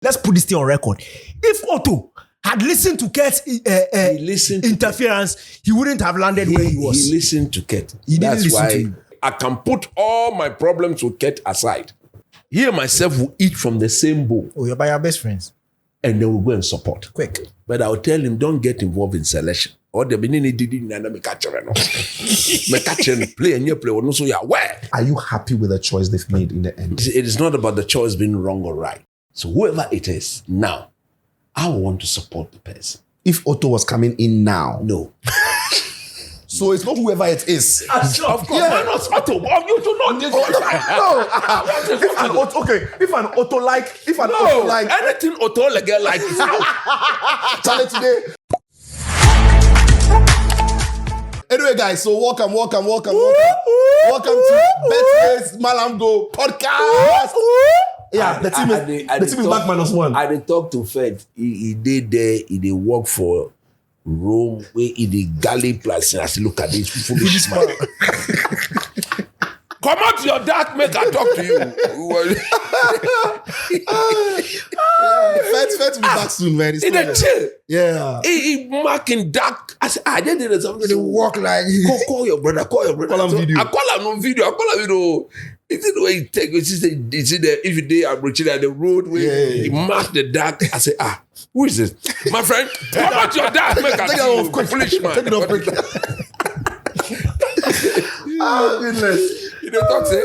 let's put this thing on record. If Otto had listened to Kurt's interference, he wouldn't have landed where he was. He listened to Kurt. That's why I can put all my problems with Kurt aside. He and myself will eat from the same bowl. Oh, you're by your best friends. And then we'll go and support. Quick. But I'll tell him, don't get involved in selection. Or the beginning didn't me catch play and you play. No, so you're aware. Are you happy with the choice they've made in the end? It is not about the choice being wrong or right. So whoever it is now, I want to support the person. If Otto was coming in now, no. So it's not whoever it is. Of course, why not Otto? You do not this. If an Otto like, anything Otto like is out. Charlie today. Anyway, guys, so welcome to Betway's Mallam Go podcast. Yeah, the team is back -1. I did talk to Fed. He did work for Rome, where he did Galley plus. I said, look at this foolish man. Come out your dark, make I talk to you. Fed will be back soon, man. In the chill. Yeah. He marking dark. I said, I did something. They walk like call your brother. Call him video. I call him on video. Is it the way he take it? Is it the if they are reaching at the road where he marked the dark? I say, who is this? My friend, come out your dark, make take it off quick. Foolish man. Take it off quick. Oh, goodness. You know, talk say,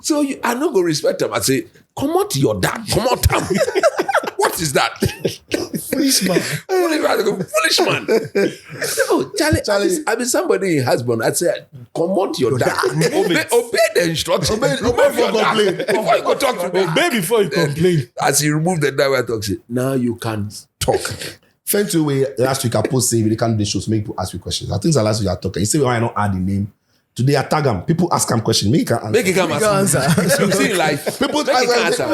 so I not going to respect him. I say, come out your dark, come out time. What is that? foolish man. Foolish man. Charlie, I mean somebody husband. I said, come out your dark. Obey the instruction. Obey before you go talk to me. Obey before you complain. As he removed the dial, I talk. Now you can talk. Fentway last week I posted they can't do the show, so make people ask you questions. I think the last week I talked. You say why I not add the name. Today I tag him. People ask him questions. Make him answer. Make him answer. You see like people answer.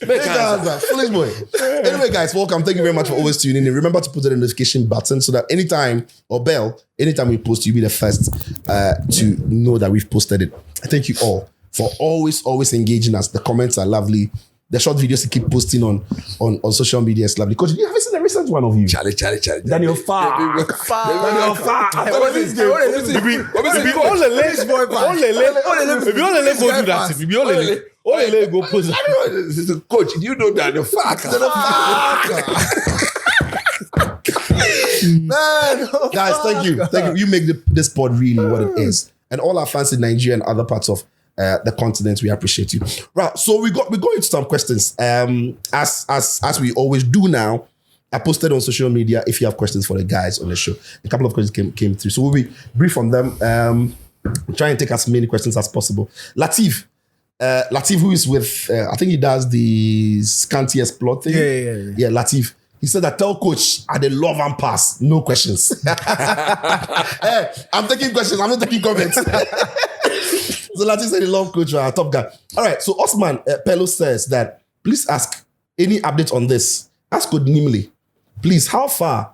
Make him answer. Foolish boy. Anyway, guys, welcome. Thank you very much for always tuning in. Remember to put the notification button so that anytime we post, you'll be the first to know that we've posted it. Thank you all for always engaging us. The comments are lovely. The short videos you keep posting on social media is lovely. Coach, you have seen the recent one of you? Charlie. Daniel Farr. Daniel Farr. If you only go post. Coach, you know Daniel Farr. Man, guys, thank you. You make this pod really what it is. And all our fans in Nigeria and other parts of the continent, we appreciate you. Right, so we go into some questions. As we always do now, I posted on social media if you have questions for the guys on the show. A couple of questions came through, so we'll be brief on them. Try and take as many questions as possible. Latif, who is with I think he does the scantiest plot thing. Yeah. Latif. He said that tell coach I the love and pass, no questions. Hey, I'm taking questions. I'm not taking comments. So Latif said he love coach, top guy. All right. So Osman Pello says that please ask any update on this. Ask Coach Nimley, please. How far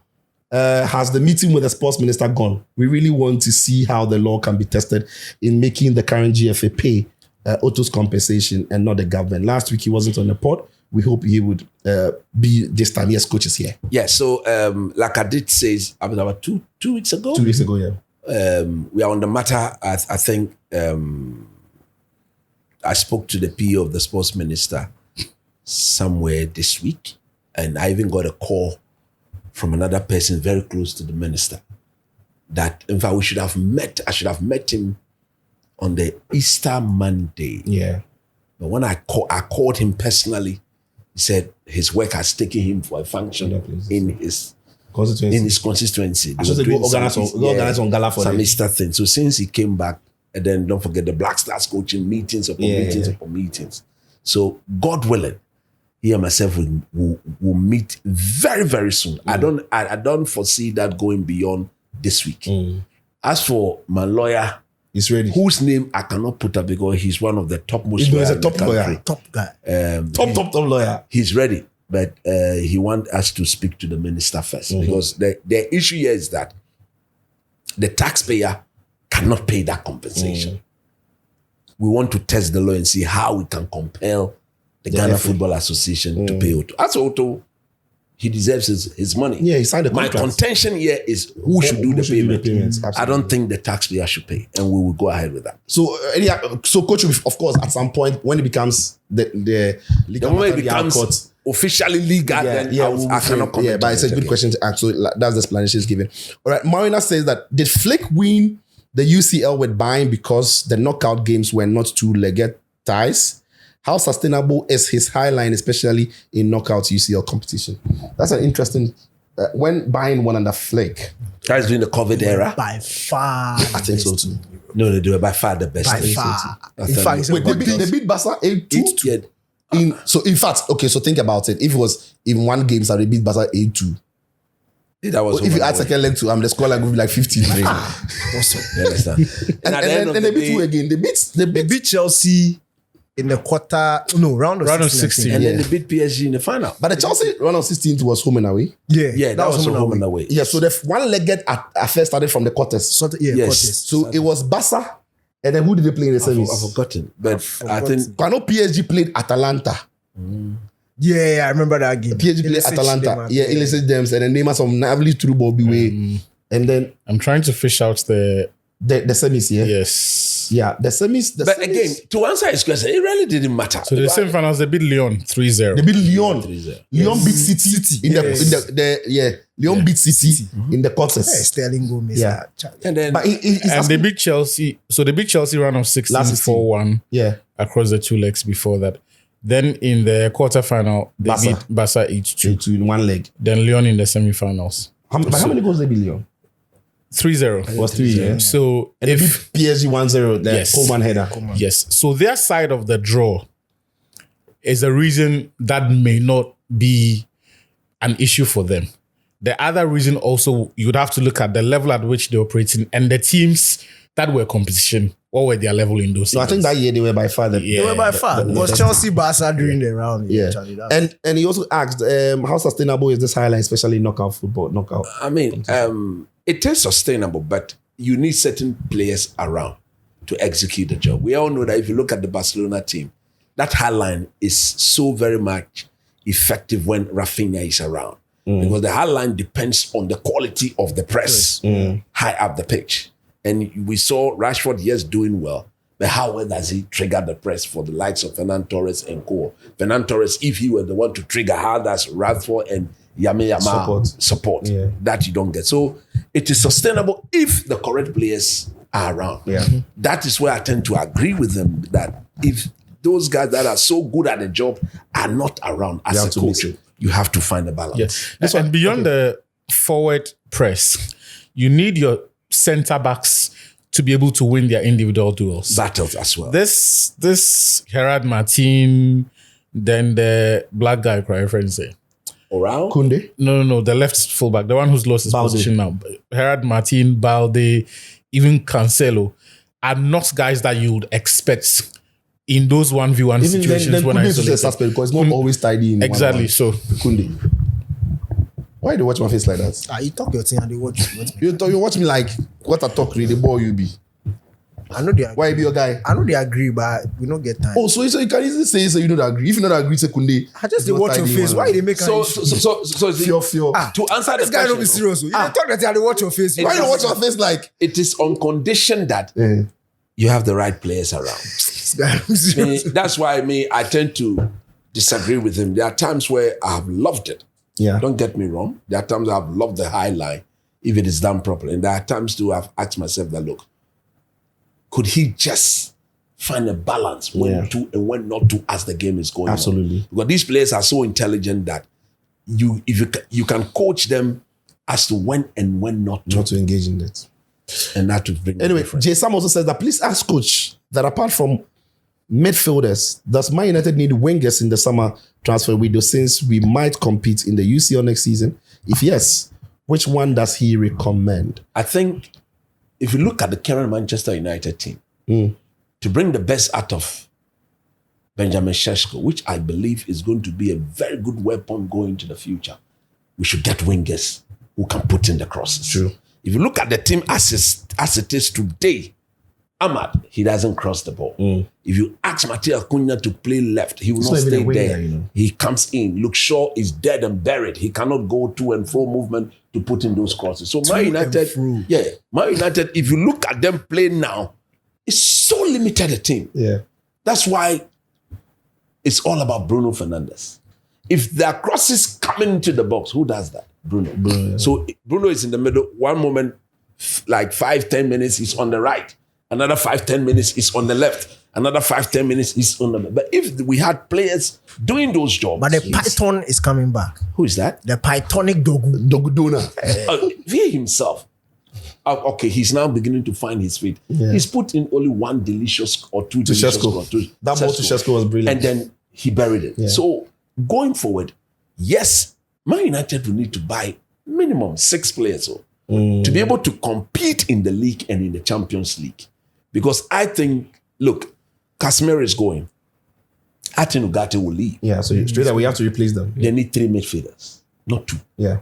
has the meeting with the sports minister gone? We really want to see how the law can be tested in making the current GFA pay Otto's compensation and not the government. Last week he wasn't on the pod. We hope he would be this time. Yes, coach is here. Yeah, so like I did say about two weeks ago. 2 weeks ago, yeah. We are on the matter. I think I spoke to the PO of the sports minister somewhere this week, and I even got a call from another person very close to the minister that, in fact, we should have met. I should have met him on the Easter Monday. Yeah. But when I called him personally, he said his work has taken him for a function in his constituency. I should say go organize on gala for some Easter thing. So since he came back, and then don't forget the Black Stars coaching meetings upon meetings. So God willing, he and myself will meet very, very soon. I don't foresee that going beyond this week. As for my lawyer, he's ready. Whose name I cannot put up because he's one of the topmost lawyers. He's a top lawyer. Top guy. Top lawyer. He's ready. But he wants us to speak to the minister first. Because the issue here is that the taxpayer cannot pay that compensation. We want to test the law and see how we can compel the Ghana Football Association to pay Otto. As Otto, he deserves his money. Yeah, he signed the My contract. contention here is who should do the payment. payments? I don't think the taxpayer should pay, and we will go ahead with that. So, coach, of course, at some point when it becomes the The moment it becomes officially legal, then I cannot comment. Yeah, but it's a good question to ask. So that's the explanation he's given. All right, Marina says that did Flick win the UCL with Bayern because the knockout games were not two-legged ties? How sustainable is his high line, especially in knockout UCL competition? That's an interesting. When Bayern won under Flick, That's during the COVID era. By far. I think so too. No, they do it by far the best. By far. In fact, it's a Wait, good they beat Barca 8-2. In fact, okay, so think about it. If it was in one game, so they beat Barca 8-2. That was If you add second leg to the score line would be like 15-3. awesome. You understand? and they beat who again? They beat Chelsea in the round of 16. And then they beat PSG in the final. But the Chelsea round of 16 was home and away. Yeah, that was home and away. Yeah, so the one-legged affair started from the quarters. Yes. Quarters. So it was Barca, and then who did they play in the semis? I've forgotten. But I think I know PSG played Atalanta. Yeah, I remember that game. PSG played Atalanta. Yeah, illicit them, and then Neymar some navally through ball way. And then I'm trying to fish out the semis, yeah? yes. Yeah, the semis. but again, to answer his question, it really didn't matter. So the semi-finals, they beat Lyon 3-0. They beat Lyon. 3-0. Lyon beat City in Lyon beat City in the quarters. Hey, Sterling Gomez. Yeah. And then But And they beat Chelsea. So they beat Chelsea round of 16 Last 16. 4-1 yeah. across the two legs before that. Then in the quarterfinal, they Barca. beat Barca 8-2. To in one leg. Then Lyon in the semi-finals. How many goals they beat Lyon? 3-0. It was 3, yeah. So And they beat PSG 1-0, the Yes. Coleman header. yes. So their side of the draw is a reason that may not be an issue for them. The other reason also, you'd have to look at the level at which they're operating and the teams that were competition. What were their level in those So I think seasons? that year they were by far the They were by far. It was Chelsea, Barca during the round. Yeah. Actually, that's- And he also asked, how sustainable is this highlight, especially knockout football? Knockout. I mean, it is sustainable, but you need certain players around to execute the job. We all know that if you look at the Barcelona team, that high line is so very much effective when Rafinha is around. Because the high line depends on the quality of the press high up the pitch. And we saw Rashford, yes, doing well. But how well does he trigger the press for the likes of Fernand Torres and co? Fernand Torres, if he were the one to trigger, how does Rashford and Yama support Yeah. that you don't get? So it is sustainable if the correct players are around. Yeah. That is where I tend to agree with them that if those guys that are so good at the job are not around You have as a to mix coach, it. you have to find a balance. Yes. And beyond the forward press, you need your center backs to be able to win their individual duels. Battles as well. This Gerard Martin, then the black guy, cry friends say. Around? Kunde? No, the left fullback, the one who's lost his Balde. position now. Gerard Martin, Balde, even Cancelo are not guys that you would expect in those 1v1 Even situations then when Kunde is a isolated. suspect because it's not always tidy in Exactly. 1-1. So Kunde. Why do you watch my face like that? you talk your thing and they watch me. You watch me like what I talk really, the ball you be. I know they agree. Why you be your guy? I know they agree, but we don't get time. Oh, so you can easily say so you don't agree. If you don't agree, say Kunde. I just they watch your face. Why they make an issue? Fio. to answer This the guy don't be question, serious. You don't talk that they watch your face. Why you don't watch my face like? it is on condition that you have the right players around. This guy don't be serious. That's why I tend to disagree with him. There are times where I have loved it. Yeah. Don't get me wrong. There are times I've loved the high line if it is done properly. And there are times too I've asked myself that, look, could he just find a balance when to and when not to as the game is going on? Absolutely. Because these players are so intelligent that you can coach them as to when and when not to. Not to engage in that. And that to bring Anyway, the difference. Jay Sam also says that please ask coach that apart from midfielders, does Man United need wingers in the summer transfer window since we might compete in the UCL next season? If yes, which one does he recommend? I think if you look at the current Manchester United team, to bring the best out of Benjamin Sesko, which I believe is going to be a very good weapon going into the future, we should get wingers who can put in the crosses. True. If you look at the team as it is today, Ahmad, he doesn't cross the ball. If you ask Matthias Cunha to play left, he will not not even stay a winger, there. you know. He comes in. Luke Shaw is dead and buried. He cannot go to and fro movement to put in those crosses. So Man United, Man United, if you look at them play now, it's so limited a team. Yeah. That's why it's all about Bruno Fernandes. If there are crosses coming into the box, who does that? Bruno. So Bruno is in the middle. One moment, like 5-10 minutes, he's on the right. Another 5-10 minutes is on the left. Another 5-10 minutes is on the left. But if we had players doing those jobs. But the Python is coming back. Who is that? The Pythonic Dogu. Dogudona. He himself. Okay, he's now beginning to find his feet. Yeah. He's put in only one delicious or two delicious goals. That ball to Šeško was brilliant. And then he buried it. Yeah. So going forward, yes, Man United will need to buy minimum 6 players to be able to compete in the league and in the Champions League. Because I think, look, Casemiro is going. Atin Ugarte will leave. Yeah, so straight away we have to replace them. They need 3 midfielders, not 2. Yeah.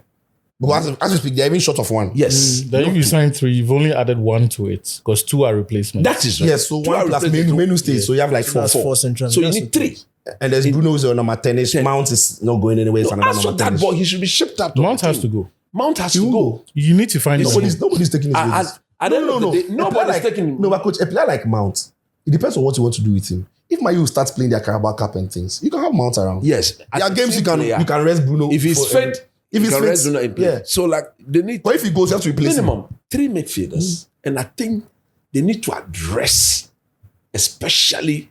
But as we speak, they're even short of 1. Yes. Then if you sign 3, you've only added 1 to it because 2 are replacements. That is right. Yes, so 2 1 are plus replacement. menu stays. So you have like 4. That's 4 central. So you need 3. And there's Bruno's on number 10. Mount is not going anywhere. It's another As for number 10. that ball, he should be shipped out. Mount has to go. Mount has He to will go. go. You need to find Nobody's taking his place. At the end of the day, nobody's taking him. No, but coach, a player like Mount, it depends on what you want to do with him. If Man U starts playing their Carabao Cup and things, you can have Mount around. Yes. There are games you can rest Bruno. If he's fit, if he's can fit, rest Bruno in play. yeah. So like they need But if he goes, you have to replace him. minimum 3 midfielders. And I think they need to address especially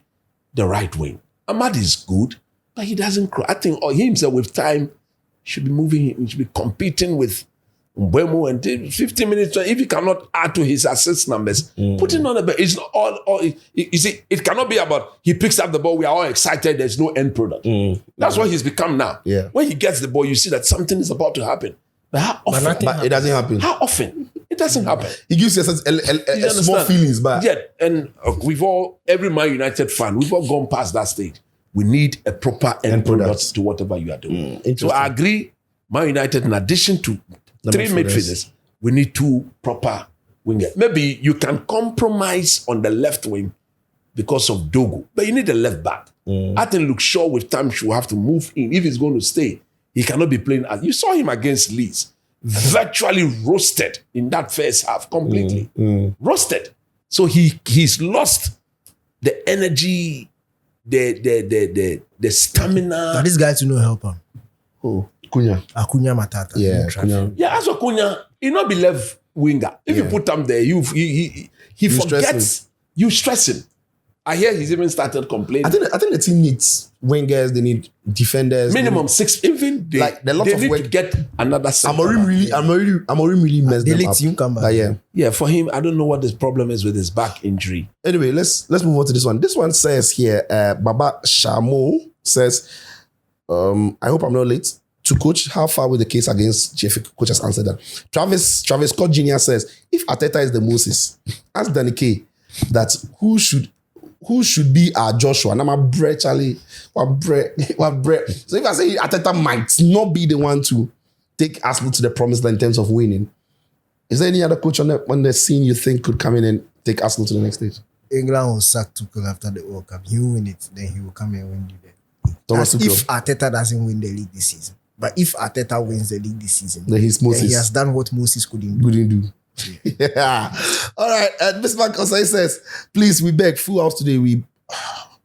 the right wing. Ahmad is good, but he doesn't cross. I think he himself with time should be moving, he should be competing with Mbeumo and 15 minutes. If he cannot add to his assist numbers, put it on the bench. It's not all you see, it cannot be about he picks up the ball, we are all excited, there's no end product. That's what he's become now. Yeah. When he gets the ball, you see that something is about to happen. But how often? But it doesn't happen. How often? It doesn't happen. He gives you You a small understand? feelings, but Yeah, and every Man United fan, we've all gone past that stage. We need a proper end product. product to whatever you are doing. So interesting. I agree, Man United, in addition to The 3 midfielders. midfielders, we need 2 proper wingers. Maybe you can compromise on the left wing because of Dogu, but you need a left back. I think Luke Shaw with time should have to move in. If he's going to stay, he cannot be playing as you saw him against Leeds, virtually roasted in that first half completely. Roasted. So he's lost the energy, the stamina. Now this guy to no help him. oh, Cunha. Acuna Matata. Yeah, No traffic. Cunha. Yeah, as for Cunha, he not be left winger. If you put him there, he stress forgets. You stress him. I hear he's even started complaining. I think the team needs wingers, they need defenders. Minimum 6. Even they, Like, the lot they of need work- to get another. Amorim really messed They them let up. him come back. But yeah. Yeah, for him, I don't know what his problem is with his back injury. Anyway, let's move on to this one. This one says here, Baba Shamo says, I hope I'm not late. To coach, how far with the case against JF? Coach has answered that. Travis Scott Jr. says, if Arteta is the Moses, ask Danny K that who should be our Joshua? Now my bre Charlie, what bre. So if I say Arteta might not be the one to take Arsenal to the promised land in terms of winning, is there any other coach on the scene you think could come in and take Arsenal to the next stage? England will sack Tuchel after the World Cup. He will win it, then he will come and win it. Thomas That's Tuchel. if Arteta doesn't win the league this season. But if Arteta wins the league this season, Then he's Moses. he has done what Moses couldn't do. Couldn't do. Yeah. All right. Mr. Mark Osai says, please, we beg, full house today.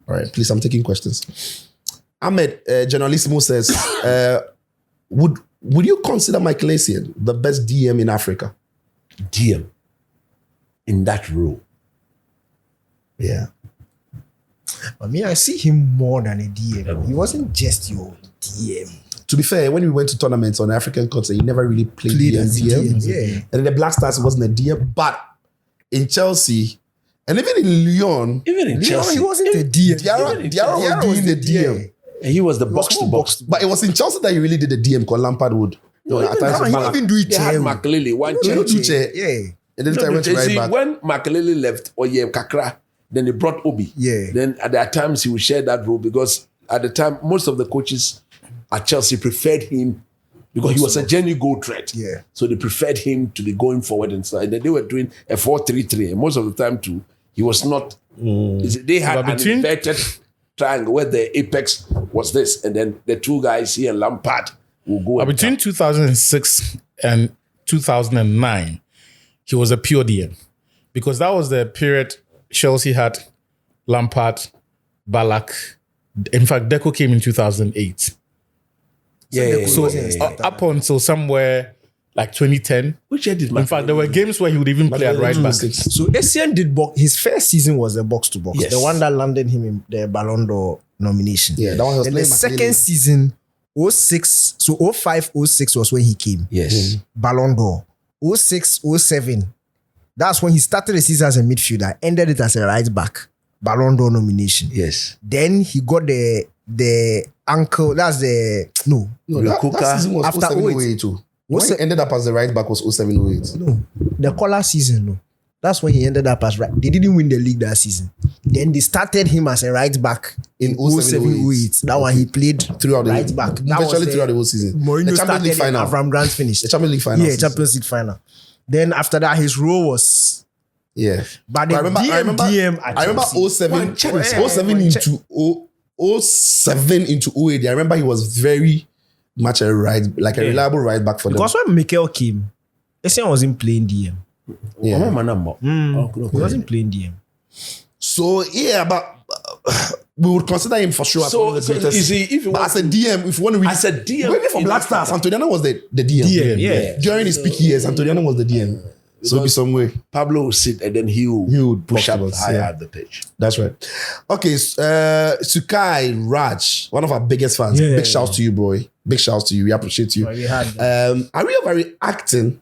All right, please, I'm taking questions. Ahmed Generalissimo says, would you consider Michael Essien the best DM in Africa? DM in that role. Yeah. But me, I see him more than a DM. He wasn't just your DM. To be fair, when we went to tournaments on the African continent, he never really played as a DM. DM. And in the Black Stars, it wasn't a DM. But in Chelsea, and even in Lyon, Even in Chelsea, He wasn't a DM. Diarra was doing the DM. and he was the box to box. But it was in Chelsea that he really did the DM called Lampard would. No, At even times now, with He Ballard. even do it. They had Makelele, one No, chair. no, chair. Yeah. And then No, I went to you right see, back. when Makelele left, Kakra, then they brought Obi. Yeah. Then at that times he would share that role because at the time most of the coaches at Chelsea preferred him because he was a genuine goal threat. Yeah. So they preferred him to be going forward and stuff. And then they were doing a 4-3-3. And most of the time too, He was not. They had But an between- inverted triangle where the apex was this, and then the two guys here, Lampard, will go. and Between 2006 and 2009, he was a pure DM because that was the period Chelsea had Lampard, Ballack. In fact, Deco came in 2008. So up until somewhere like 2010. Which year did In fact, there were games where he would even play at right back. So Essien did his first season was a box to box, Yes. the one that landed him in the Ballon d'Or nomination. Yeah, that one was Then the playing second McNeely. season, 06, so 05-06 was when he came. Yes. Ballon d'Or. 06-07, that's when he started the season as a midfielder, ended it as a right back. Ballon d'Or nomination. Yes. Then he got the ankle. That's the no. No, that season was After 07-08 too. When he ended up as the right back was 07-08. No, the collar season. No, that's when he ended up as right. They didn't win the league that season. Then they started him as a right back In 07-08. That one he played Throughout the right back. That was virtually throughout the whole season. Mourinho The Champions started League and final. Avram Grant finished. The Champions League final. Yeah, season. Champions League final. Then after that, his role was. Yeah. But the I remember at 07 Chelsea. 07 into 07 into 08. I remember he was very much a reliable right back for them. Because when Mikel came, Essien wasn't playing DM. Yeah. He wasn't playing DM. So yeah, but we would consider him for sure as one of the greatest. you see, if you but want as a DM, if you want to read, as a DM, maybe for Black Stars, Antoniano was the DM. DM, yeah. During his peak years, Antoniano was the DM. So be some way. Pablo will sit and then he He will would push up box higher yeah. at the pitch. That's right. Okay, Sukai Raj, one of our biggest fans. Yeah. Big shouts to you, boy. Big shouts to you. We appreciate you. We had Are we overreacting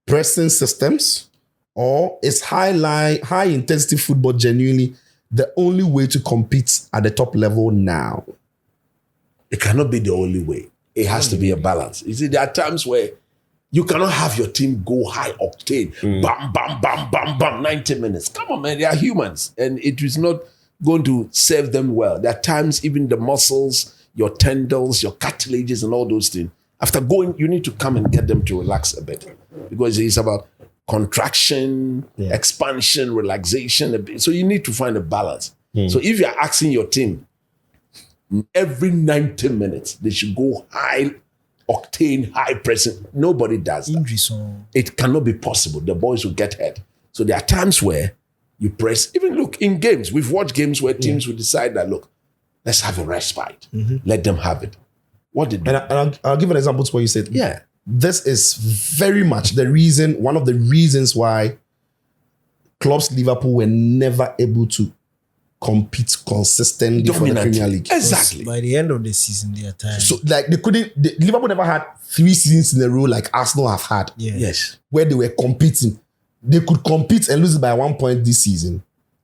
pressing systems, or is high intensity football genuinely the only way to compete at the top level now? It cannot be the only way. It has to be a balance. You see, there are times where you cannot have your team go high octane, bam, bam, bam, bam, bam, 90 minutes. Come on, man, they are humans, and it is not going to serve them well. There are times even the muscles, your tendons, your cartilages, and all those things. After going, you need to come and get them to relax a bit, because it's about contraction, expansion, relaxation. A bit. So you need to find a balance. So if you're asking your team every 90 minutes, they should go high octane, high pressing. Nobody does that. injury song. It cannot be possible. The boys will get hurt. So there are times where you press. Even look in games. We've watched games where teams will decide that, look, let's have a respite. Let them have it. What did I'll give an example to what you said. Yeah. This is very much one of the reasons why clubs Liverpool were never able to compete consistently for the Dominant. Premier League. Exactly. By the end of the season, they are tired. So like Liverpool never had 3 seasons in a row like Arsenal have had. yeah. Yes. Where they were competing. They could compete and lose it by 1 point this season.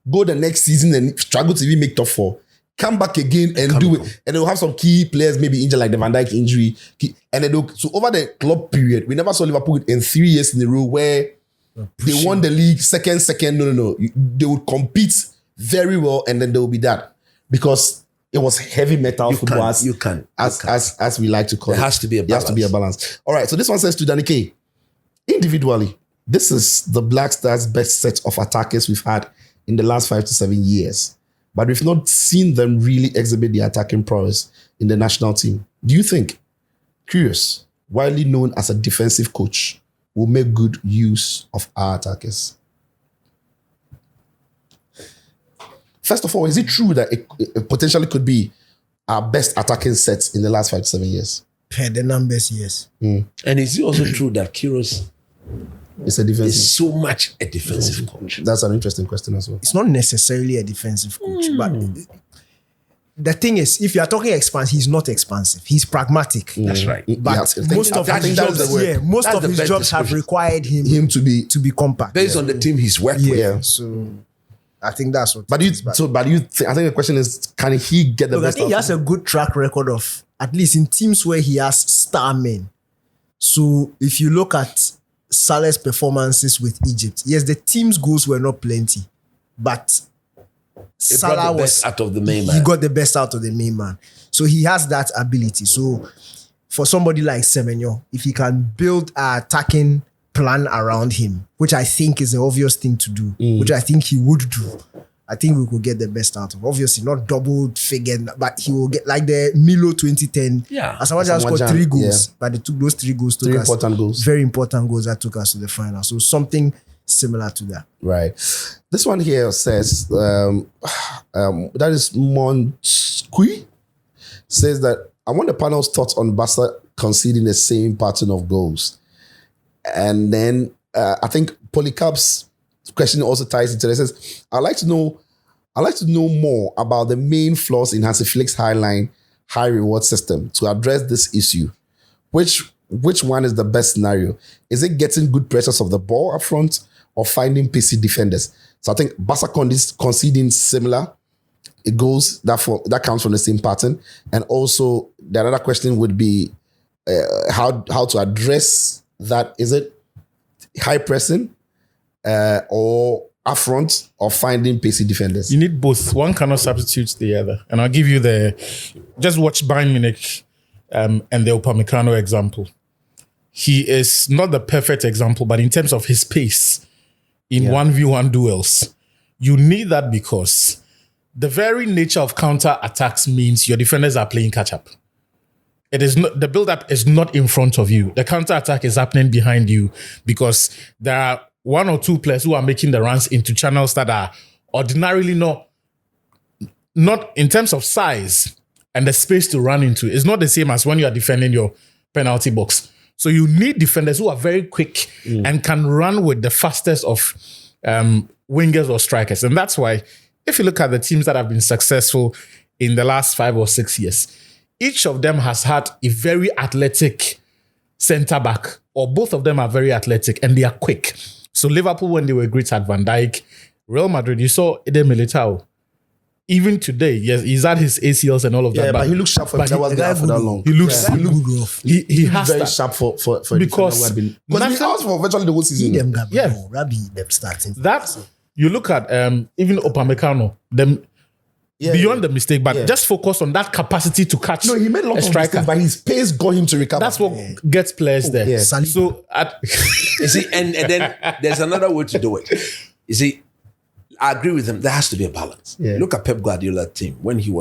Go the next season and struggle to even make top 4. Come back again and do it. And they'll have some key players maybe injured, like the Van Dijk injury. And then so over the club period, we never saw Liverpool in 3 years in a row where they won the league second. No. They would compete very well, and then there will be that. Because it was heavy metal football as we like to call it. There has to be a There has to be a balance. All right, so this one says to Danny K. Individually, this is the Black Stars' best set of attackers we've had in the last 5 to 7 years. But we've not seen them really exhibit the attacking prowess in the national team. Do you think Queiroz, widely known as a defensive coach, will make good use of our attackers? First of all, is it true that it potentially could be our best attacking sets in the last 5 to 7 years? Per the numbers, yes. And is it also true that Queiroz It's a defensive. is so much a defensive coach? That's an interesting question as well. It's not necessarily a defensive coach, but the thing is, if you are talking expansive, he's not expansive. He's pragmatic. That's right. But most of I his think that's jobs, the word. most That's of the his best jobs have description. required him Him to be. to be compact. Based on the team he's worked with. Yeah. So I think that's what. But it you, is. But so, but you, I think the question is, can he get the look, I best? think he out has of a good track record of, at least in teams where he has star men. So if you look at Salah's performances with Egypt, yes, the team's goals were not plenty, but He brought Salah the best was out of the main he man. got the best out of the main man. So he has that ability. So for somebody like Semenyo, if he can build an attacking plan around him, which I think is the obvious thing to do, which I think he would do, I think we could get the best out of him. Obviously, not double figure, but he will get like the Milo 2010. Yeah. Asamoah Gyan scored 3 goals, but they took those 3 goals. Three important goals. Very important goals that took us to the final. So something similar to that. Right. This one here says, that is Montqui, says that I want the panel's thoughts on Barca conceding the same pattern of goals. And then I think Polycarp's question also ties into this. It says, I'd like to know more about the main flaws in Hansi Flick's high reward system to address this issue. Which one is the best scenario? Is it getting good pressures of the ball up front or finding pacey defenders? So I think Barca conceding similar goals that comes from the same pattern. And also the other question would be how to address that. Is it high pressing or up front or finding pacey defenders? You need both. One cannot substitute the other. And I'll give you just watch Bayern Munich and the Upamecano example. He is not the perfect example, but in terms of his pace in 1v1 duels, you need that because the very nature of counter attacks means your defenders are playing catch up. It is not, the build-up is not in front of you. The counter-attack is happening behind you because there are 1 or 2 players who are making the runs into channels that are ordinarily not in terms of size and the space to run into. It's not the same as when you are defending your penalty box. So you need defenders who are very quick and can run with the fastest of wingers or strikers. And that's why if you look at the teams that have been successful in the last 5 or 6 years, each of them has had a very athletic centre back, or both of them are very athletic and they are quick. So Liverpool, when they were great at Van Dijk, Real Madrid, you saw Eden Militao. Even today, yes, he's had his ACLs and all of that. Yeah, but he looks sharp for him. That was there for that long. He looks he has very that. sharp for Because because he out for virtually the whole season. Them starting. That you look at even Upamecano, beyond the mistake, but just focus on that capacity to catch. No, he made lots of mistakes, but his pace got him to recover. That's what gets players there. Yeah. So You see, and then there's another way to do it. You see, I agree with him. There has to be a balance. Yeah. Look at Pep Guardiola's team when he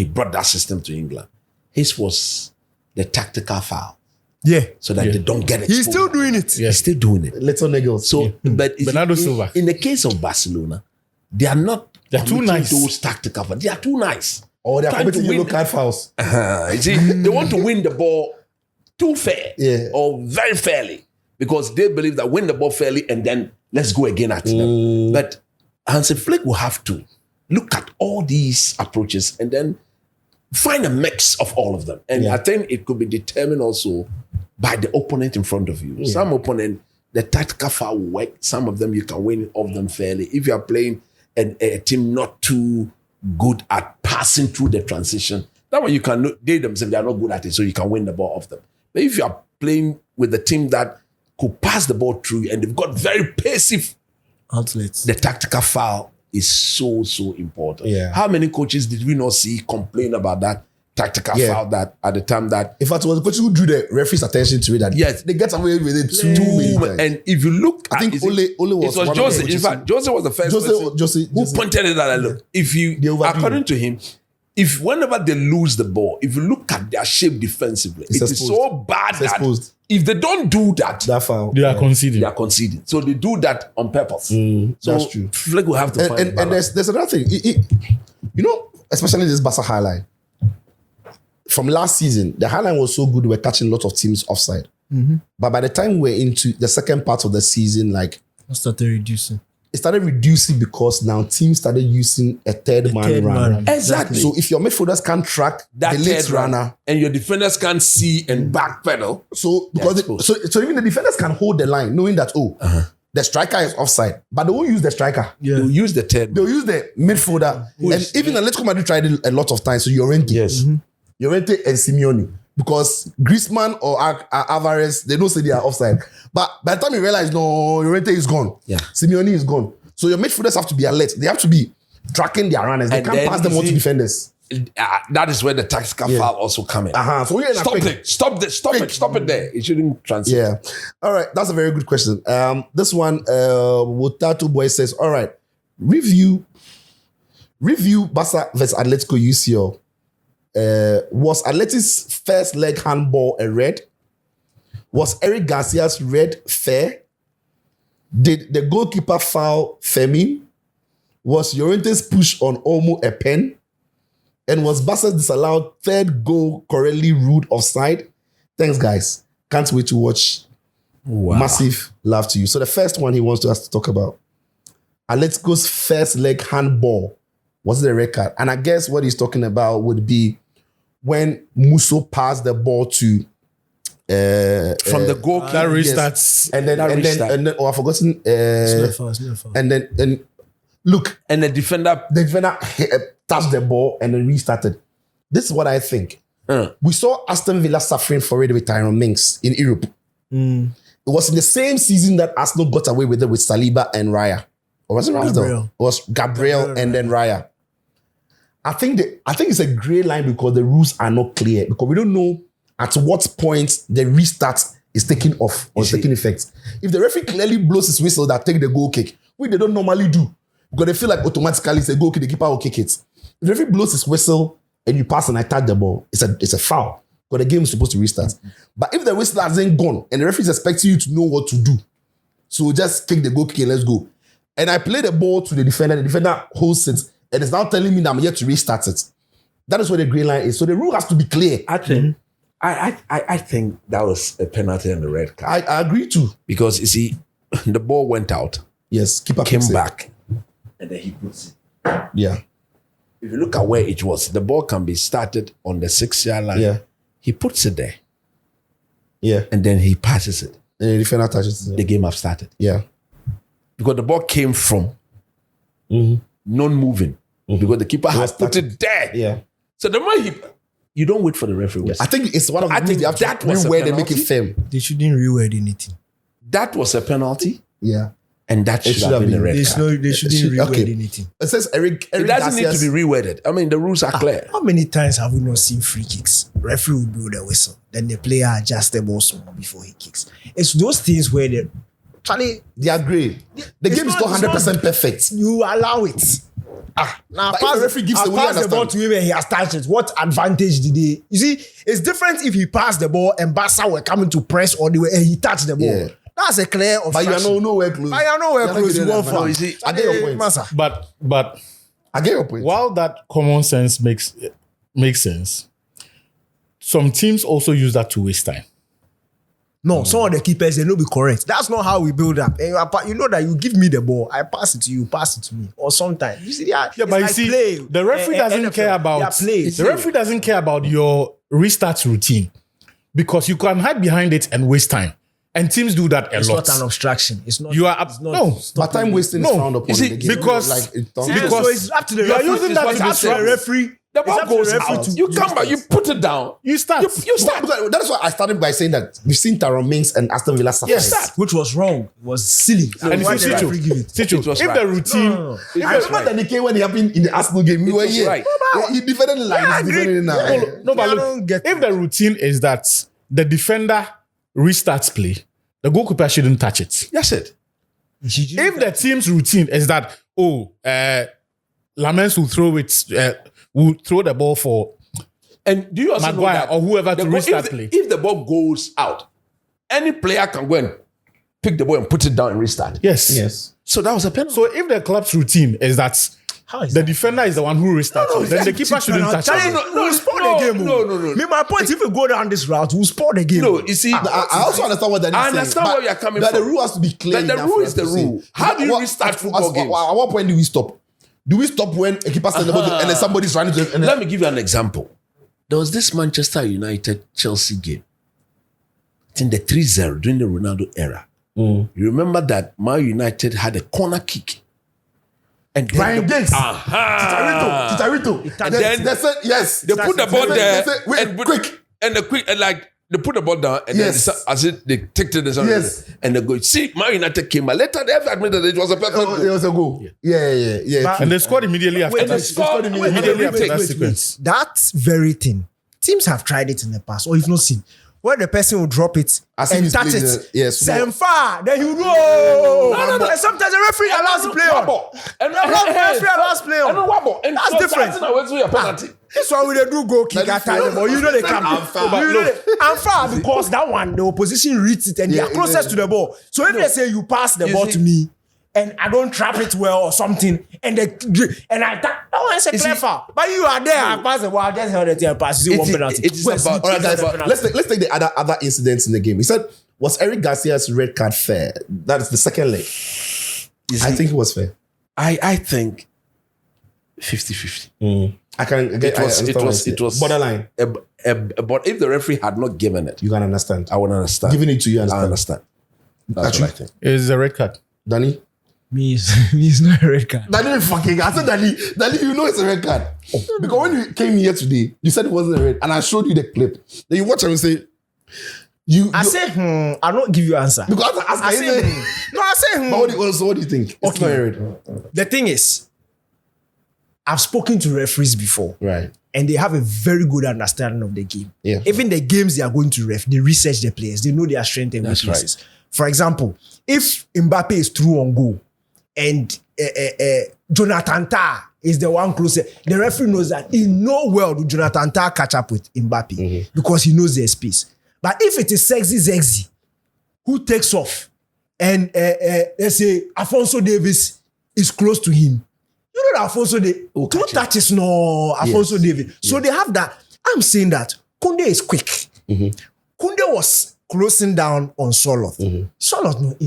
brought that system to England. His was the tactical foul, so that they don't get it. He's still doing it. He's still doing it. Little niggas. So, but Bernardo Silva. In the case of Barcelona, they are not. They're too committing nice. Those tactical fouls. They are too nice. Or they're Trying to committing win yellow card fouls. You see, they want to win the ball too fair or very fairly because they believe that win the ball fairly and then let's go again at them. But Hansi Flick will have to look at all these approaches and then find a mix of all of them. And I think it could be determined also by the opponent in front of you. Some opponent, the tactical foul will work. Some of them you can win off them fairly. If you are playing a team not too good at passing through the transition, that one you can, they themselves, they are not good at it, so you can win the ball off them. But if you are playing with a team that could pass the ball through and they've got very passive outlets, the tactical foul is so important. Yeah. How many coaches did we not see complain about that tactical foul that at the time that... In fact, it was the coach who drew the referee's attention to it that they get away with it too many times. And if you look I think Ole was one of the Jose. In coaches fact, Jose was the first person who pointed it out. Look, if you, according to him, if whenever they lose the ball, if you look at their shape defensively, it is so bad that if they don't do that foul, they are conceding. They are conceding. So they do that on purpose. So that's true. Flick will have to find and there's another thing. You know, especially this Barca highline. From last season, the highline was so good, we were catching a lot of teams offside. But by the time we're into the second part of the season, like it started reducing. It started reducing because now teams started using a third man runner. Exactly. So if your midfielders can't track that the late runner and your defenders can't see and backpedal, so because so even the defenders can hold the line, knowing that the striker is offside, but they won't use the striker. They'll use the third. They'll use the midfielder, and even Atletico Madrid tried it a lot of times. So Llorente, Llorente and Simeone, because Griezmann or Alvarez, they don't say they are offside. But by the time you realize, no, Llorente is gone. Simeone is gone. So your midfielders have to be alert. They have to be tracking their runners. They can't pass them on to defenders. that is where the tactical foul also come in. So we're in a quick. Stop it there. It shouldn't translate. Yeah. All right. That's a very good question. This one, Wotatu Boy says, all right, review Barca versus Atletico UCL. Was Atleti's first leg handball a red? Was Eric Garcia's red fair? Did the goalkeeper foul Fermin? Was Llorente's push on Olmo a pen? And was Barca's disallowed third goal correctly ruled offside? Thanks, guys. Can't wait to watch. Wow. Massive love to you. So the first one he wants us to talk about. Atletico's first leg handball. Was it a red card? And I guess what he's talking about would be when Musso passed the ball to from the goalkeeper. That restarts. and then I've forgotten. It's not foul. And then look, And the defender. touched the ball and then restarted. This is what I think. We saw Aston Villa suffering for it with Tyrone Mings in Europe. It was in the same season that Arsenal got away with it with Saliba and Raya. Or was it Ramsdale? Gabriel. It was Gabriel and then Raya. I think it's a grey line because the rules are not clear, because we don't know at what point the restart is taking off or taking effect. If the referee clearly blows his whistle that take the goal kick, which they don't normally do, because they feel like automatically it's a goal kick, the keeper will kick it. If the referee blows his whistle and you pass and I touch the ball, it's a foul, because the game is supposed to restart. But if the whistle hasn't gone and the referee is expecting you to know what to do, so just kick the goal kick and let's go. And I play the ball to the defender holds it, and it's now telling me that I'm yet to restart it. That is where the green line is. So the rule has to be clear. I think I think that was a penalty and a red card. I agree too. Because you see, the ball went out, Yes, keeper came kicks it. back, and then he puts it. Yeah, If you look at where it was, the ball can be started on the 6-yard line. yeah, He puts it there, yeah. and then he passes it. And the defender touches it. The game has started. Yeah. Because the ball came from non-moving. Because the keeper has put it there. Yeah. So the moment you don't wait for the referee. I think it's one of the I rules think they have that to was a reword and make it penalty. firm. They shouldn't reword anything. That was a penalty, Yeah. and that should have been a red card. They shouldn't reword okay. anything. It says Eric It doesn't need Garcia's- to be reworded. I mean, the rules are clear. How many times have we not seen free kicks? Referee will blow the whistle, then the player adjusts the ball small before he kicks. It's those things where They are grey. The game is not 100% perfect. you allow it. Now But if the referee gives I the way, pass the ball understand. to him and he has touched it. What advantage did he? You see, it's different if he passed the ball and Barca were coming to press or they were, and he touched the ball. Yeah. That's a clear But you obstruction. are nowhere close. But you are nowhere You're not close. getting You won't that fall. foul. You see, I get your point. Massa. But I get your point. while that common sense makes sense, some teams also use that to waste time. No, some of the keepers, they know be correct. That's not how we build up. And you know that you give me the ball, I pass it to you, pass it to me. Or sometimes. You see, Yeah, but you see, the referee doesn't care about the referee doesn't care about your restart routine, because you can hide behind it and waste time. And teams do that a It's lot. not an obstruction. It's not. You are it's not no. But time wasting is No. frowned upon You see, in the game. because- it's Yeah, so it's up to the you are referee. using that It's to up to the disrupt. referee. the It's ball up to the goes referee out. to- You come back, you put it down. You start. You start. Because that is why I started by saying that we've seen Tyrone Mings and Aston Villa suffer. Yes. Which was wrong. It was silly. And Why if did the referee give it? Situ, It was if right. the routine, No. I remember the decay when it happened in the Arsenal game. We were was here. right. He defended the line. He's defending it now. no, but I look, don't get if the routine is that the defender restarts play, the goalkeeper shouldn't touch it. That's it. If the team's routine is that, Lamens will throw the ball for And do you also Maguire know that or whoever the to ball- restart play. if the ball goes out, any player can go and pick the ball and put it down and restart. yes. Yes. So that was a penalty. So if the club's routine is that How is the that? defender is the one who restarts, then the keeper shouldn't touch Charlie, it. we'll spoil the game. no. Me, my point, if we go down this route, we'll spoil the game. No, you see, I also understand what Danny I is saying. understand but where you're coming that from. The rule has to be clear. But the enough rule for is us the to say. rule. How do you What- restart at football games? At what point do we stop? Do we stop when a keeper stands the ball and then somebody's running to and then, Let me give you an example. There was this Manchester United Chelsea game. It's in the 3-0 during the Ronaldo era. You remember that Man United had a corner kick. And then Brian Giggs, Aha! Tittarito. And then They said yes. They put the ball They there said, wait, and put- quick. and the quick and like they put the ball down and Yes. then as it they take to the Yes. and they go, see, Man United came, but later they have admitted that it was a perfect goal. It was a goal. Yeah. But- And they scored immediately after Wait, that. wait, scored immediately after that sequence. That very thing, teams have tried it in the past, or if not seen, where the person will drop it As if and he's touch playing it, yes, send far, then you go. No. And sometimes the referee allows to play on. And referee allows play on. That's different. That's not a penalty. This one we dey do goal kick That at is- time, or you know they come. I'm far. You know I'm far because that one the opposition reads it and they Yeah, are closest yeah. to the ball. So if they say you pass the ball see- to me and I don't trap it well or something, and that one is a clear foul. But you are there, I pass the ball, I just held it and pass. You see one penalty. it is Where's about- the All right, guys. penalty? Let's take the other incidents in the game. He said, was Eric Garcia's red card fair? That is the second leg. I think it was fair. I think 50-50. It was borderline. But if the referee had not given it, You can understand. I would understand. Giving it to you, I understand. understand. That's Actually- what I think. It's a red card. Danny? Me is not a red card. Danny fucking. I said, Danny, you know it's a red card. Because when you came here today, you said it wasn't a red, and I showed you the clip. Then you watch and you say, I say, I'll not give you answer. Because I say, say, No, I say, but what do you think? It's not a red. The thing is, I've spoken to referees before. Right. And they have a very good understanding of the game. Yeah. Even the games they are going to ref, they research the players. They know their strengths and That's weaknesses. For example, if Mbappe is through on goal and Jonathan Tah is the one closer, the referee knows that in no world will Jonathan Tah catch up with Mbappe because he knows their space. But if it is Sexy Zexy who takes off and let's say Alphonso Davies is close to him, you know that Alfonso, two touches, no, Alfonso Davies. So they have that. I'm saying that Koundé is quick. Koundé was closing down on Soloth. Soloth,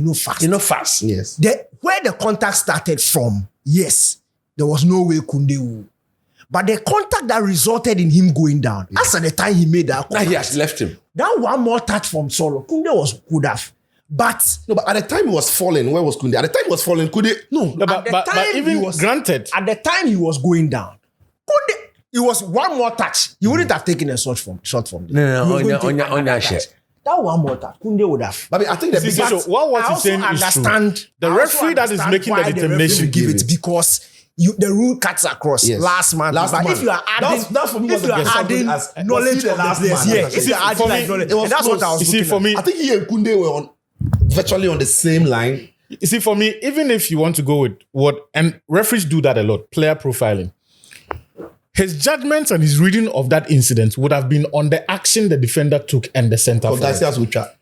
no, fast. Yes. Where the contact started from, yes, there was no way Koundé would. But the contact that resulted in him going down, as at the time he made that Now contact, he has left him. that one more touch from Soloth, Koundé was good have. But No, but at the time he was falling, where was Koundé? At the time he was falling, Koundé, No, at but, the but, time but even he was- granted, at the time he was going down, Koundé, it was one more touch. He wouldn't have taken a shot from there. No, He was on going to take your another share. touch. That one more touch, Koundé would have. But I think the See, biggest... so what I he's also saying is true. understand. The I also referee that is understand making the why referee determination will give give it it. because the rule cuts across Yes. last man. Last But man. if you are adding, That for me was if you the are best adding argument as- knowledge was he the of the last players, man? yeah, if you are For adding me, like knowledge, it was and that's what I was you see, looking for at. me, I think he and Koundé were on virtually on the same line. you see, for me, even if you want to go with what, and referees do that a lot, player profiling. His judgments and his reading of that incident would have been on the action the defender took and the center But forward. Garcia's with chat.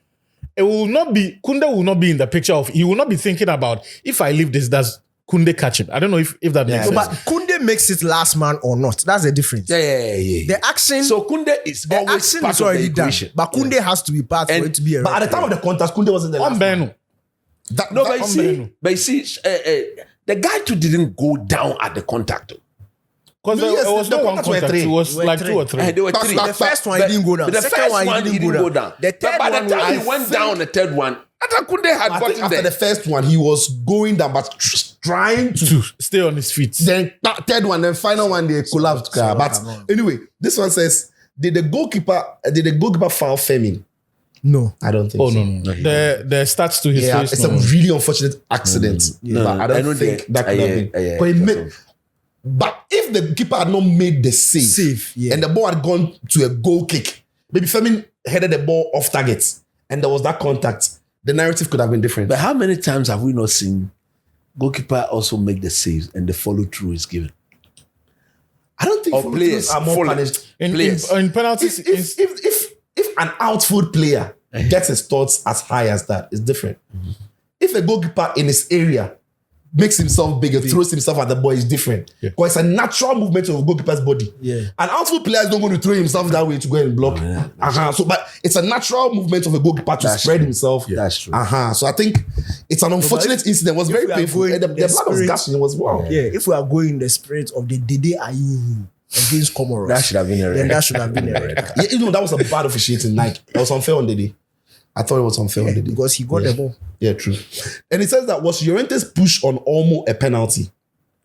It will not be, Koundé will not be in the picture of, he will not be thinking about, if I leave this, does Koundé catch him? I don't know if that makes So, sense. but Koundé makes it last man or not. That's the difference. Yeah. The action, So Koundé is the always action part is of the already done. equation. But Koundé has to be part for And- it to be a But at the time of the contest, Koundé wasn't the last man. Mbeno. No, but Mbeno. you see, the guy too didn't go down at the contact. Because No, yes, there was the no one contacts were contact. three. It was Were like three. 2 or 3. There were But- three. but- the first one But- he didn't go down. but the Second first one he didn't go down. The third But by the one time was- he went down the third one, Koundé had I think gotten after there. the first one, he was going down, but trying to. To stay on his feet. Then third one, then final one, they collapsed. But anyway, this one says, did the goalkeeper foul Femi? No. I don't think Oh, so. no. The stats to his Yeah, face. it's no. a really unfortunate accident. No, But I I don't know think the- that could have yeah, been. yeah, But he yeah, made- but if the keeper had not made the save, Yeah. and the ball had gone to a goal kick, maybe Femi headed the ball off target, and there was that contact, the narrative could have been different. But how many times have we not seen goalkeeper also make the saves and the follow through is given? I don't think Or follow-throughs players are more follow- punished. In penalties, If an outfield player gets his thoughts as high as that, it's different. If a goalkeeper in his area makes himself bigger, throws himself at the ball, it's different. Yeah. Because it's a natural movement of a goalkeeper's body. Yeah. An outfield player is not going to throw himself that way to go and block. So, but it's a natural movement of a goalkeeper to That's spread true. himself. That's true. So I think it's an unfortunate incident. It was very we are painful. going And the the blood was spirit- gushing. It was wow. Yeah, if we are going in the spirit of the Dede Ayew against Comoros, That should have been a then red. that should have been a red card. Yeah, even though that was a bad officiating night. It was unfair on the day. I thought it was unfair on the day. Because he got the ball. Yeah, true. And it says that was Llorente's push on Olmo a penalty?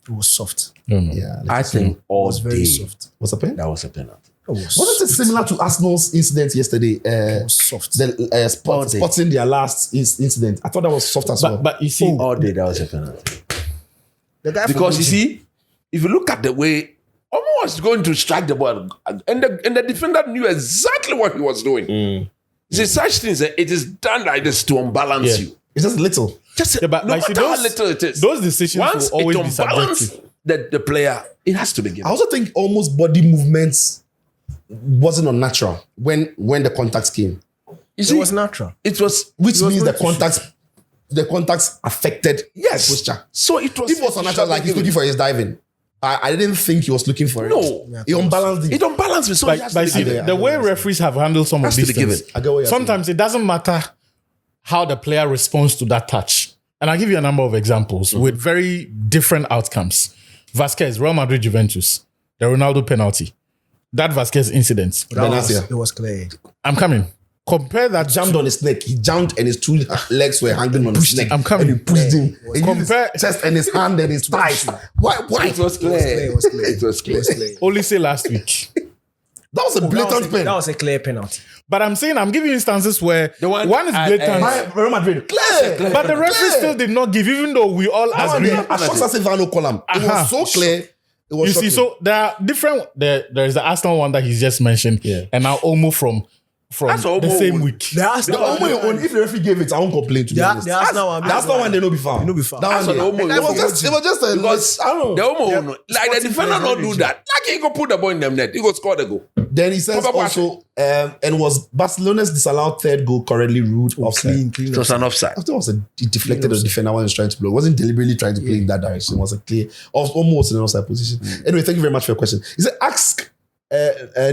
It was soft. No. Yeah. I think all It was very day soft. What's a pen? that was a penalty. Wasn't it similar to Arsenal's incident yesterday? Soft. The spotting their last incident. I thought that was soft as well. But you see, All day that was a penalty. The guy Because you see, if you look at the way Omo was going to strike the ball, and the defender knew exactly what he was doing. You see, such things, it is done like this to unbalance you. It's just little. Just but no you see, matter how little it is. those decisions Once will always it be unbalances subjective. the player, it has to be I given. also think almost body movements wasn't unnatural when the contacts came, You it see, was natural. it was which was means the going to contacts affected yes. the posture. So it was. If it was unnatural, like he's looking for his diving, I didn't think he was looking for it. No. He unbalanced it. It unbalanced me. So it has But to see, be given. the way referees have handled some of Has to these be given. things, I get what you're sometimes it doesn't matter how the player responds to that touch. And I'll give you a number of examples with very different outcomes. Vasquez, Real Madrid, Juventus, the Ronaldo penalty, that Vasquez incident. It was clear. I'm coming. Compare that. Jammed on his neck. He jumped and his two legs were hanging on his neck. I'm coming. And he pushed him. He used Compare- his chest and his hand and his thighs. Why? It was clear. It was clear. It was clear. Only say last week. That was a blatant pen. That was a clear penalty. But I'm saying I'm giving you instances where The one one is at, blatant, Real Madrid. Clear. but the referee still did not give, even though we all agree. As short as Ivano column. It was so clear. It was You see, shocking. so there are different. There is the Arsenal one that he's just mentioned, Yeah. and now almost from That's the Omo same would- week. The Arsenal one, if the referee gave it, I won't complain to be honest. the Arsenal one, The Arsenal one, they no be found. They no be found. That That's one, what they- Omo it was just a Because I don't the know. Omo, like the Sporting defender players not do don't that. Like he go put the ball in them net. He go score the goal. Then he says Papa also, and was Barcelona's disallowed third goal correctly ruled offside? Clean. It was an offside. I thought it was he deflected the defender when he was trying to blow. It wasn't deliberately trying to play in that direction. It was a clear, almost in an offside position. Anyway, thank you very much for your question. He said, ask,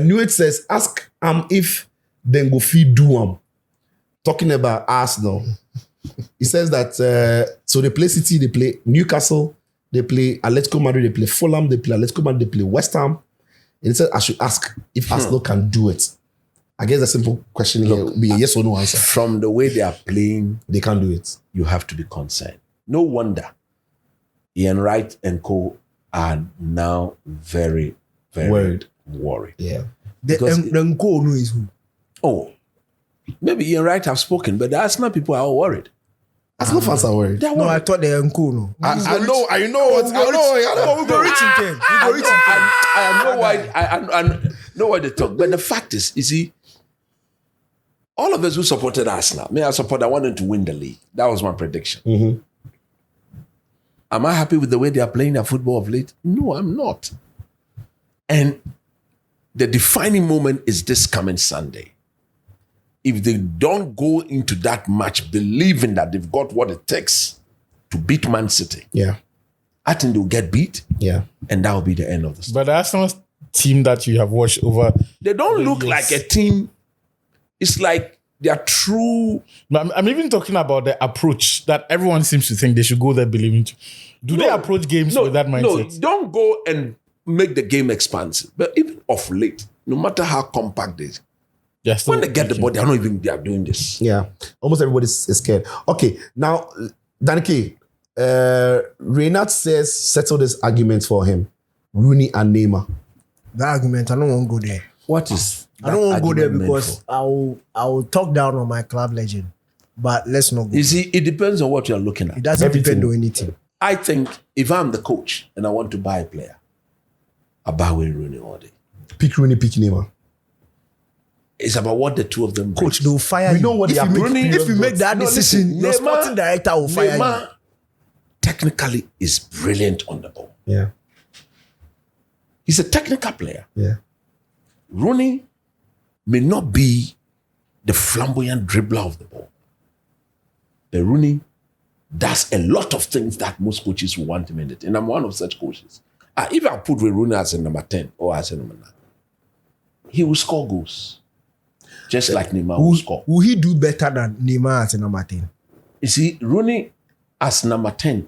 Newt says, ask if then go feed do talking about Arsenal. He says that, so they play City, they play Newcastle, they play Atletico Madrid, they play Fulham, they play Atletico Madrid, they play West Ham. And he said, I should ask if Arsenal can do it. I guess the simple question here would be a yes or no answer. From the way they are playing, They can't do it. you have to be concerned. No wonder Ian Wright and co are now very, very worried. Yeah. Because The Nko no is who? Oh, maybe Ian Wright have spoken, but the Arsenal people are all worried. Arsenal fans are worried. They're No, worried. I thought the Nko no. I know what I know. We go reach in 10. We go reach in 10. I know why. I know why they talk, but the fact is, you see, all of us who supported Arsenal, I wanted to win the league. That was my prediction. Am I happy with the way they are playing their football of late? No, I'm not. And the defining moment is this coming Sunday. If they don't go into that match believing that they've got what it takes to beat Man City, Yeah. I think they'll get beat, Yeah. and that will be the end of the story. But the Arsenal team that you have watched over, They don't look Yes. like a team. It's like they are true. I'm even talking about the approach that everyone seems to think they should go there believing to. Do they approach games with that mindset? No, don't go and make the game expansive. But even of late, no matter how compact it is, They're still when they get the thinking. ball, they are not even they are doing this. Yeah. Almost everybody's scared. Okay. Now, Danke, Reynard says settle this argument for him. Rooney and Neymar. That argument, I don't want to go there. What is? I don't want to go there argument meant because for? I will talk down on my club legend. But let's not go. You see, it depends on what you are looking It at. doesn't Everything. depend on anything. I think if I'm the coach and I want to buy a player, I buy Wayne Rooney all day. Pick Rooney, pick Neymar. It's about what the two of them bring. Coach, they'll fire We you. know what if they are you make, bringing. if you make that No, decision, listen, your Neymar- sporting director will fire you. Neymar technically is brilliant on the ball. Yeah. He's a technical player. Yeah. Rooney may not be the flamboyant dribbler of the ball. But Rooney does a lot of things that most coaches will want him in it. And I'm one of such coaches. If I put Rooney as a number 10 or as a number 9, he will score goals. Just like Neymar will score. Will he do better than Neymar at number 10? You see, Rooney as number 10,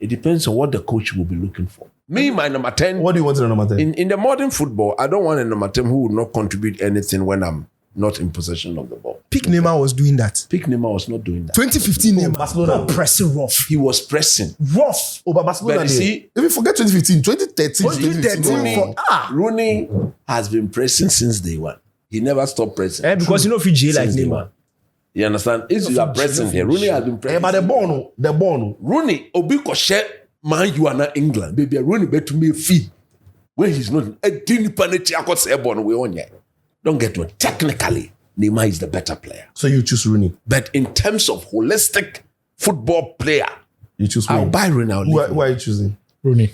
it depends on what the coach will be looking for. Me, my number 10, What do you want in a number 10? in the modern football, I don't want a number 10 who will not contribute anything when I'm not in possession of the ball. Peak Neymar was doing that. Peak Neymar was not doing that. 2015 Neymar. Barcelona. Pressing rough. He was pressing. Rough. Oh, but Barcelona, But you see, if you forget 2015, 2013, 2013 Rooney has been pressing since day one. He never stopped pressing. because you know if you jail like Since day Neymar. one. You understand? If you are pressing here, Rooney has been pressing. but the ball, Rooney, Obi Koshe, man, you are not England. Baby, Rooney bet to me a fee. When he's not, a didn't panic, I got airborne, we on here. Don't get to it. Technically, Neymar is the better player. so you choose Rooney. But in terms of holistic football player, You choose I'll Rooney. buy Rooney. I'll Who leave are you choosing? Rooney.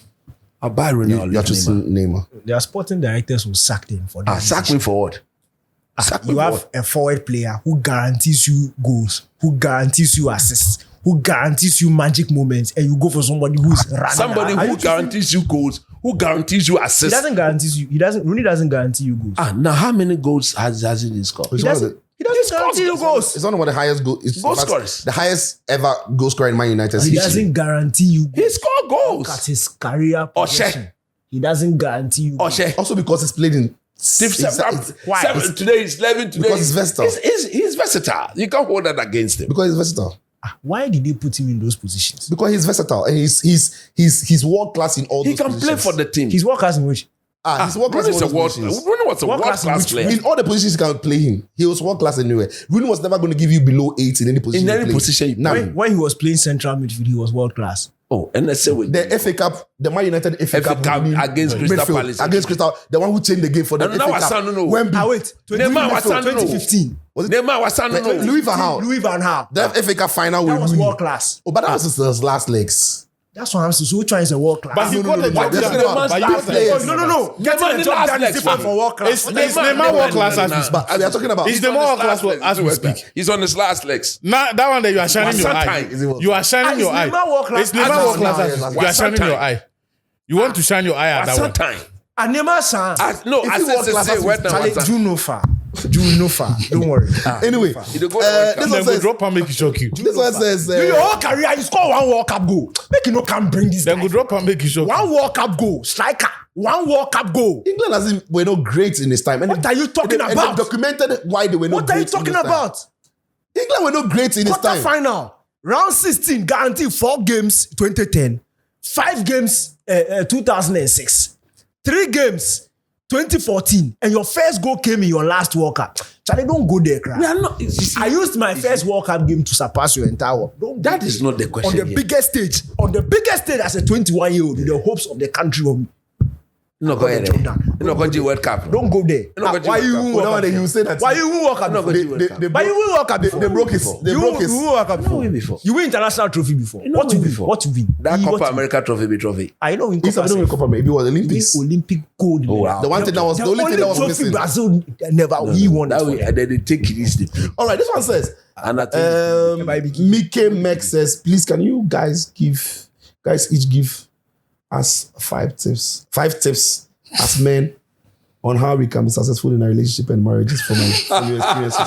I'll buy Rooney. I'll You're leave choosing Neymar. Neymar. Their sporting directors will sack them for that. Sack me for what? Sack me You for have what? a forward player who guarantees you goals, who guarantees you assists, who guarantees you magic moments, and you go for somebody who's running. Somebody who guarantees you goals, who guarantees you He assists. doesn't guarantee you. Rooney doesn't guarantee you goals. Now how many goals has he scored? It's He one of doesn't. the- He doesn't guarantee you goals. It's one of the highest goal scorers. The highest ever goal scorer in Man United He history. doesn't guarantee you He goals. scored goals. At his career progression. He doesn't guarantee you goals. Oshe. Also because he's played in Why? Today he's 11. Today Because he's versatile. He's versatile. You can't hold that against him. because he's versatile. Why did they put him in those positions? Because he's versatile and he's world class in all He those can play positions. for the team. He's world class in which? He's world class in Rooney all those positions. was a world class player. In all the positions you can play him, he was world class anywhere. Rooney was never going to give you below 8 in any position. In you any play. position you Now, play. When he was playing central midfield, he was world class. Oh, and let's say with the FA Cup, the Man United FA FA Cup winning against Crystal midfield, Palace. against Crystal, the one who changed the game for the And FA now Cup. Asano no. Wembley. Wait. Neymar was 2015. Was it Neymar was no. Louis van Gaal? Louis van Gaal. The FA Cup final That with was Rooney. world class. Oh, but that was his last legs. That's what I'm saying. So which one is a world class? But he got the no, job no, done. no, no, But no, you no, got the no, job No, done. no. Getting the the job last done is legs, different man. for world class. It's Neymar world class as we speak. But we are talking about. He's the more class as we speak. He's on his last legs. Now that one that you are shining your eye. Wasatine. You are shining your eye. Neymar world class. It's Neymar world class. Wasatine. You are shining your eye. You want to shine your eye at that one. Time. And Neymar san. No, If I he world class said as when Charlie, do no far. Do no far. Don't worry. Anyway, He dey go to World Cup. this Then one go says. drop and make it shock you. This one says. In your whole career, you score one World Cup goal. Make you no can bring this Then guy. go drop and make it shock you. One World Cup goal. Striker. One World Cup goal. England were not great in this time. And What are you talking and about? they documented why they were not What great are you in talking this time. about? England were not great in this Quarter time. final. Round 16. Guaranteed 4 games 2010. 5 games 2006. 3 games 2014. And your first goal came in your last World Cup. Charlie, don't go there, crap. We are not. You see, I used my first World Cup game to surpass your entire world. Don't go that there. is not the question. on the here. biggest stage. On the biggest stage as a 21-year-old with the hopes of the country. No, go ahead. Job done. No, go to World Cup. Don't go there. No, but Why you- you even Oh, World no, Cup? then you say that. Why you even World Cup? No, before? go to World Cup. Why you win World Cup before? They broke his. They You broke his. win World Cup before. win before. You win international trophy before. know What you win win? before. What you win? That You- what Copa you- America trophy be trophy. I know in He's Copa never America. Copa America. It was Win Olympics. Olympic gold. Oh, wow. The one thing that was the only thing that was trophy missing. Brazil never he won. That it for way, them. and then they take it easy. All right, this one says. And I think Mike Mek says, please, can you guys each give us 5 tips as men on how we can be successful in a relationship and marriages from your experiences.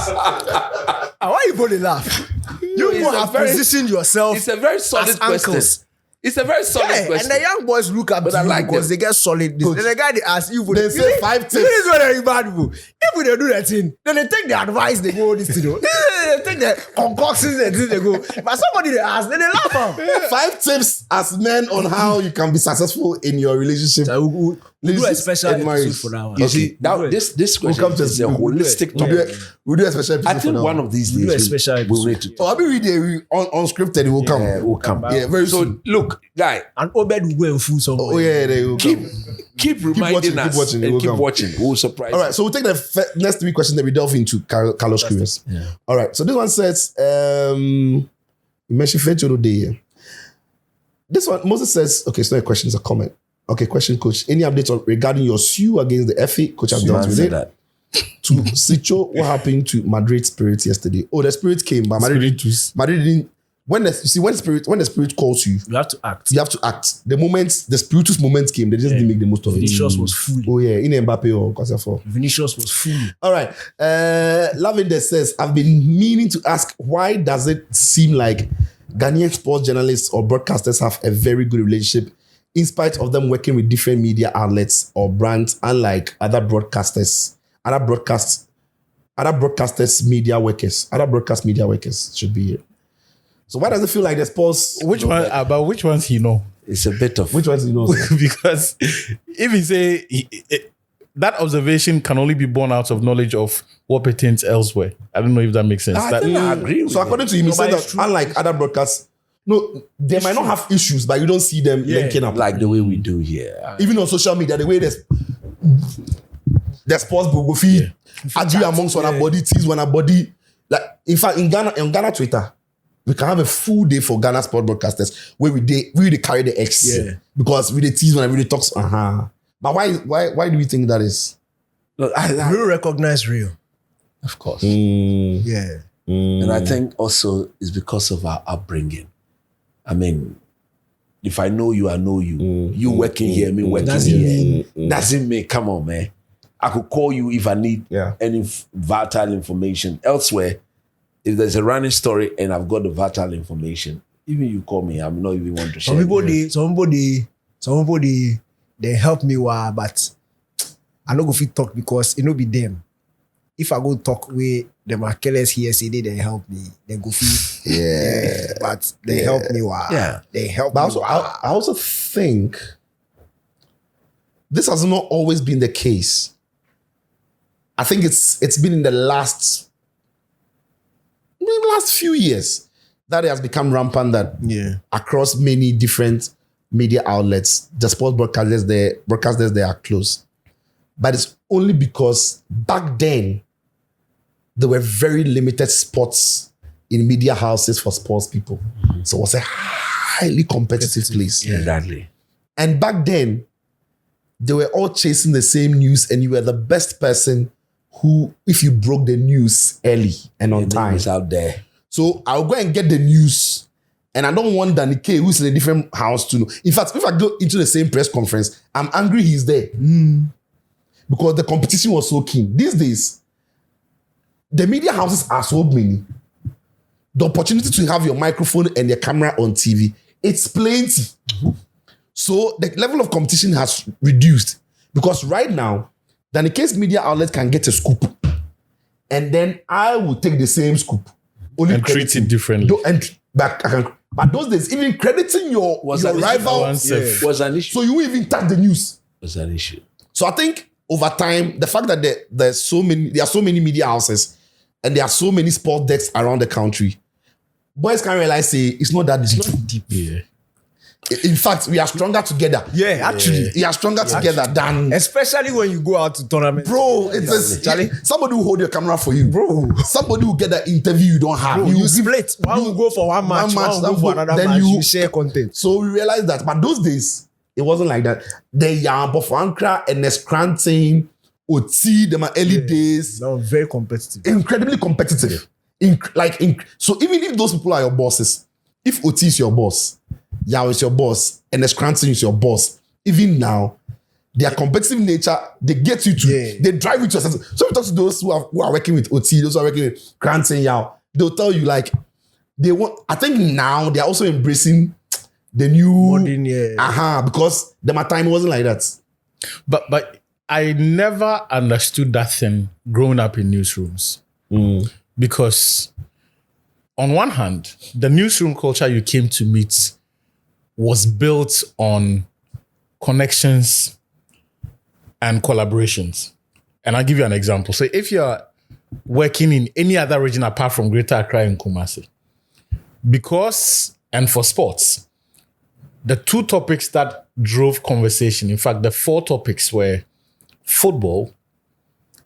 Why you going to laugh? You it's go a have very- positioned yourself. it's a very solid as question. uncles. It's a very solid Yeah, question. and the young boys look up But to I you like because them. they get solid. Then the guy they ask you for They the- say you see- 5 tips. This is what they bad people. If we don't do that thing, then they take the advice, they go this thing. They take the concoctions and things they go. But somebody they ask, then they laugh out. 5 tips as men on how you can be successful in your relationship. We'll do a special and marriage. episode for that one. You see, now this We'll question come to is a holistic we'll do topic. we'll do a special episode I think for one now. of these We'll do a days special we'll episode. need to. Oh, I'll be reading unscripted. It will come. Yeah, we'll come. Yeah, very So soon. look, guy, And Obed will go and fool somebody. Oh yeah, they will come. keep reminding watching, us keep watching, it and will keep come. watching. We'll surprise. All right, so we'll take the next 3 questions that we delve into. Carlos Queiroz. All right, so this one says, you mentioned Fetcho Day. This one, Moses says, okay, it's not a question, it's a comment. Okay, question, coach. Any updates regarding your sue against the FA? Coach, I've dealt with it. that. To Sicho, what happened to Madrid Spirit yesterday? Oh, the Spirit came, but Madrid didn't. When the Spirit calls you, You have to act. you have to act. The Spiritus moment came, they just didn't make the most of it. Vinicius was fool. Oh yeah, in Mbappe or Kosafo. Vinicius was fool. All right. Lavender says, I've been meaning to ask, why does it seem like Ghanaian sports journalists or broadcasters have a very good relationship in spite of them working with different media outlets or brands, unlike other broadcasters, other broadcast other broadcast media workers should be here. So why does it feel like the sports? Which ones he know? It's a bit of Which ones you know? Because if he say that observation can only be born out of knowledge of what pertains elsewhere. I don't know if that makes sense. I think I agree with So you. according to him, he said that unlike other broadcasts, no, they might not have issues, but you don't see them linking up. like the way we do here. Even on social media, the way the sports will feed, argue amongst one body, tease one body. Like in fact, in Ghana Twitter, we can have a full day for Ghana sport broadcasters where we carry the X because we tease when we talks. But why do we think that is? Look, Real recognize real. of course. Yeah. And I think also it's because of our upbringing. I mean, if I know you, I know you. You working here, me working here. Doesn't mean, come on, man. I could call you if I need any vital information. Elsewhere, if there's a running story and I've got the vital information, even you call me, I'm not even want to share. Somebody, they help me, but I no go fit talk because it no be them. If I go talk with the Marcellus here, say they help me, they go fit. But they help me, they help But me. also, I also think this has not always been the case. I think it's been in the last few years that it has become rampant that across many different media outlets, the sports broadcasters there are close. But it's only because back then there were very limited spots in media houses for sports people. So it was a highly competitive place. Exactly. And back then, they were all chasing the same news, and you were the best person who, if you broke the news early and on time, is out there. So I'll go and get the news, and I don't want Danny K, who's in a different house, to know. In fact, if I go into the same press conference, I'm angry he's there because the competition was so keen. These days, the media houses are so many. The opportunity to have your microphone and your camera on TV, it's plenty. So the level of competition has reduced because right now, Danny K's media outlet can get a scoop, and then I will take the same scoop, only And treat it differently. But those days, even crediting your rival was an issue. so you even touch the news. Was an issue. So I think over time, the fact that there are so many media houses and there are so many sport decks around the country, boys can realize it's not that deep. Yeah. In fact, we are stronger together. Yeah, actually. We are stronger together than... Especially when you go out to tournaments. Bro, somebody will hold your camera for you. Bro, somebody will get that interview you don't have. Bro, you split. One will go for one match, one will go for another then match. You share content. So we realized that. But those days, it wasn't like that. The Yambo Frankra and the Scranton, OT, the early days. No, very competitive. Incredibly competitive. So even if those people are your bosses, if OT is your boss, Yao is your boss, and the Scranton is your boss, even now, their competitive nature, they get you to, they drive you to a sense. So we talk to those who are working with OT, those who are working with Scranton, Yao, they'll tell you I think now they're also embracing the new modern, because my time wasn't like that. But I never understood that thing growing up in newsrooms. Because on one hand, the newsroom culture you came to meet was built on connections and collaborations. And I'll give you an example. So if you're working in any other region apart from Greater Accra and Kumasi, and for sports, the two topics that drove conversation, in fact, the four topics were football,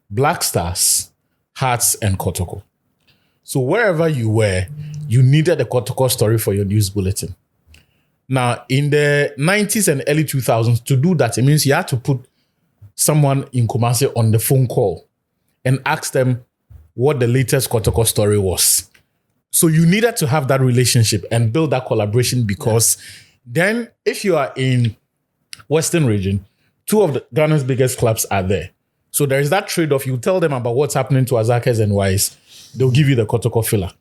Black Stars, Hearts, and Kotoko. So wherever you were, you needed a Kotoko story for your news bulletin. Now, in the 90s and early 2000s, to do that, it means you had to put someone in Kumasi on the phone call and ask them what the latest Kotoko story was. So you needed to have that relationship and build that collaboration because then if you are in Western region, two of Ghana's biggest clubs are there. So there is that trade-off. You tell them about what's happening to Azakes and Wise. They'll give you the Kotoko filler.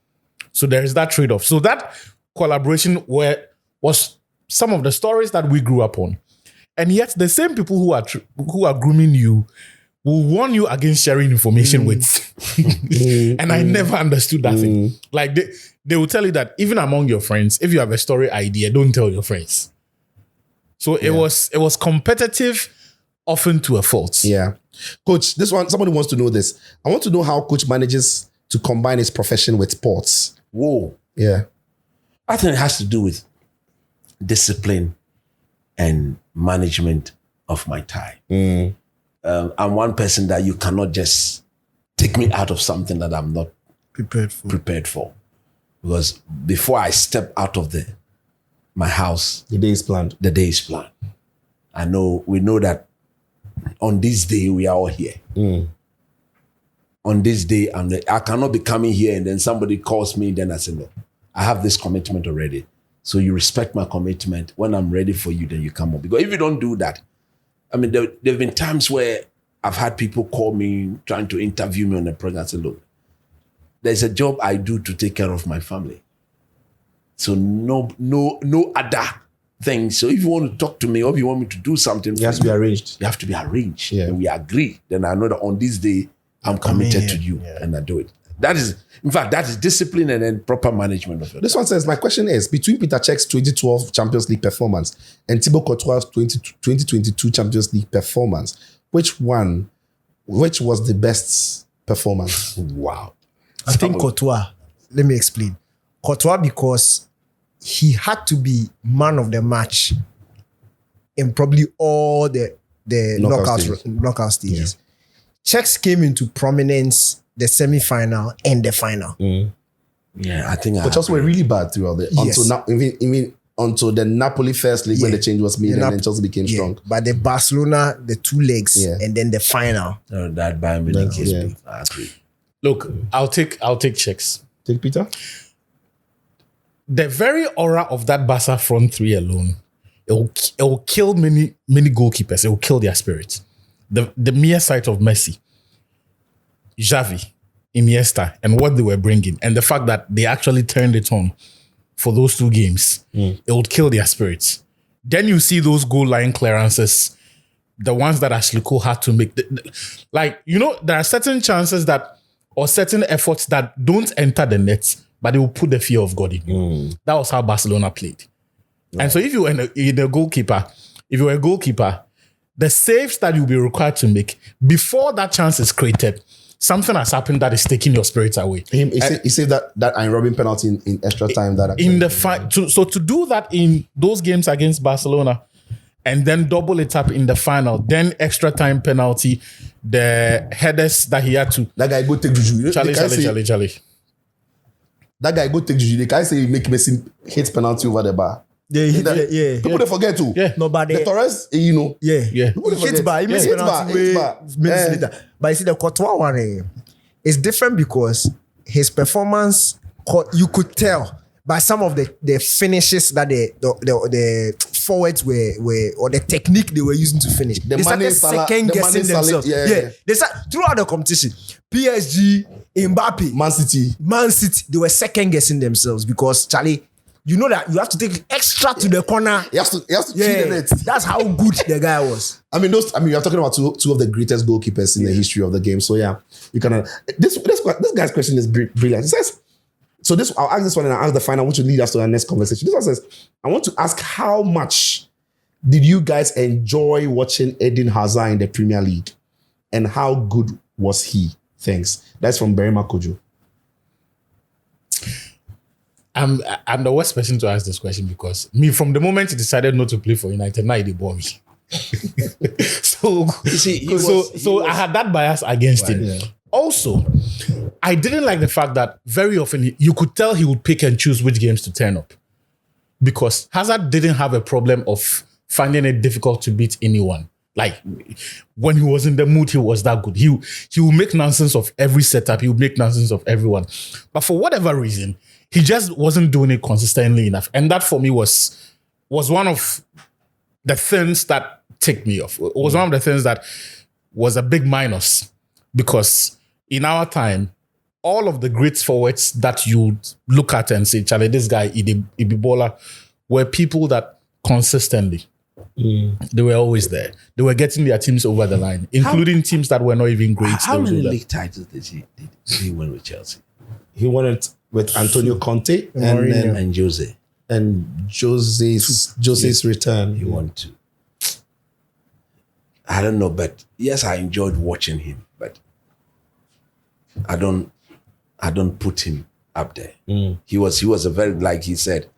So there is that trade-off. So that collaboration was some of the stories that we grew up on. And yet the same people who are grooming you will warn you against sharing information with. And I never understood that thing. Like they will tell you that even among your friends, if you have a story idea, don't tell your friends. So it was competitive, often to a fault. Yeah. Coach, this one, somebody wants to know this. I want to know how coach manages to combine his profession with sports. Whoa. Yeah. I think it has to do with discipline and management of my time. I'm one person that you cannot just take me out of something that I'm not prepared for. Because before I step out of my house, The day is planned. the day is planned. We know that on this day we are all here. On this day, I cannot be coming here and then somebody calls me, then I say, no, I have this commitment already. So you respect my commitment. When I'm ready for you, then you come up. Because if you don't do that, I mean, there have been times where I've had people call me trying to interview me on a program. I say, look, there's a job I do to take care of my family. So no other thing. So if you want to talk to me or if you want me to do something, It has to be arranged. you have to be arranged. Yeah. And we agree. Then I know that on this day, I'm committed to you and I do it. That is discipline and then proper management of it. This one says, my question is, between Peter Cech's 2012 Champions League performance and Thibaut Courtois' 2022 Champions League performance, which was the best performance? Wow. I think Courtois. Let me explain. Courtois, because he had to be man of the match in probably all the knockout stages. Czechs came into prominence the semi-final and the final. Yeah, I think But also were really bad throughout the until the Napoli first leg when the change was made and then Chelsea became strong. But the Barcelona, the two legs, and then the final. that Bayern Munich is big. I agree. Look, I'll take Czechs. Take Peter? The very aura of that Barca front three alone, it will kill many goalkeepers. It will kill their spirits. The mere sight of Messi, Xavi, Iniesta, and what they were bringing, and the fact that they actually turned it on for those two games, it would kill their spirits. Then you see those goal line clearances, the ones that Atletico had to make. There are certain chances or certain efforts that don't enter the net, but they will put the fear of God in you. That was how Barcelona played. Right. And so if you were a goalkeeper, the saves that you'll be required to make before that chance is created, something has happened that is taking your spirits away. He said that Iron Robin penalty in extra time. To do that in those games against Barcelona and then double it up in the final, then extra time penalty, the headers that he had to. That guy go take Juju. Charlie. That guy go take Juju. The guy say he make Messi hit penalty over the bar. People they forget too. Nobody. The Torres, you know. People hit bar. He missed penalty minutes later. But you see the Courtois one, it's different because his performance, you could tell by some of the finishes that the forwards were or the technique they were using to finish. They started second guessing themselves. They started throughout the competition. PSG, Mbappe, Man City, they were second guessing themselves because Charlie, you know that you have to take extra to the corner. He has to feed the net. That's how good the guy was. We are talking about two of the greatest goalkeepers in the history of the game. So yeah, you can. This guy's question is brilliant. It says, I'll ask this one and I'll ask the final, which will lead us to our next conversation. This one says, I want to ask how much did you guys enjoy watching Eden Hazard in the Premier League, and how good was he? Thanks. That's from Berima Kojo. I'm the worst person to ask this question because from the moment he decided not to play for United, now he bore me. So I had that bias against him. Yeah. Also, I didn't like the fact that very often you could tell he would pick and choose which games to turn up because Hazard didn't have a problem of finding it difficult to beat anyone. Like when he was in the mood, he was that good. He would make nonsense of every setup. He would make nonsense of everyone. But for whatever reason, he just wasn't doing it consistently enough. And that for me was one of the things that ticked me off. It was one of the things that was a big minus because in our time, all of the great forwards that you look at and say, Charlie, this guy, Ibibola, were people that consistently They were always there. They were getting their teams over the line, including teams that were not even great. How They would many do that. league titles did he win with Chelsea? He won it with Antonio Conte Mourinho. And Jose. and Jose's return. He won 2. I don't know, but yes, I enjoyed watching him, but I don't put him up there. He was a very, like he said,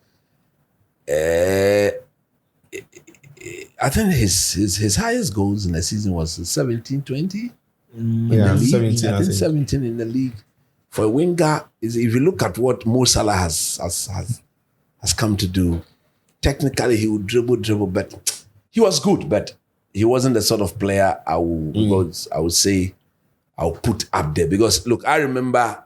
I think his highest goals in the season was 17, 20. Yeah, 17. I think 17 in the league. For a winger, if you look at what Mo Salah has come to do, technically he would dribble, but he was good, but he wasn't the sort of player I would say I'll put up there. Because look, I remember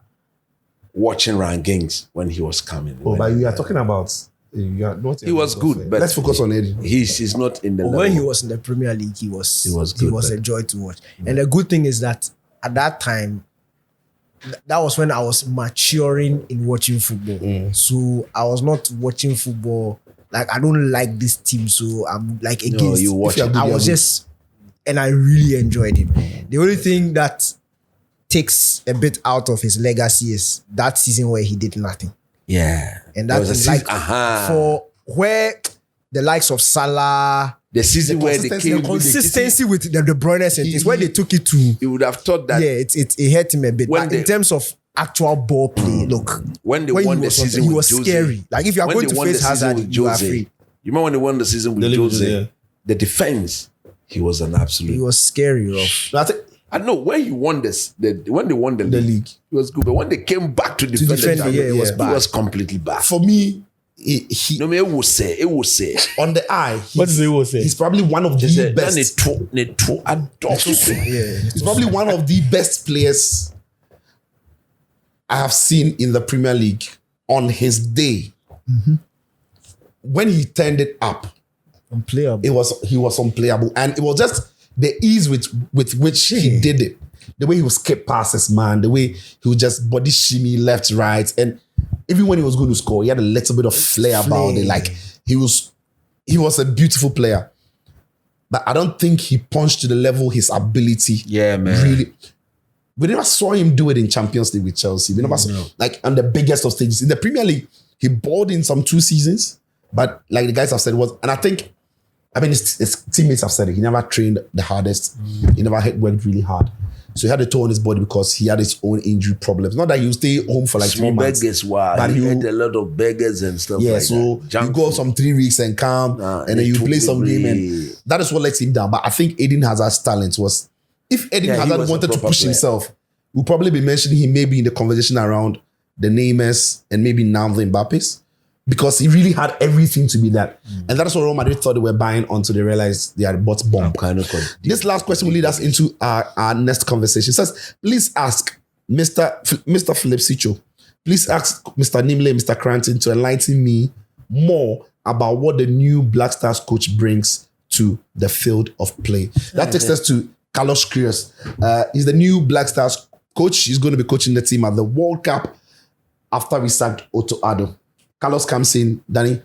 watching Ryan Giggs when he was coming. Oh, but you are talking about He was good, but let's focus on Eddie. He's not in the level. When he was in the Premier League, he was good, he was a joy to watch. And the good thing is that at that time, that was when I was maturing in watching football. So I was not watching football like I don't like this team, so I'm like against. No, you watch it. I was just, and I really enjoyed him. The only thing that takes a bit out of his legacy is that season where he did nothing. Yeah. And There that was a is season- like for where the likes of Salah, the season where they consistency- came the with the consistency with the De Bruyne and things, where they took it to, you would have thought that it hurt him a bit. When But they- in terms of actual ball play, look, when they when won he the was on- season he with was Jose, scary. Like if you are when going they to won the face season Hazard, with you are Jose, free. you remember when they won the season with The league, Jose? yeah. The defense, he was an absolute. He was scary, rough. That's it. I know when he won when they won the league, he was good. But when they came back to defend, defend, the yeah, it was he bad. was completely bad. For me, he No, me, it was say. on the eye. What does he say? He's probably one of the best. He's probably one of the best players I have seen in the Premier League on his day. When he turned it up, Unplayable. he was unplayable, and it was just the ease with which he did it. The way he would skip passes, man. The way he would just body shimmy left, right, and even when he was going to score, he had a little bit of flair about it. Like he was a beautiful player, but I don't think he punched to the level his ability. Yeah, man. Really. We never saw him do it in Champions League with Chelsea. We never saw, like on the biggest of stages. In the Premier League, he balled in some 2 seasons, but like the guys have said, and I think, his teammates have said it. He never trained the hardest. He never worked really hard. So he had a toe on his body because he had his own injury problems. Not that he would stay home for like 3 Small months. beggars, wow. But He you- ate a lot of beggars and stuff Yeah, like so that. Junk you go food. some 3 weeks and come, and then they you took play some the game, and break. that is what lets him down. But I think Eden Hazard's talent was, if Eden Yeah, he Hazard was a wanted to proper push player. himself, we'll probably be mentioning him maybe in the conversation around the Neymars and maybe now the Mbappes, because he really had everything to be that. And that's what Real Madrid thought they were buying until they realized they had bought bomb. kind of This last question will lead us into our next conversation. It says, please ask Mr. Philip Sicho, please ask Mr. Nimle, Mr. Cranton to enlighten me more about what the new Black Stars coach brings to the field of play. That takes us to Carlos Queiroz. He's the new Black Stars coach. He's going to be coaching the team at the World Cup after we sacked Otto Addo. Carlos comes in, Danny,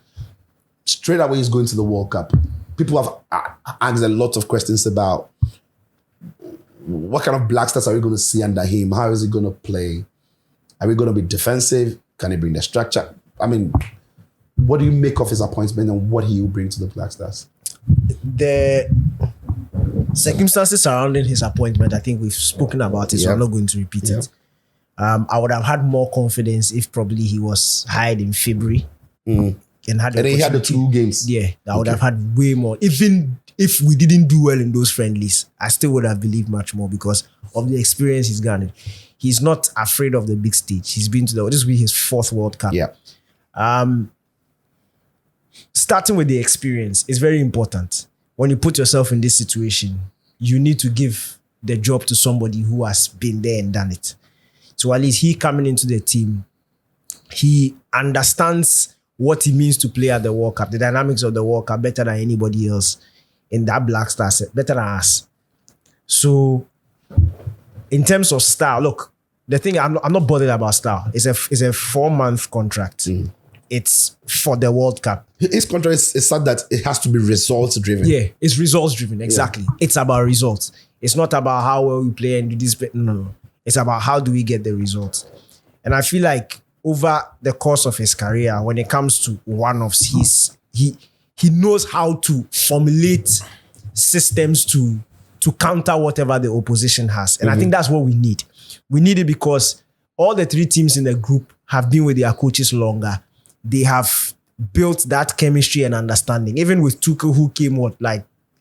straight away he's going to the World Cup. People have asked a lot of questions about what kind of Black Stars are we going to see under him? How is he going to play? Are we going to be defensive? Can he bring the structure? What do you make of his appointment and what he will bring to the Black Stars? The circumstances surrounding his appointment, I think we've spoken about it, so I'm not going to repeat it. I would have had more confidence if probably he was hired in February and had And then he had the opportunity. 2 games. Yeah, I would have had way more. Even if we didn't do well in those friendlies, I still would have believed much more because of the experience he's garnered. He's not afraid of the big stage. He's been to this will be his 4th World Cup. Yeah. Starting with the experience is very important. When you put yourself in this situation, you need to give the job to somebody who has been there and done it. So at least he coming into the team, he understands what it means to play at the World Cup, the dynamics of the World Cup better than anybody else in that Black Star set, better than us. So in terms of style, look, the thing I'm not bothered about style. It's a 4-month contract. it's for the World Cup. His contract is sad that it has to be results driven. Yeah, it's results driven. Exactly. It's about results. It's not about how well we play and do this. No. It's about how do we get the results. And I feel like over the course of his career, when it comes to one-offs, he knows how to formulate systems to counter whatever the opposition has. And I think that's what we need. We need it because all the three teams in the group have been with their coaches longer. They have built that chemistry and understanding. Even with Tuchel, who came,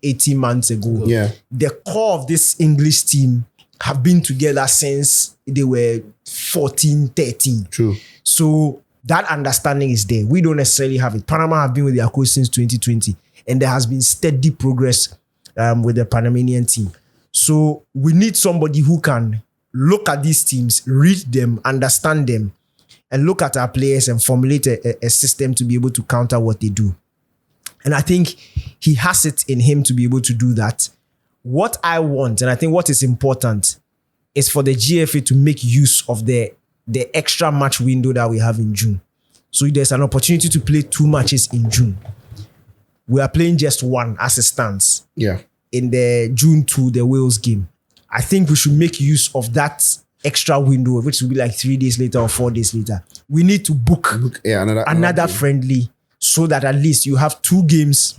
18 months ago. Yeah. The core of this English team have been together since they were 14, 13. True. So that understanding is there. We don't necessarily have it. Panama have been with their coach since 2020, and there has been steady progress with the Panamanian team. So we need somebody who can look at these teams, read them, understand them, and look at our players and formulate a system to be able to counter what they do. And I think he has it in him to be able to do that. What I want, and I think what is important, is for the GFA to make use of the extra match window that we have in June. So there's an opportunity to play 2 matches in June. We are playing just one as it stands. Yeah. In the June 2, the Wales game. I think we should make use of that extra window, which will be like 3 days later or 4 days later. We need to book another friendly so that at least you have 2 games.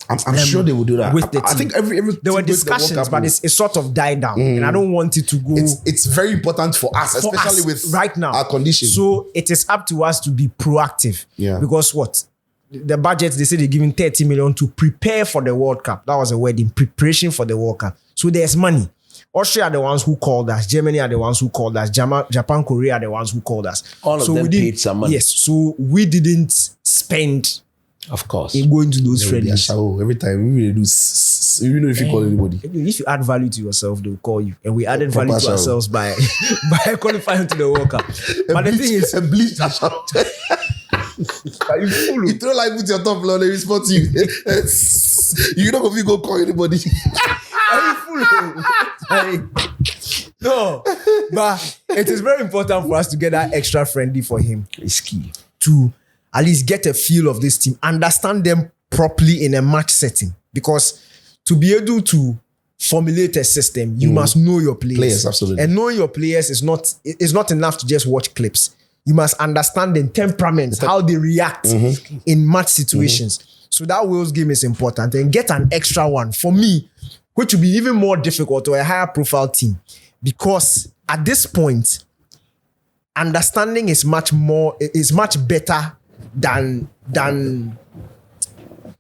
I'm sure they will do that. With the I team. think every there were discussions, but it's sort of died down, and I don't want it to go. It's very important for us, especially with right now our conditions. So it is up to us to be proactive. Yeah. Because what the budget, they say they're giving 30 million to prepare for the World Cup. That was a word, in preparation for the World Cup. So there's money. Austria are the ones who called us. Germany are the ones who called us. Japan, Korea are the ones who called us. All of them paid some money. Yes. So we didn't spend. Of course. In going to those friendlies. Every time we really do, even if you call anybody. If you add value to yourself, they'll call you. And we added value to ourselves by qualifying to the World Cup. But the thing is, a bleach shout. You throw like with your top floor, they respond to you. You don't go call anybody. No, but it is very important for us to get that extra friendly for him. It's key. To at least get a feel of this team, understand them properly in a match setting. Because to be able to formulate a system, you must know your players. Absolutely. And knowing your players is not enough to just watch clips. You must understand their temperaments, how they react in match situations. So that Wales game is important. And get an extra one for me, which will be even more difficult to a higher profile team. Because at this point, understanding is much better than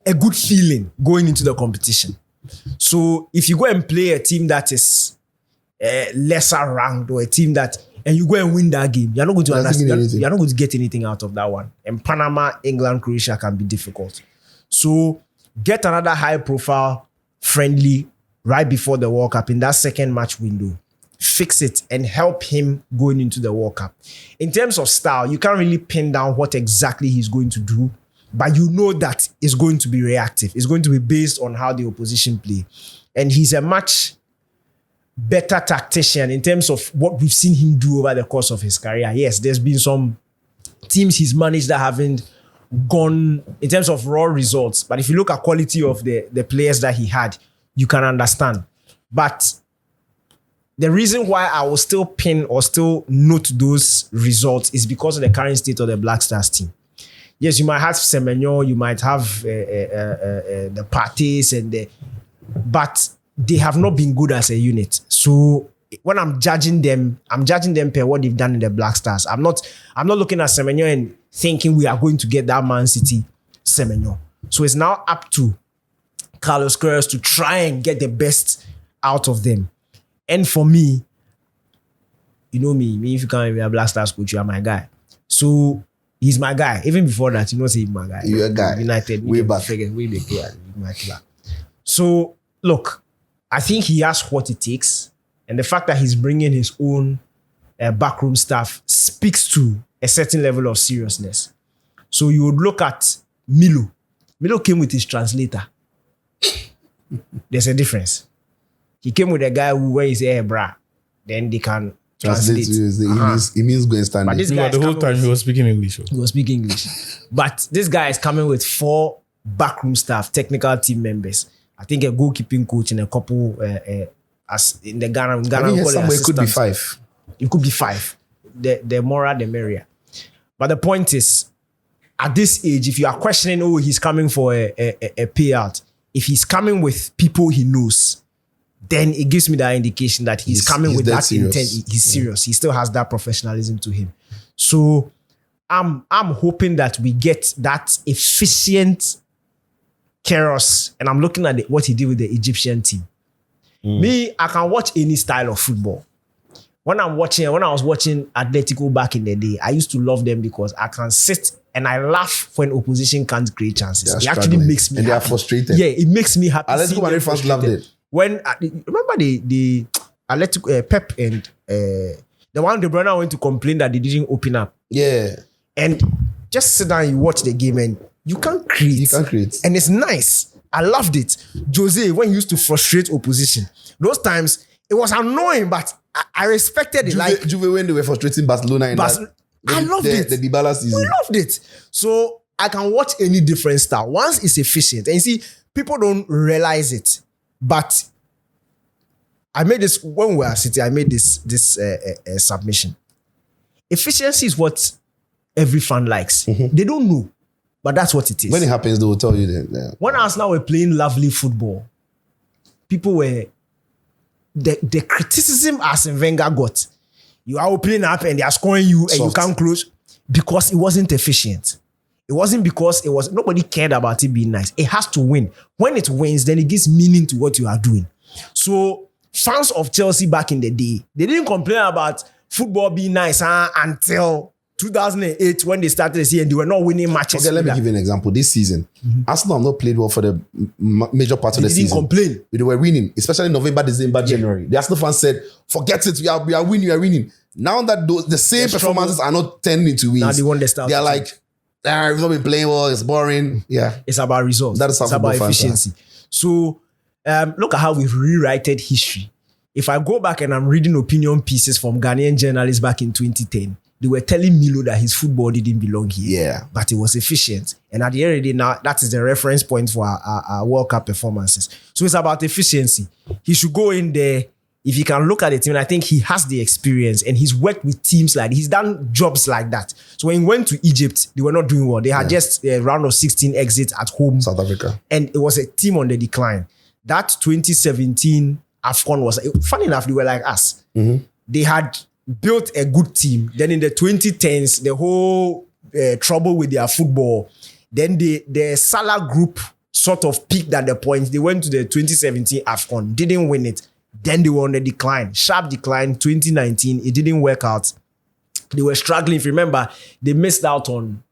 a good feeling going into the competition. So if you go and play a team that is lesser ranked, or a team that, and you go and win that game, you're not going to understand. You're not going to get anything out of that one. And Panama, England, Croatia can be difficult. So get another high profile friendly right before the World Cup in that second match window. Fix it and help him going into the World Cup. In terms of style, you can't really pin down what exactly he's going to do, but you know that it's going to be reactive. It's going to be based on how the opposition play. And he's a much better tactician in terms of what we've seen him do over the course of his career. Yes, there's been some teams he's managed that haven't gone in terms of raw results. But if you look at quality of the players that he had, you can understand. But the reason why I will still pin or still note those results is because of the current state of the Black Stars team. Yes, you might have Semenyo, you might have the Partey's but they have not been good as a unit. So when I'm judging them per what they've done in the Black Stars. I'm not looking at Semenyo and thinking we are going to get that Man City Semenyo. So it's now up to Carlos Queiroz to try and get the best out of them. And for me, you know me, if you can't be a Black Stars coach, you are my guy. So he's my guy. Even before that, you know, say he's my guy. You're a guy. United. Way back. So look, I think he has what it takes. And the fact that he's bringing his own backroom staff speaks to a certain level of seriousness. So you would look at Milo. Milo came with his translator. There's a difference. He came with a guy who, when he say, hey, brah, then they can Translate to it means go and stand But there. this guy is The whole coming time with- he was speaking English. he was speaking English. But this guy is coming with 4 backroom staff, technical team members. I think a goalkeeping coach and a couple as in the Ghana. I Ghana mean, we call it somewhere it could be assistants. 5. It could be 5. The more the merrier. But the point is, at this age, if you are questioning, oh, he's coming for a payout, if he's coming with people he knows, then it gives me that indication that he's coming with dead that serious. intent. He's serious. He still has that professionalism to him. So I'm hoping that we get that efficient Queiroz, and I'm looking at what he did with the Egyptian team. Me, I can watch any style of football. When I was watching Atletico back in the day, I used to love them because I can sit and I laugh when opposition can't create chances. It actually makes me and happy. they are frustrated. Yeah, it makes me happy. Atletico seeing Madrid them fans loved frustrated. it. When remember the Atletico Pep and the one De Bruyne went to complain that they didn't open up, Yeah. and just sit down and you watch the game and you can't create. You can't create. And it's nice. I loved it. Jose, when he used to frustrate opposition, those times it was annoying, but I respected it. Juve when they were frustrating Barcelona in I loved it. The Dybala season. We loved it. So I can watch any different style. Once it's efficient, and you see, people don't realize it. But I made this when we were at City. I made this submission. Efficiency is what every fan likes. They don't know, but that's what it is. When it happens, they will tell you that. Yeah. When Arsenal were playing lovely football, people were the criticism Arsene Wenger got. You are opening up and they are scoring you and you can't close because it wasn't efficient. It wasn't because nobody cared about it being nice. It has to win. When it wins, then it gives meaning to what you are doing. So fans of Chelsea back in the day, they didn't complain about football being nice until 2008 when they started the season and they were not winning matches. Okay, let me give you an example. This season, Arsenal have not played well for the major part of the season. They didn't complain. They were winning, especially November, December, January. The Arsenal fans said, forget it, we are winning, we are winning. Now that the same performances are not turning into wins, Now they want the style. they are like, we've not been playing well, it's boring. Yeah. It's about results. That is how it's about football fans efficiency. So look at how we've rewritten history. If I go back and I'm reading opinion pieces from Ghanaian journalists back in 2010, they were telling Milo that his football didn't belong here. Yeah. But it was efficient. And at the end of the day, now that is the reference point for our World Cup performances. So it's about efficiency. He should go in there. If he can look at the team, and I think he has the experience and he's worked with teams like he's done jobs like that. So when he went to Egypt, they were not doing well. They had just a round of 16 exits at home. South Africa. And it was a team on the decline. That 2017 AFCON was, funny enough, they were like us. They had built a good team. Then in the 2010s, the whole trouble with their football. Then the Salah group sort of peaked at the point. They went to the 2017 AFCON, didn't win it. Then they were on the decline, sharp decline. 2019, it didn't work out. They were struggling. If you remember, they missed out on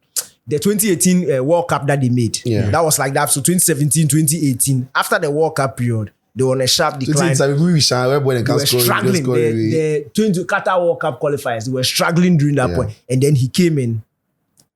the 2018 World Cup that they made. Yeah. That was like that. So 2017, 2018, after the World Cup period, they were on a sharp decline. They were Struggling. The 20 Qatar World Cup qualifiers, they were struggling during that point. And then he came in,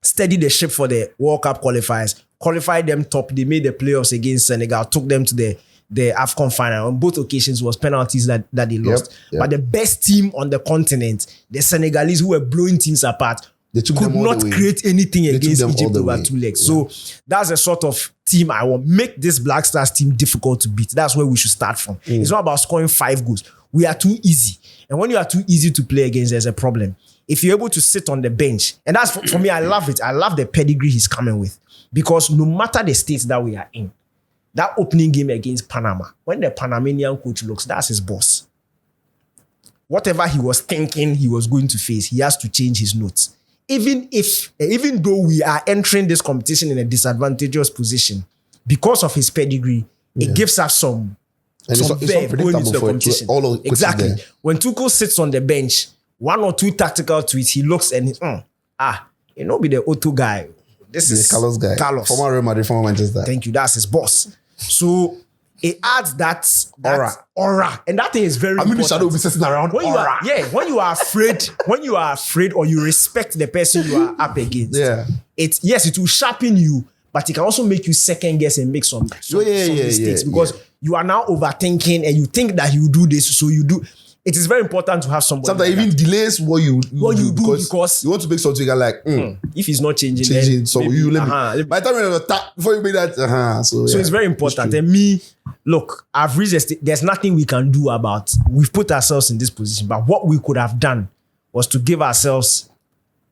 steadied the ship for the World Cup qualifiers, qualified them top. They made the playoffs against Senegal, took them to the AFCON final. On both occasions was penalties that they lost. But the best team on the continent, the Senegalese who were blowing teams apart, They took could them all not the way. create anything against them all Egypt the over way. 2 legs. So that's a sort of team I want. Make this Black Stars team difficult to beat. That's where we should start from. It's not about scoring 5 goals. We are too easy. And when you are too easy to play against, there's a problem. If you're able to sit on the bench, and that's for me, I love it. I love the pedigree he's coming with. Because no matter the state that we are in, that opening game against Panama, when the Panamanian coach looks, that's his boss. Whatever he was thinking he was going to face, he has to change his notes. Even though we are entering this competition in a disadvantageous position, because of his pedigree, it gives us some And it's verve going into the competition. all of Exactly. there. When Tuchel sits on the bench, 1 or 2 tactical tweets, he looks and you know, be the Otto guy. This is Carlos guy. Carlos. Former Real Madrid, former Manchester. Thank you. That's his boss. So it adds that aura. And that thing is very I mean, the important. shadow will be sitting around. When you are afraid or you respect the person you are up against, it will sharpen you, but it can also make you second guess and make some mistakes because you are now overthinking and you think that you do this, so you do. it is very important to have somebody. Sometimes like even that. delays what you do because you want to make something like if he's not changing, changing. So maybe, you let me. By the time you're on the tap before you make that, so it's very important. And me, look, I've reached. There's nothing we can do about. We've put ourselves in this position, but what we could have done was to give ourselves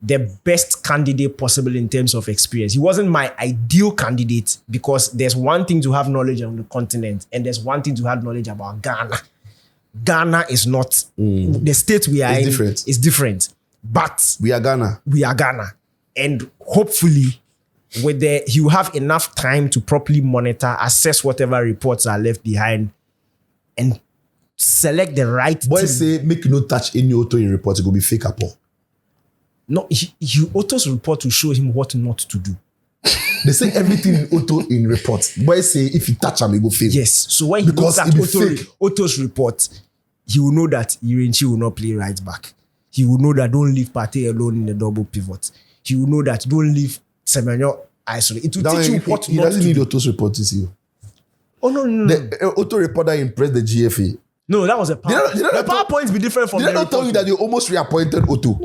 the best candidate possible in terms of experience. He wasn't my ideal candidate because there's one thing to have knowledge on the continent and there's one thing to have knowledge about Ghana. Ghana is not the state we are in. Different. Is different, but we are Ghana. We are Ghana, and hopefully, he will have enough time to properly monitor, assess whatever reports are left behind, and select the right. Boys say make you not touch any auto in report. It will be fake up. No, Otto's report will show him what not to do. They say everything in Otto in report. Boys say if you touch him, it will fail. Yes. So when he looks at Otto's report, he will know that Irenchi will not play right back. He will know that don't leave Partey alone in the double pivot. He will know that don't leave Semenyo isolated. It will teach you what not to do. He doesn't need Otto's report to see you. Oh, no. The Otto reporter impressed the GFA. No, that was a PowerPoint. The PowerPoint be different from the. Did I not tell you that they almost reappointed Otto?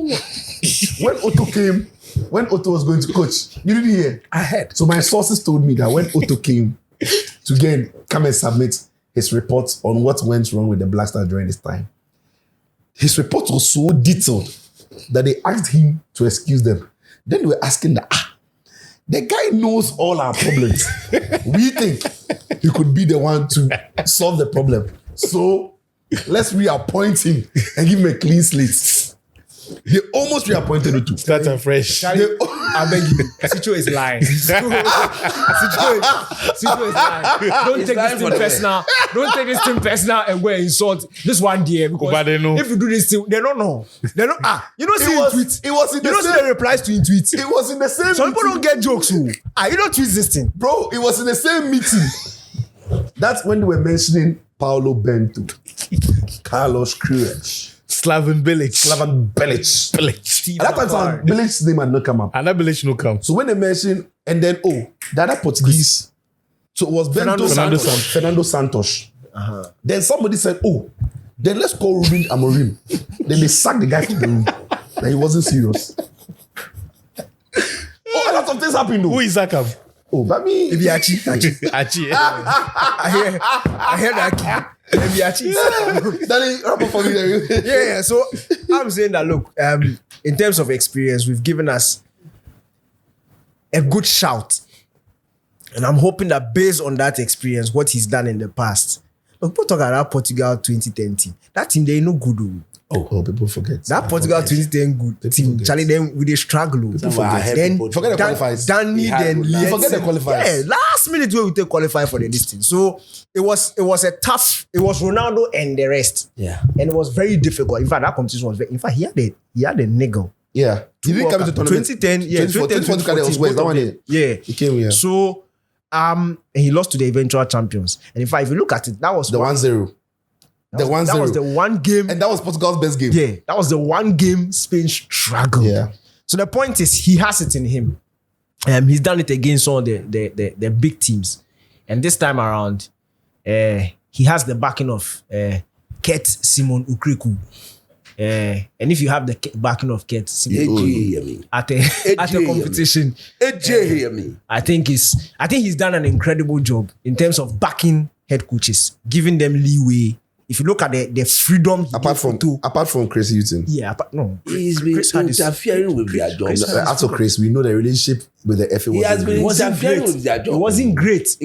When Otto was going to coach, you didn't hear? I heard. So my sources told me that when Otto came to come and submit his report on what went wrong with the Black Stars during this time, his report was so detailed that they asked him to excuse them. Then they were asking that, the guy knows all our problems. We think he could be the one to solve the problem. So let's reappoint him and give him a clean slate. They almost reappointed him to start afresh. I beg you. Sicho is lying. Sicho is lying. Don't take this thing personal. Don't take this thing personal and go and insult this one day. Because if you do this thing, they don't know. They don't. You don't see in tweets. It was in the see the replies to in tweets. It was in the same. Some people don't get jokes. You don't tweet this thing, bro. It was in the same meeting. That's when they were mentioning Paulo Bento, Carlos Queiroz, Slaven Bilic. At that time, Bilic's name had not come up. And that Bilic no come. So when they mentioned, and then the other Portuguese, so it was Fernando Santos. Then somebody said, then let's call Ruben Amorim. Then they sacked the guy from the room. That he wasn't serious. A lot of things happened though. Who is that? But me, maybe Achi. I hear that. Maybe Achi. Yeah. So I'm saying that look, in terms of experience, we've given us a good shout, and I'm hoping that based on that experience, what he's done in the past. Look, people talk about Portugal 2010 team. That team they no good. People forget. That Portugal 2010 good team. Charlie, then we they struggle. Then forget the qualifiers. Danny, then you forget the qualifiers. Yeah, last minute we take qualify for the distance. So it was a tough. It was Ronaldo and the rest. Yeah, and it was very difficult. In fact, that competition was very. In fact, he had a niggle. Yeah, he didn't come to tournament. 2010. Yeah, 2014. Yeah, he came here. So and he lost to the eventual champions. And in fact, if you look at it, that was the 1-0. That was the one game. And that was Portugal's best game. Yeah, that was the one game Spain struggled. Yeah. So the point is, he has it in him. He's done it against some of the big teams. And this time around, he has the backing of Ket Simon Ukriku. And if you have the backing of Ket Simon at a competition, I think he's done an incredible job in terms of backing head coaches, giving them leeway. If you look at the freedom apart from Chris Hutton. Yeah, he's been interfering with their job. After Chris, we know the relationship with the FA. He has been interfering with their job. It wasn't great.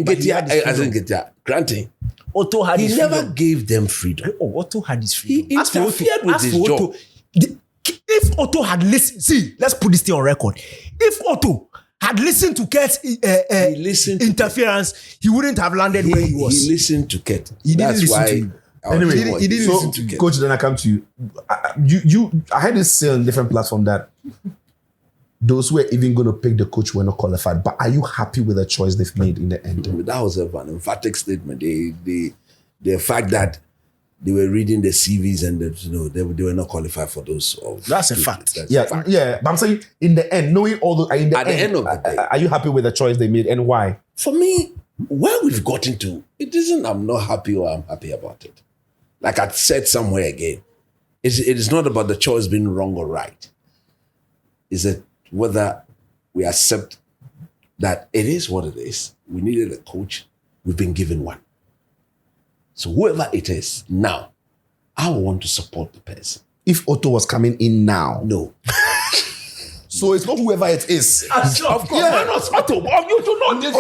Granting. Otto had his never freedom. Gave them freedom. Otto had his freedom. He interfered with his job. If Otto had listened, let's put this thing on record. If Otto had listened to Ket's interference, he wouldn't have landed where he was. He listened to Ket. He didn't listen to him. Anyway, he didn't listen to Ket. Coach, then I come to you. I had this say on different platform that those who were even going to pick the coach were not qualified. But are you happy with the choice they've made in the end? That was an emphatic statement. The fact that they were reading the CVs and they were not qualified for those. That's a fact. Yeah. But I'm saying in the end, knowing all the at the end of the day, are you happy with the choice they made and why? For me, where we've gotten to, it isn't I'm not happy or I'm happy about it. Like I said somewhere again, it is not about the choice being wrong or right. Is it whether we accept that it is what it is. We needed a coach. We've been given one. So whoever it is now, I want to support the person. If Otto was coming in now, No. so it's not whoever it is. Of course. Why not Otto? You do not need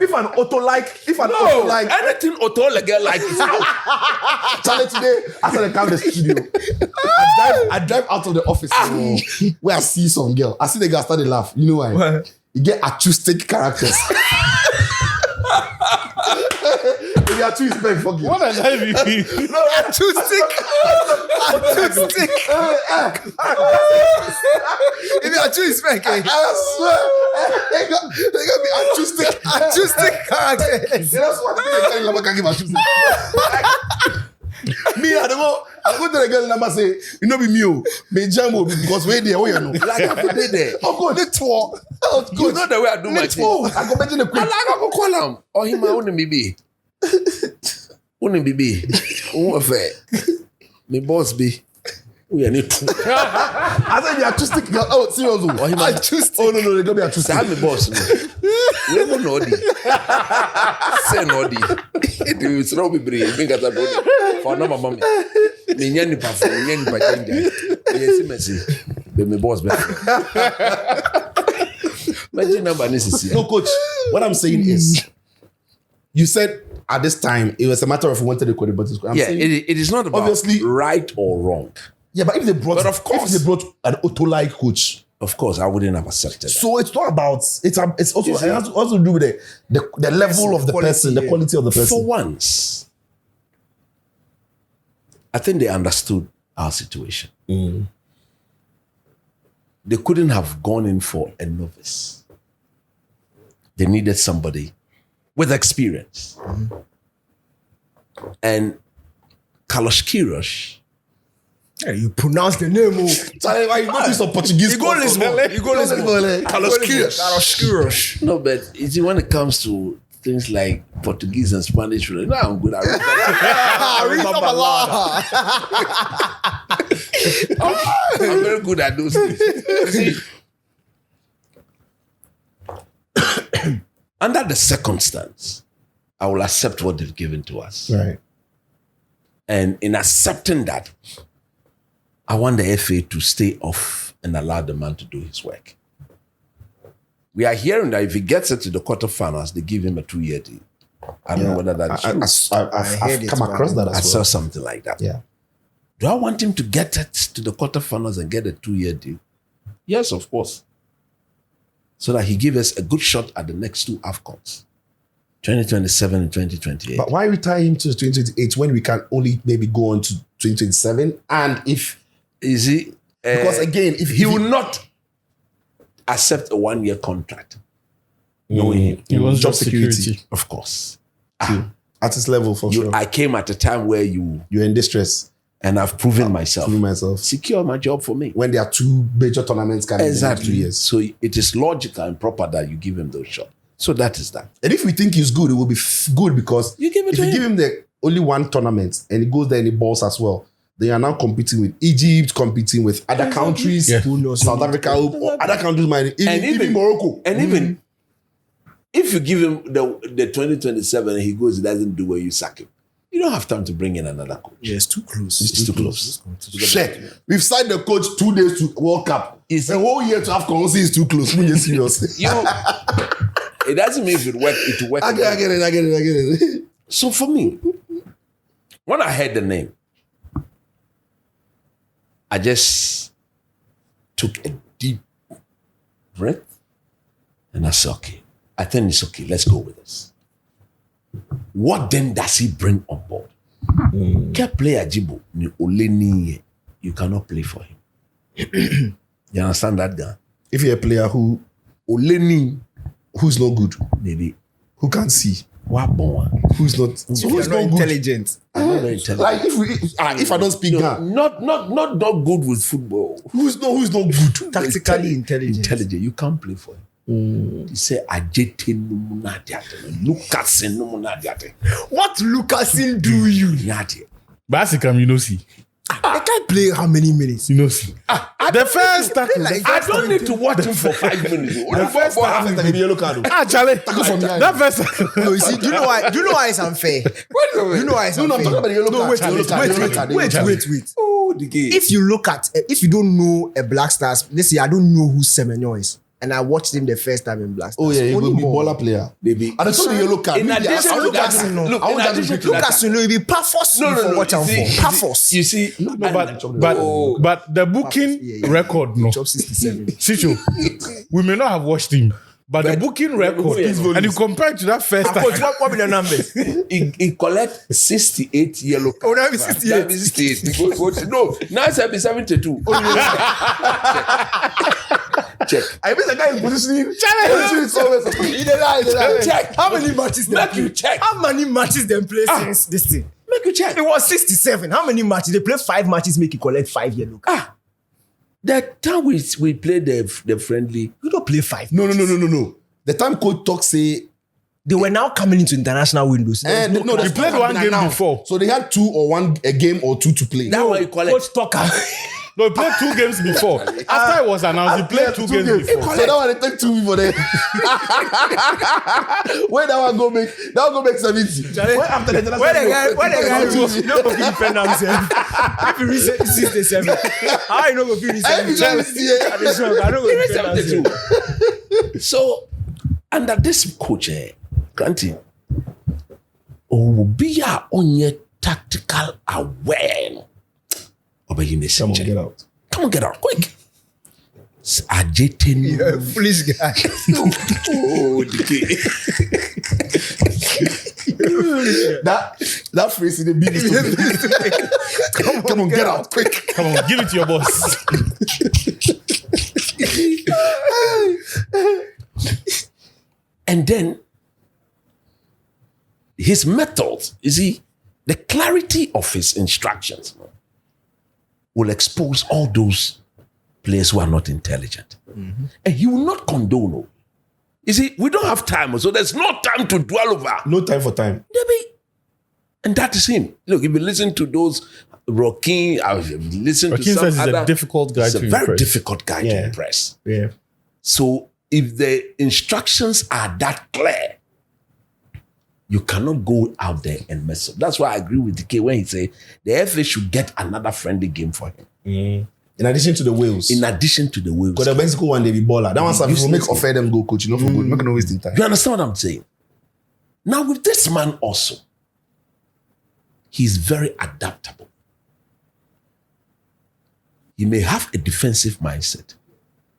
If an Otto like, anything Otto like is out. Charlie, today, after I come to the studio, I drive out of the office where I see some girl. I see the girl start to laugh. You know why? What? You get acoustic characters. If you are too respect, fuck you. What does that mean? No, acoustic. If you are too respect, I swear. They got me acoustic characters. That's what I can give acoustic. Me, I go to the girl number say, you know, be me, me jamo because we there, you know. Like I put it there. I'll go next tour. You know the way I do my thing. I go mention the I quick. like I go call him. Or him only BB. Only BB. Affair. Me boss be. We are need to. I said the acoustic girl. Oh, serious. Or him Acoustic. Oh, no, they got me acoustic. I'm the boss. We have no idea. Say no idea. It is no be brave. Bring us a body. For no mama. Me nyani pa for me nyani pa jenja. Me SMS. Be me boss be. Imagine number necessary. No, coach. What I'm saying is, you said at this time it was a matter of who wanted to quit, but it is not about obviously right or wrong. Yeah, but if they brought, if they brought an Otto-like coach, of course, I wouldn't have accepted that. So it's not about it's also it has also to do with the level of the person, the quality of the person. For once, I think they understood our situation. They couldn't have gone in for a novice. They needed somebody with experience. And Carlo Queiroz. Yeah, you pronounce the name. Charlie, why you got this some Portuguese? You go listen. Carlo Queiroz. No, but you see, when it comes to things like Portuguese and Spanish, no, I'm good. I'm very good at those things. See, under the circumstance, I will accept what they've given to us. Right. And in accepting that, I want the FA to stay off and allow the man to do his work. We are hearing that if he gets it to the quarterfinals, they give him a 2-year deal. I don't know whether that's true. I've come across that as well. I saw something like that. Yeah. Do I want him to get it to the quarterfinals and get a 2-year deal? Yes, of course. So that he give us a good shot at the next 2 AFCONs, 2027 and 2028. But why retire him to 2028 when we can only maybe go on to 2027? And if is he? Because again, if he will not accept a 1-year contract, knowing him, It was job job security. security, of course. at his level for sure. I came at a time where You're in distress. and I've proven myself. Proving myself. Secure my job for me. When there are 2 major tournaments coming in the next 2 years. So it is logical and proper that you give him those shots. So that is that. And if we think he's good, it will be good because You give it if to you him. give him the only 1 tournament and he goes there and he balls as well, they are now competing with Egypt, competing with other countries, Yeah. Who knows? South Africa, or other countries, even Morocco. And even if you give him the 2027 and he goes, he doesn't do well, you sack him. You don't have time to bring in another coach. Yeah, it's too close. It's too close. Check. We've signed the coach 2 days to World Cup. Is- a whole year to have currency is too close. When you're serious. You know, it doesn't mean if it work, it will work. I get it. So for me, when I heard the name, I just took a deep breath and I said, okay, I think it's okay. Let's go with this. What then does he bring on board? Can player Jibo, you cannot play for him. You understand that guy? If you're a player who's no good, Maybe. who can't see, who's not, so If who's you're not not good? intelligent. I'm not very intelligent. Like if I don't speak Ghana, Not good with football. who's not good? Tactically intelligent. You can't play for him. He said, Ajete numunadiate. Lucasin numunadiate. What Lucasin do you? Nyate. Basically, you know, see. They can't play how many minutes? You know, see. The first tackle. like- I don't need to watch him for 5 minutes. The first tackle. Like a yellow card. Charlie. from behind. That first tackle. No, you see, do you know why it's unfair? You know why it's No, unfair? I'm talking about the yellow card. Wait, Yellow card, yellow card, yellow card. wait. Oh, the game. If you look at, if you don't know a Black Stars, let's say I don't know who Semenyo is, and I watched him the first time in Black Stars. Oh yeah, he will be Only baller player. Baby. And I saw the yellow card. In Maybe addition I to look that, at him. look, I want in that addition to to be Look that- at Suno, it'll be Pafos. No. Watch out See, for Pafos. You see, No, but the booking Yeah. record, no. Top 67. Sicho, we may not have watched him, but the booking record, and you compare it to that first time. Coach, what be the numbers? he collect 68 yellow cards. Oh, that be 68. That be 68. No, now it's 72. Check. I bet the guy is positioning. Check. How many matches they Make play? you check. How many matches they play since this thing? Make you check. It was 67. How many matches? They play 5 matches, make you collect 5 yellow cards. The time we played the friendly. You don't play 5. No. The time coach talk say, They were now coming into international windows. and no, He played one game before. So they had 2 or 1 a game or 2 to play. That one you collect. Coach Tucker. No, he played 2 games before. After it was announced, he played 2 games before. So that one they take 2 people there. Where that one go make 70. Where after the Where the guy was no go fit defend himself. If you reach 67, how you no go fit defend himself? I don't go defend myself. So, under this coach, Granting, be onye tactical aware. Come on, get out. Come on, get out, quick. Ajetin. Foolish guy. Oh, the That phrase in the biggest. Come on, get out quick. Come on, give it to your boss. And then his methods, you see, the clarity of his instructions will expose all those players who are not intelligent. And he will not condone. No. You see, we don't have time, so there's no time to dwell over. No time for time. And that is him. Look, if you listen to those Rocky, I've listened to Joaquin some says he's other. a difficult guy He's to a very impress. difficult guy to Yeah. impress. Yeah. So if the instructions are that clear, you cannot go out there and mess up. That's why I agree with DK when he say the FA should get another friendly game for him. In addition to the Wales. In addition to the Wolves. Because the Mexico one, they be baller. That one, some people make offer them go coach. You know, for good. Make no wasting time. You understand what I'm saying? Now with this man also, he's very adaptable. He may have a defensive mindset,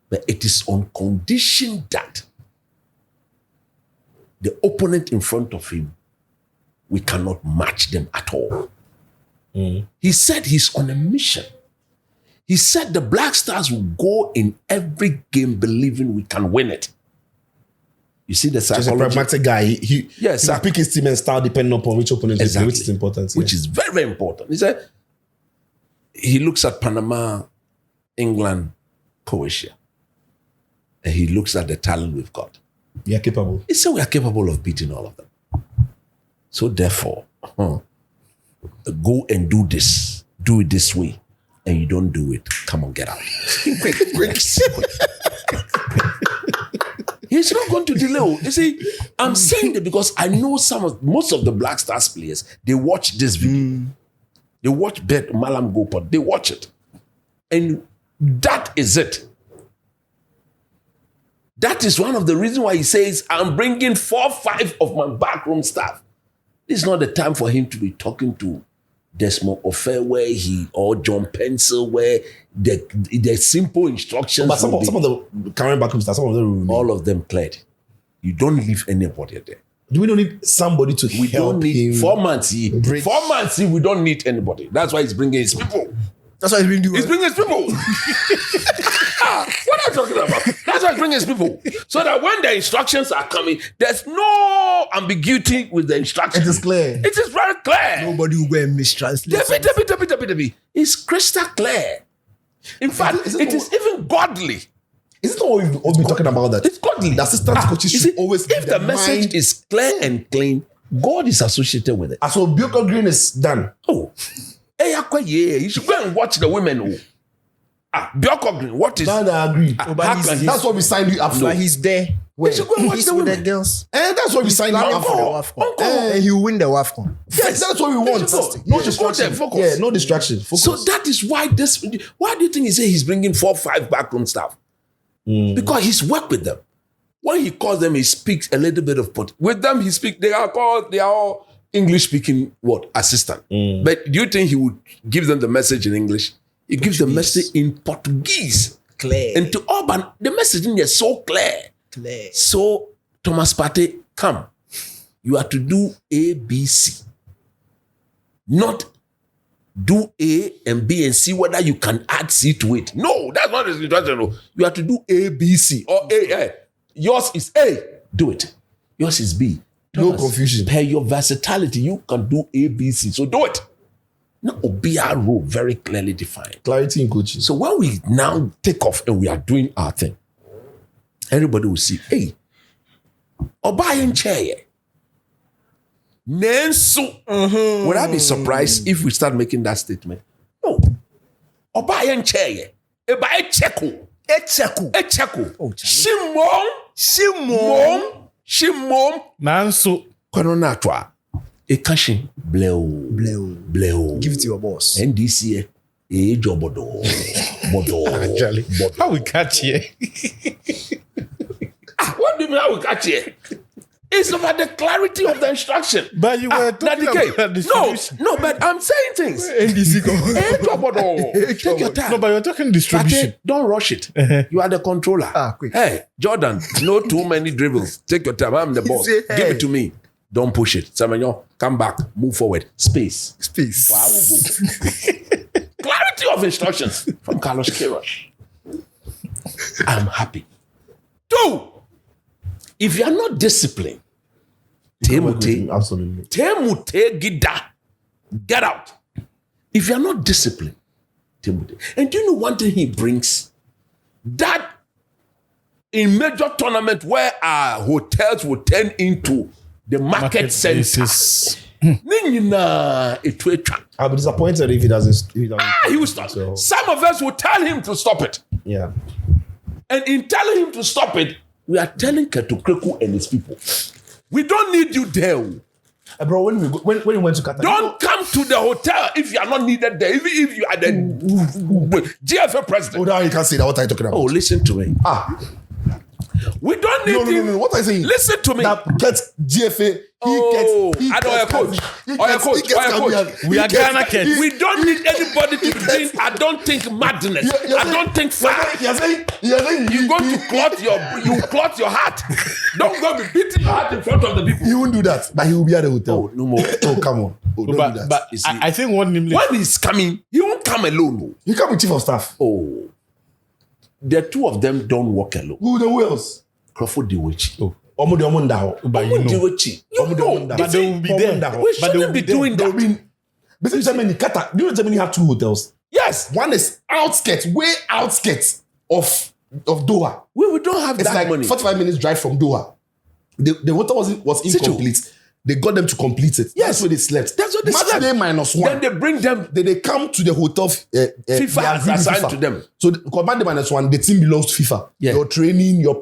but it is on condition that the opponent in front of him, we cannot match them at all. He said he's on a mission. He said the Black Stars will go in every game believing we can win it. You see the Just a psychology, pragmatic guy. He Yes, will pick his team and start depending upon which opponent is, which is important. which is very, very important. He said he looks at Panama, England, Croatia, and he looks at the talent we've got. we are capable. He said we are capable of beating all of them. So therefore, go and do this. Do it this way. And you don't do it. Come on, get out. quick. He's not going to delay. You see, I'm saying that because I know most of the Black Stars players, they watch this video. They watch Bet Mallam go, but they watch it. And that is it. That is one of the reasons why he says, I'm bringing 4-5 of my backroom staff. This is not the time for him to be talking to Desmond Ofe or John Pencil where the simple instructions. But some of the current backroom stars, some of them all of them cleared. You don't leave anybody there. Do we don't need somebody to We help don't need him? 4 months. bridge? 4 months. We don't need anybody. That's why he's bringing his people. That's what he's been doing. He's bringing his people. What are you talking about? That's why he's bringing his people. So that when the instructions are coming, there's no ambiguity with the instructions. It is clear. It is very clear. Nobody will go and mistranslate. Debbie. It's crystal clear. In fact, is it is even godly. Is it not what we've been talking about that? It's godly. The assistant coaches You should see, always if the message mind- is clear and clean, God is associated with it. As well, Bioco Green is done. Oh, Hey, you should go and watch the women. Bioko Green, what is? I agree. That's what we signed you up for. But he's there. You should go and watch He's the with the women. girls. And that's what we signed you up for. And he will win the WAFCON. Yes, that's what we want. No distraction. Focus. Yeah, no distraction. Focus. So that is why this. Why do you think he say he's bringing 4-5 backroom staff? Because he's worked with them. When he calls them, he speaks a little bit of Portuguese. With them, he speaks. They are all English speaking assistant. But do you think he would give them the message in English? He gives the message in Portuguese. Clear. And to Orban, the messaging is so clear. So Thomas Partey, come. You are to do A, B, C. Not do A and B and see whether you can add C to it. No, that's not the situation. You have to do A, B, C or A. Yours is A. Do it. Yours is B. No confusion. Per your versatility, you can do A, B, C. So do it. Now, OBR role very clearly defined. Clarity in coaching. So when we now take off and we are doing our thing, everybody will see, hey, Obayan chair. Nensu. Would I be surprised if we start making that statement? No. Obayan chair. Ebaye cheko. Echeko. Shimom. Nanso. Kononatwa. Ekashin. Bleo. Give it to your boss. NDC. Jobodo. Actually, how we catch here? What do you mean how we catch here? It's about the clarity of the instruction. But you were talking about distribution. No, but I'm saying things. NDC go. Take your time. No, but you're talking distribution. Don't rush it. You are the controller. Quick. Hey, Jordan, no too many dribbles. Take your time. I'm the boss. Say, hey. Give it to me. Don't push it. Semenyo, come back. Move forward. Space. Wow. Clarity of instructions from Carlos Queiroz. I'm happy. 2, if you are not disciplined, Absolutely. Gida, get out. If you are not disciplined, and do you know one thing he brings? That in major tournament where our hotels will turn into the market centers. I'll be disappointed if he doesn't. He will stop. So- Some of us will tell him to stop it. Yeah. And in telling him to stop it, we are telling Ketukreku and his people, we don't need you there. Bro, when we went to Qatar, Don't come to the hotel if you are not needed there. Even if you are the GFA president. now you can't say that. What are you talking about? Oh, listen to me. We don't need him. No. What are you saying? Listen to me. That gets GFA. He I know your coach. We are Ghana kids. We don't need anybody to be doing, I don't think madness. I don't think fire. You're saying You go to clot your heart. Don't go be beating your heart in front of the people. he won't do that, but he will be at the hotel. No more. Oh, come on. Oh, don't do that. But You see, I think one when he's coming, he won't come alone. He come with chief of staff. Oh, the two of them don't work alone. Who else? Crawford Dewichi. but you know. Dewichi. You know. But they will be there. We But they will shouldn't be be there. doing that. Basically, Germany, Qatar. Do you know Germany have 2 hotels? Yes. One is way outskirts of Doha. We don't have It's that like money. 45 minutes drive from Doha. The hotel was incomplete. They got them to complete it. Yes. That's where they slept. That's what they Match slept. day -1. Then they bring them. Then they come to the hotel. FIFA they has agree with assigned FIFA. to them. So command day -1, the team belongs to FIFA. Yeah. Your training, your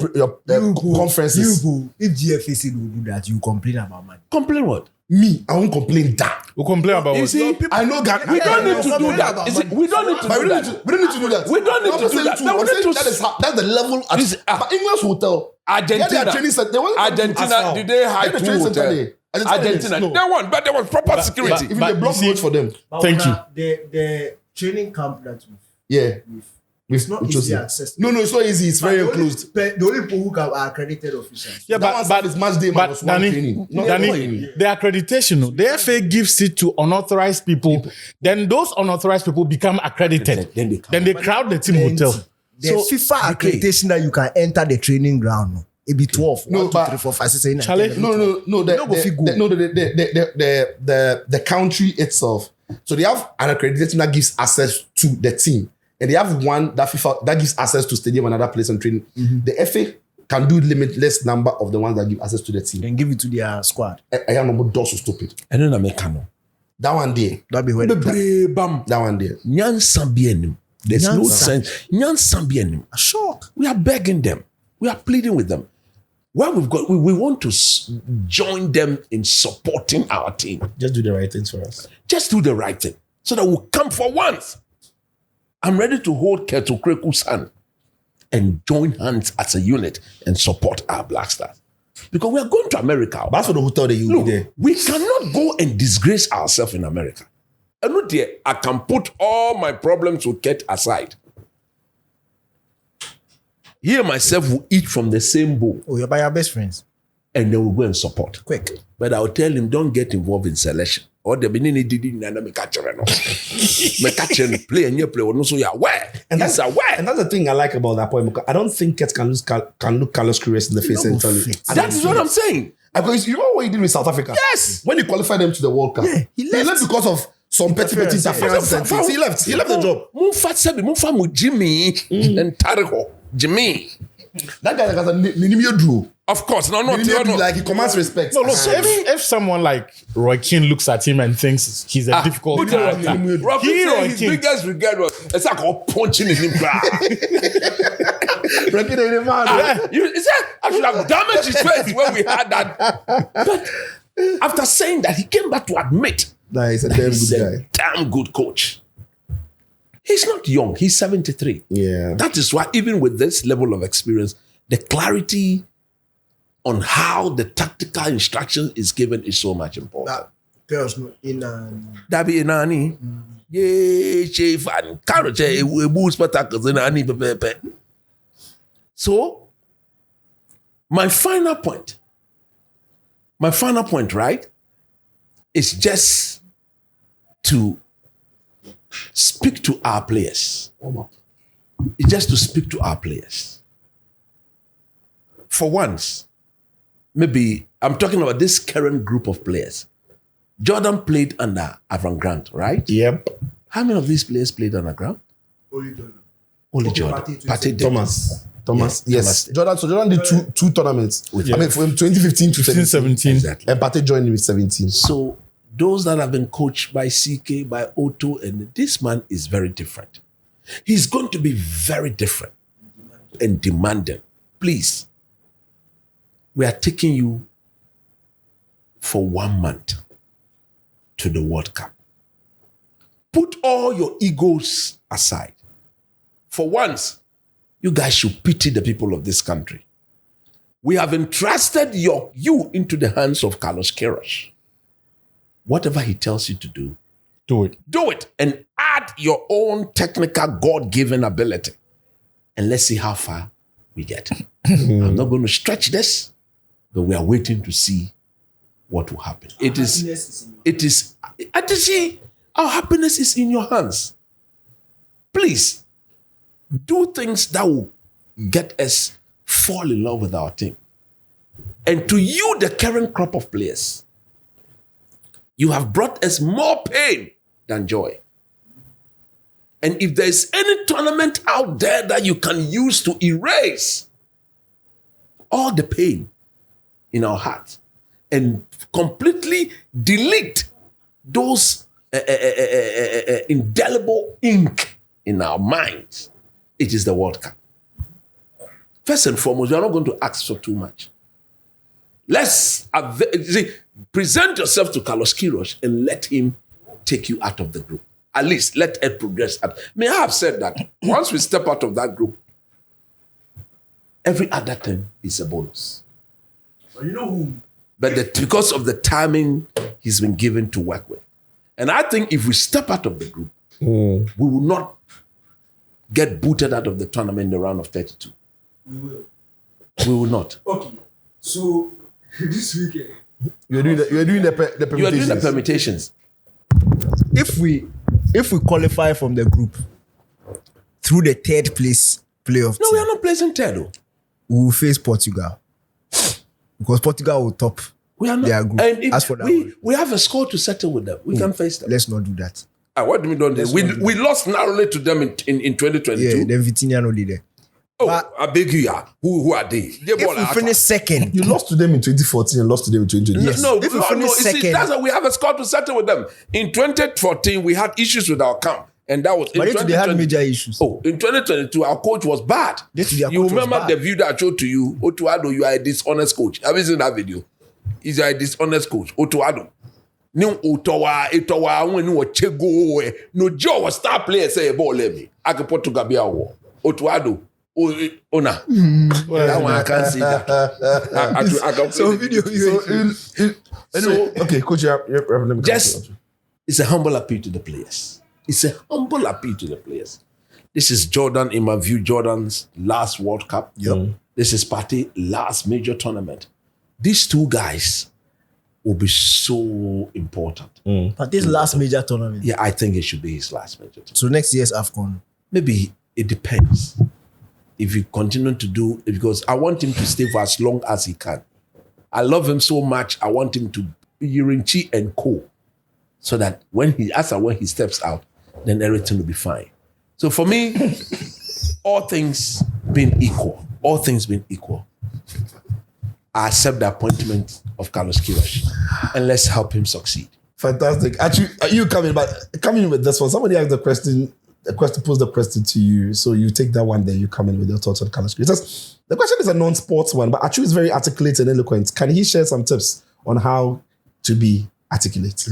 conferences. If GFAC will do that, you complain about money. Complain what? Me, I won't complain that. We complain about You what? see, I know Ghana. we don't need to do complain that. about You see, money. we don't need to But do we don't that. need to do that. We don't need I'm to not do saying that. too. No, we I'm saying need to- that's the level. But England's hotel. Argentina. Yeah, they are training center. They want Argentina, did they hide the 2 training center hotels? there. Argentina. No. They won, but there was proper security. Even But the block you see- road for them. Thank you. The training camp that Yeah. it's not Which easy was- access. No, it's not easy. It's very enclosed. The only people who are accredited officials. Yeah, That one is match day but -1 Danny, training. Not Danny, training. the accreditation, no, the FA gives it to unauthorized people. Then those unauthorized people become accredited. Then they come. crowd the team hotel. The FIFA accreditation that you can enter the training ground, no, it be 12. No, 1, 2, but- 3, 4, 5, 6, 7, 8, 9, Charlie, 10, No. The country itself. So they have an accreditation that gives access to the team, and they have one that FIFA that gives access to stadium and other place and training. The FA can do limitless number of the ones that give access to the team. and give it to their squad. I am not doors to stop it. And then Americano. That one day. That'll be where Bam. That one day. Nyansa bi anim. There's no Nyansa. sense. Nyansa bi anim. shock. We are begging them. We are pleading with them. Well, we want to join them in supporting our team. Just do the right things for us. Just do the right thing so that we'll come for once. I'm ready to hold Keto Kreku's hand and join hands as a unit and support our Black Stars. Because we are going to America. That's for the hotel that you'll be there. We cannot go and disgrace ourselves in America. And not there, I can put all my problems with Ket aside. Here myself will eat from the same bowl. Oh, you're by your best friends. And then we'll go and support. Quick. But I'll tell him, don't get involved in selection. Or the Benin did me catch me catch play and you play. No, so you're aware. And He's that's aware. And that's the thing I like about that point. Because I don't think Ket can look Carlos Queiroz in the face and tell you. That is what I'm saying. Because you know what he did with South Africa? Yes. When he qualified them to the World Cup. Yeah, he left. because of some petty interference and things. He left the job. Move from Jimmy and Tariho. Jimmy. That guy has a minimum drew. Of course. No. Like he commands respect. No, look, if someone like Roy Keane looks at him and thinks he's a difficult character, Rob he, said Roy his Keane, biggest regret was it's like punching in him. He said I should have damaged his face when we had that. But after saying that, he came back to admit Nah, he's a damn he's good a guy. damn good coach. He's not young. He's 73. Yeah. That is why even with this level of experience, the clarity on how the tactical instruction is given is so much important. That girls in Dabi Inani. Yeah, chef and carrot, a boost spectacles in Ani pepe. So, my final point, right, is just to speak to our players. It's just to speak to our players. For once, maybe I'm talking about this current group of players. Jordan played under Avram Grant, right? Yep. How many of these players played under Grant? Only Jordan. Partey did. Thomas. Yes, Yes. Thomas Jordan did two tournaments. I mean, from 2015 to 17. Exactly. And Partey joined him with 17. So those that have been coached by CK, by Otto, and this man is very different. He's going to be very different and demanding. Please, we are taking you for 1 month to the World Cup. Put all your egos aside. For once, you guys should pity the people of this country. We have entrusted you into the hands of Carlos Queiroz. Whatever he tells you to do, Do it. do it and add your own technical God-given ability. And let's see how far we get. I'm not going to stretch this, but we are waiting to see what will happen. Our happiness is in your hands. Please, do things that will get us fall in love with our team. And to you, the current crop of players, you have brought us more pain than joy. And if there's any tournament out there that you can use to erase all the pain in our hearts and completely delete those indelible ink in our minds, it is the World Cup. First and foremost, we are not going to ask for too much. Present yourself to Carlos Queiroz and let him take you out of the group. At least let it progress. May I have said that once we step out of that group, every other thing is a bonus. You know who? But because of the timing he's been given to work with. And I think if we step out of the group, we will not get booted out of the tournament in the round of 32. We will. We will not. Okay. So this weekend, You're doing the You are doing the permutations. permutations. if we qualify from the group through the third place playoff, No, we are not placing third, though. we will face Portugal because Portugal will top We are not. their group. And if As for that one, we have a score to settle with them. We can face them. let's not do that. What do we do? We lost narrowly to them in 2022. Yeah, then Vitinha no did there. I beg you, yeah. Who are they? If we finish second, You lost to them in 2014 and lost to them in 2020. Yes. No, If we no, finish you see, second- that's why we have a score to settle with them. In 2014, we had issues with our camp, and that was in but they had 2020 major issues. Oh, in 2022, our coach was bad. Yes, their You coach was remember bad. the view that I showed to you? Otuado, you are a dishonest coach. Have you seen that video? He's a dishonest coach. Otuado. No Otawa, when you were Chego, no Joe was star player say ball let me. I can put to Gabia. Otuado. Ona. That one I can't see that. I can So video, Anyway, okay, coach, let me Just, it's a humble appeal to the players. It's a humble appeal to the players. This is Jordan, in my view, Jordan's last World Cup. Yep. This is Partey last major tournament. These two guys will be so important. But this last major tournament. Yeah, I think it should be his last major tournament. So next year's AFCON. Maybe it depends. If he continue to do it, because I want him to stay for as long as he can. I love him so much. I want him to be Urinchi and co. So that when he steps out, then everything will be fine. So for me, all things being equal, I accept the appointment of Carlos Queiroz, and let's help him succeed. Fantastic. Actually, you coming in with this one. Somebody asked posed the question to you. So you take that one there, you come in with your thoughts on Carlos Queiroz. The question is a non-sports one, but Achu is very articulate and eloquent. Can he share some tips on how to be articulate?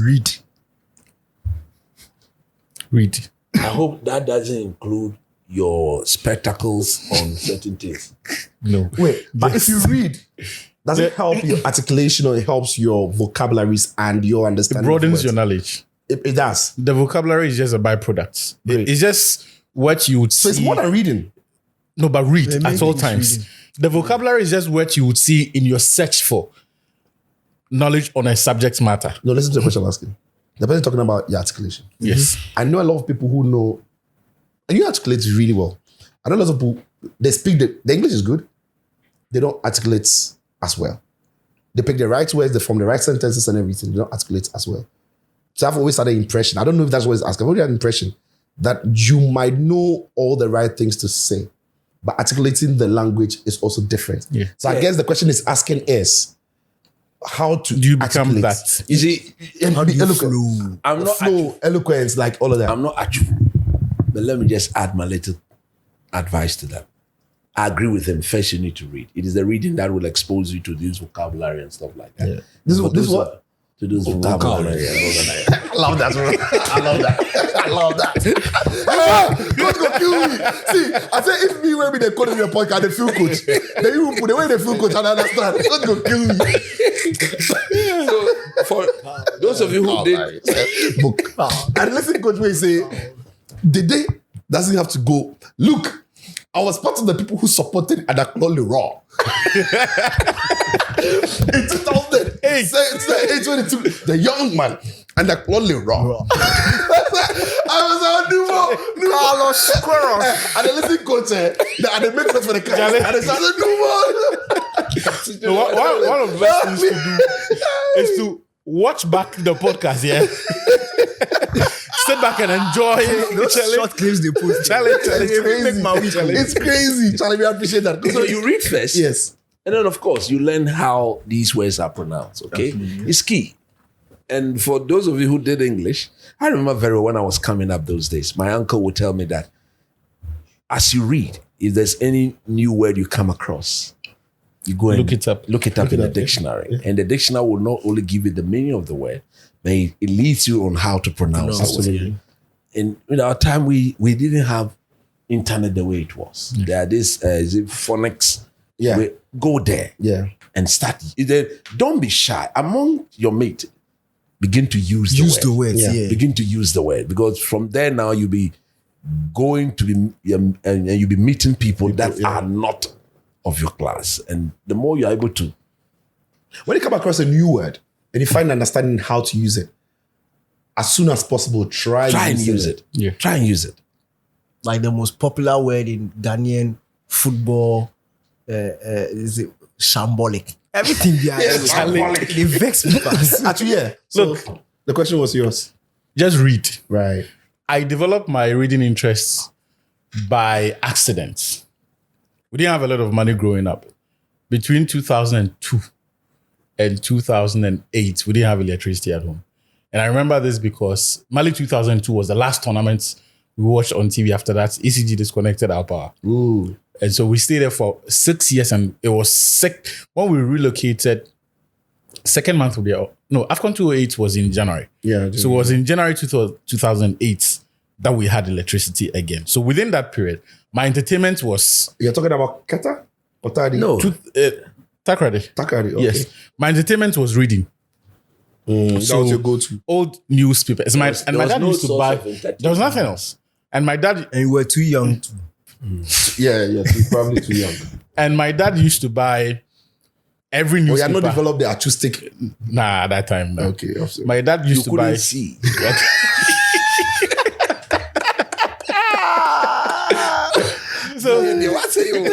Read. I hope that doesn't include your spectacles on certain things. No. Wait, but if you read, does it help your articulation or it helps your vocabularies and your It understanding? broadens of your words? knowledge. It does. The vocabulary is just a byproduct. Great. It's just what you would So see. it's more than reading. No, but read Yeah, at maybe all it's times. reading. The vocabulary is just what you would see in your search for knowledge on a subject matter. No, listen to the question I'm asking. The person talking about your articulation. Yes. I know a lot of people who know, and you articulate really well. I know lots of people, they speak, the English is good. They don't articulate as well. They pick the right words, they form the right sentences and everything. They don't articulate as well. So I've always had an impression. I don't know if that's what it's asking. I've already had an impression that you might know all the right things to say, but articulating the language is also different. Yeah. So I guess the question is asking is, how to Do you become articulate? that? You see, And How be do you eloquent. flow? I'm not Flow, eloquence, like all of that. I'm not at you. But let me just add my little advice to that. I agree with him. First, you need to read. It is the reading that will expose you to this vocabulary and stuff like that. Yeah. This For is those what? are- To those vocabulary. and all that. I love that, bro. I love that. I love that. Coach go kill me. See, I say if me when me they call me a podcast, they feel coach. They even put the way they feel coach, and I understand. Coach go kill me. So, for those of you who did, book. And listen, coach, when he say the day doesn't have to go. Look, I was part of the people who supported Atletico Raw. In 2008, 2022, the young man and the only raw. I was on Nuvo. Carlos Queiroz. And the listen coach, and they make sense for the guys. And they started Nuvo. So one of the best things to do is to watch back the podcast, yeah? Sit back and enjoy Those short clips they post. Challenge. It's crazy. Make my week. It's crazy. Charlie, we appreciate that. so you read first. Yes. And then, of course, you learn how these words are pronounced, okay? It's key. And for those of you who did English, I remember very well when I was coming up those days, my uncle would tell me that as you read, if there's any new word you come across, you go and Look it up. Look it up in the dictionary. Yeah. And the dictionary will not only give you the meaning of the word, but it leads you on how to pronounce it. Absolutely. In our time, we didn't have internet the way it was. There are this is it phonics. Yeah. Go there. Yeah. And start. Don't be shy. Among your mate, begin to use the words. Yeah. Yeah. Begin to use the word. Because from there now you'll be going to be and you'll be meeting people that are not of your class. And the more you're able to. When you come across a new word and you find understanding how to use it, as soon as possible, try and use it. Yeah. Try and use it. Like the most popular word in Ghanaian football is it shambolic. Everything there is shambolic. They vex people. Actually, yeah. So Look. the question was yours. Just read. Right. I developed my reading interests by accident. we didn't have a lot of money growing up. Between 2002 and 2008, we didn't have electricity at home. And I remember this because Mali 2002 was the last tournament we watched on TV. After that, ECG disconnected our power. Ooh. And so we stayed there for 6 years, and it was sick. When we relocated, second month would be AFCON 2008 was in January. Yeah. So it was in January 2008 that we had electricity again. So within that period, my entertainment was... You're talking about Keta? Or Tadi? No. Takrady. Takari, okay. Yes. My entertainment was reading. That was your go-to. Old newspapers. My dad no used to source buy... of entertainment. There was nothing else. And my dad... And you were too young to. Yeah, you're probably too young. And my dad used to buy every Oh, you newspaper. had not developed the acoustic. Nah, at that time, no. Okay. Obviously. My dad used to buy... Couldn't see. So They were saying,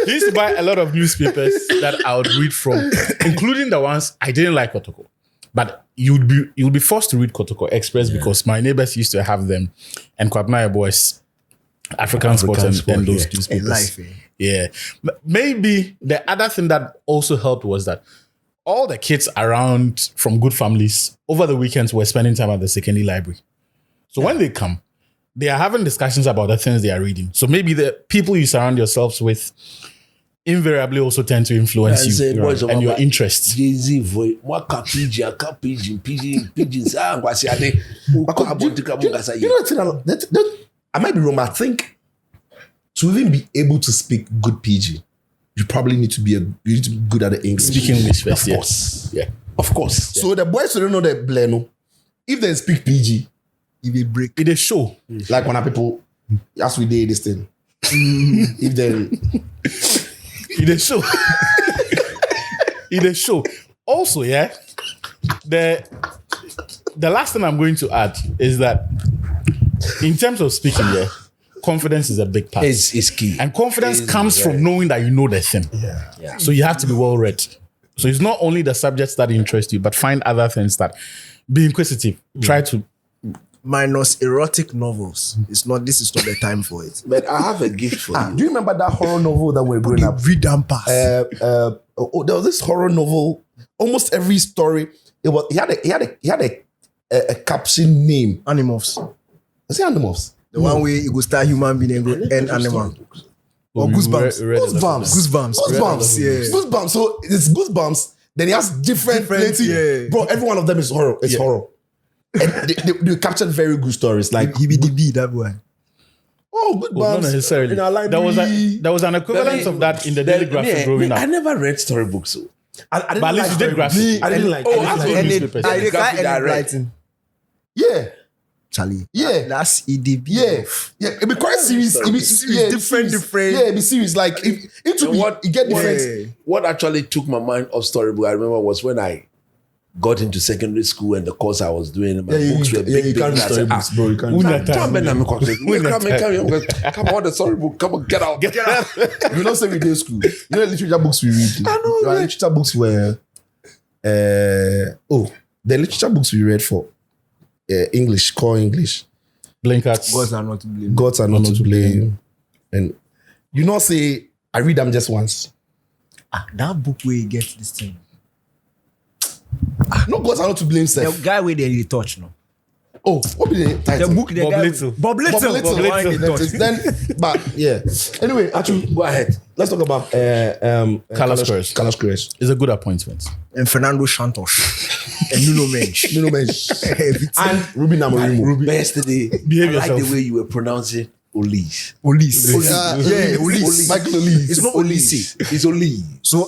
he used to buy a lot of newspapers that I would read from, including the ones I didn't like Kotoko. But you'd be forced to read Kotoko Express because my neighbors used to have them, and Kwabnaya Boys, African Sport, and those newspapers. In life, Yeah. Maybe the other thing that also helped was that all the kids around from good families over the weekends were spending time at the secondary library. So when they come, they are having discussions about the things they are reading. So maybe the people you surround yourselves with invariably also tend to influence you and your interests. Jay-Z voice. What can pigeon? Pigeons. Ah, what's your day? You know that I might be wrong, but I think to even be able to speak good PG, you probably need to be good at the English. Speak English first, Of yeah. course. Yeah. Of course. So the boys who don't know the Bleno, if they speak PG, if they break. It is show. like when people, as we did this thing, if they, It is show. It is show. Also, yeah, the last thing I'm going to add is that in terms of speaking, yeah, confidence is a big part. It's key. And confidence comes from knowing that you know the thing. Yeah. So you have to be well read. So it's not only the subjects that interest you, but find other things that be inquisitive. Try to Minus erotic novels. This is not the time for it. But I have a gift for you. do you remember that horror novel that we're growing up? Read and pass. There was this horror novel. Almost every story, he had a caption name. Animals. Was it Animals? The one where you go start human being and go end animal. Or Goosebumps. Goosebumps. Yeah. Goosebumps. So it's Goosebumps. Then he has different plenty. yeah. Bro, every one of them is horror. It's horror. And they captured very good stories. Like HBDB, that one. oh, Goosebumps. not necessarily. In our There library. was an equivalent of that in the Daily Graphic growing I up. never read storybooks. So. I didn't But at least you did graphic. I didn't like. Oh, I I didn't like And newspapers. I graphic that I read. writing. Yeah. Charlie. Yeah. That's EDB. Yeah, it'd be quite serious. It'd be Different. Yeah, it'd be serious. Like it would be. what- You get different. Yeah. What actually took my mind off storybook, I remember, was when I got into secondary school and the course I was doing. My books were big. you can't and do I said, storybooks, bro. You can't. Who do that time? Come on, the storybook. Come on, get out. You know, say we did school. You know, the literature books we read. I know, The yeah. literature books were. The literature books we read for English, core English. Blinkers. Gods are not to blame. Gods are not to blame. And you know, say I read them just once. That book where you get this thing. No, gods are not to blame, The sir. guy where they touch now. Oh, what be the title? The book, the Bob guy. Little. Bob Little. Bob Little. The one they That touch. is then, but yeah. Anyway, actually, Go ahead. let's talk about Carlos Queiroz. Carlos Queiroz. It's a good appointment. And Fernando Santos. And Nuno Mendes. Nuno Mendes. And Ruben Amorim. But yesterday, Behave I like yourself. the way you were pronouncing Olise. Olise. Yeah, Olise. Michael Olise. It's not Olise. It's Olise. So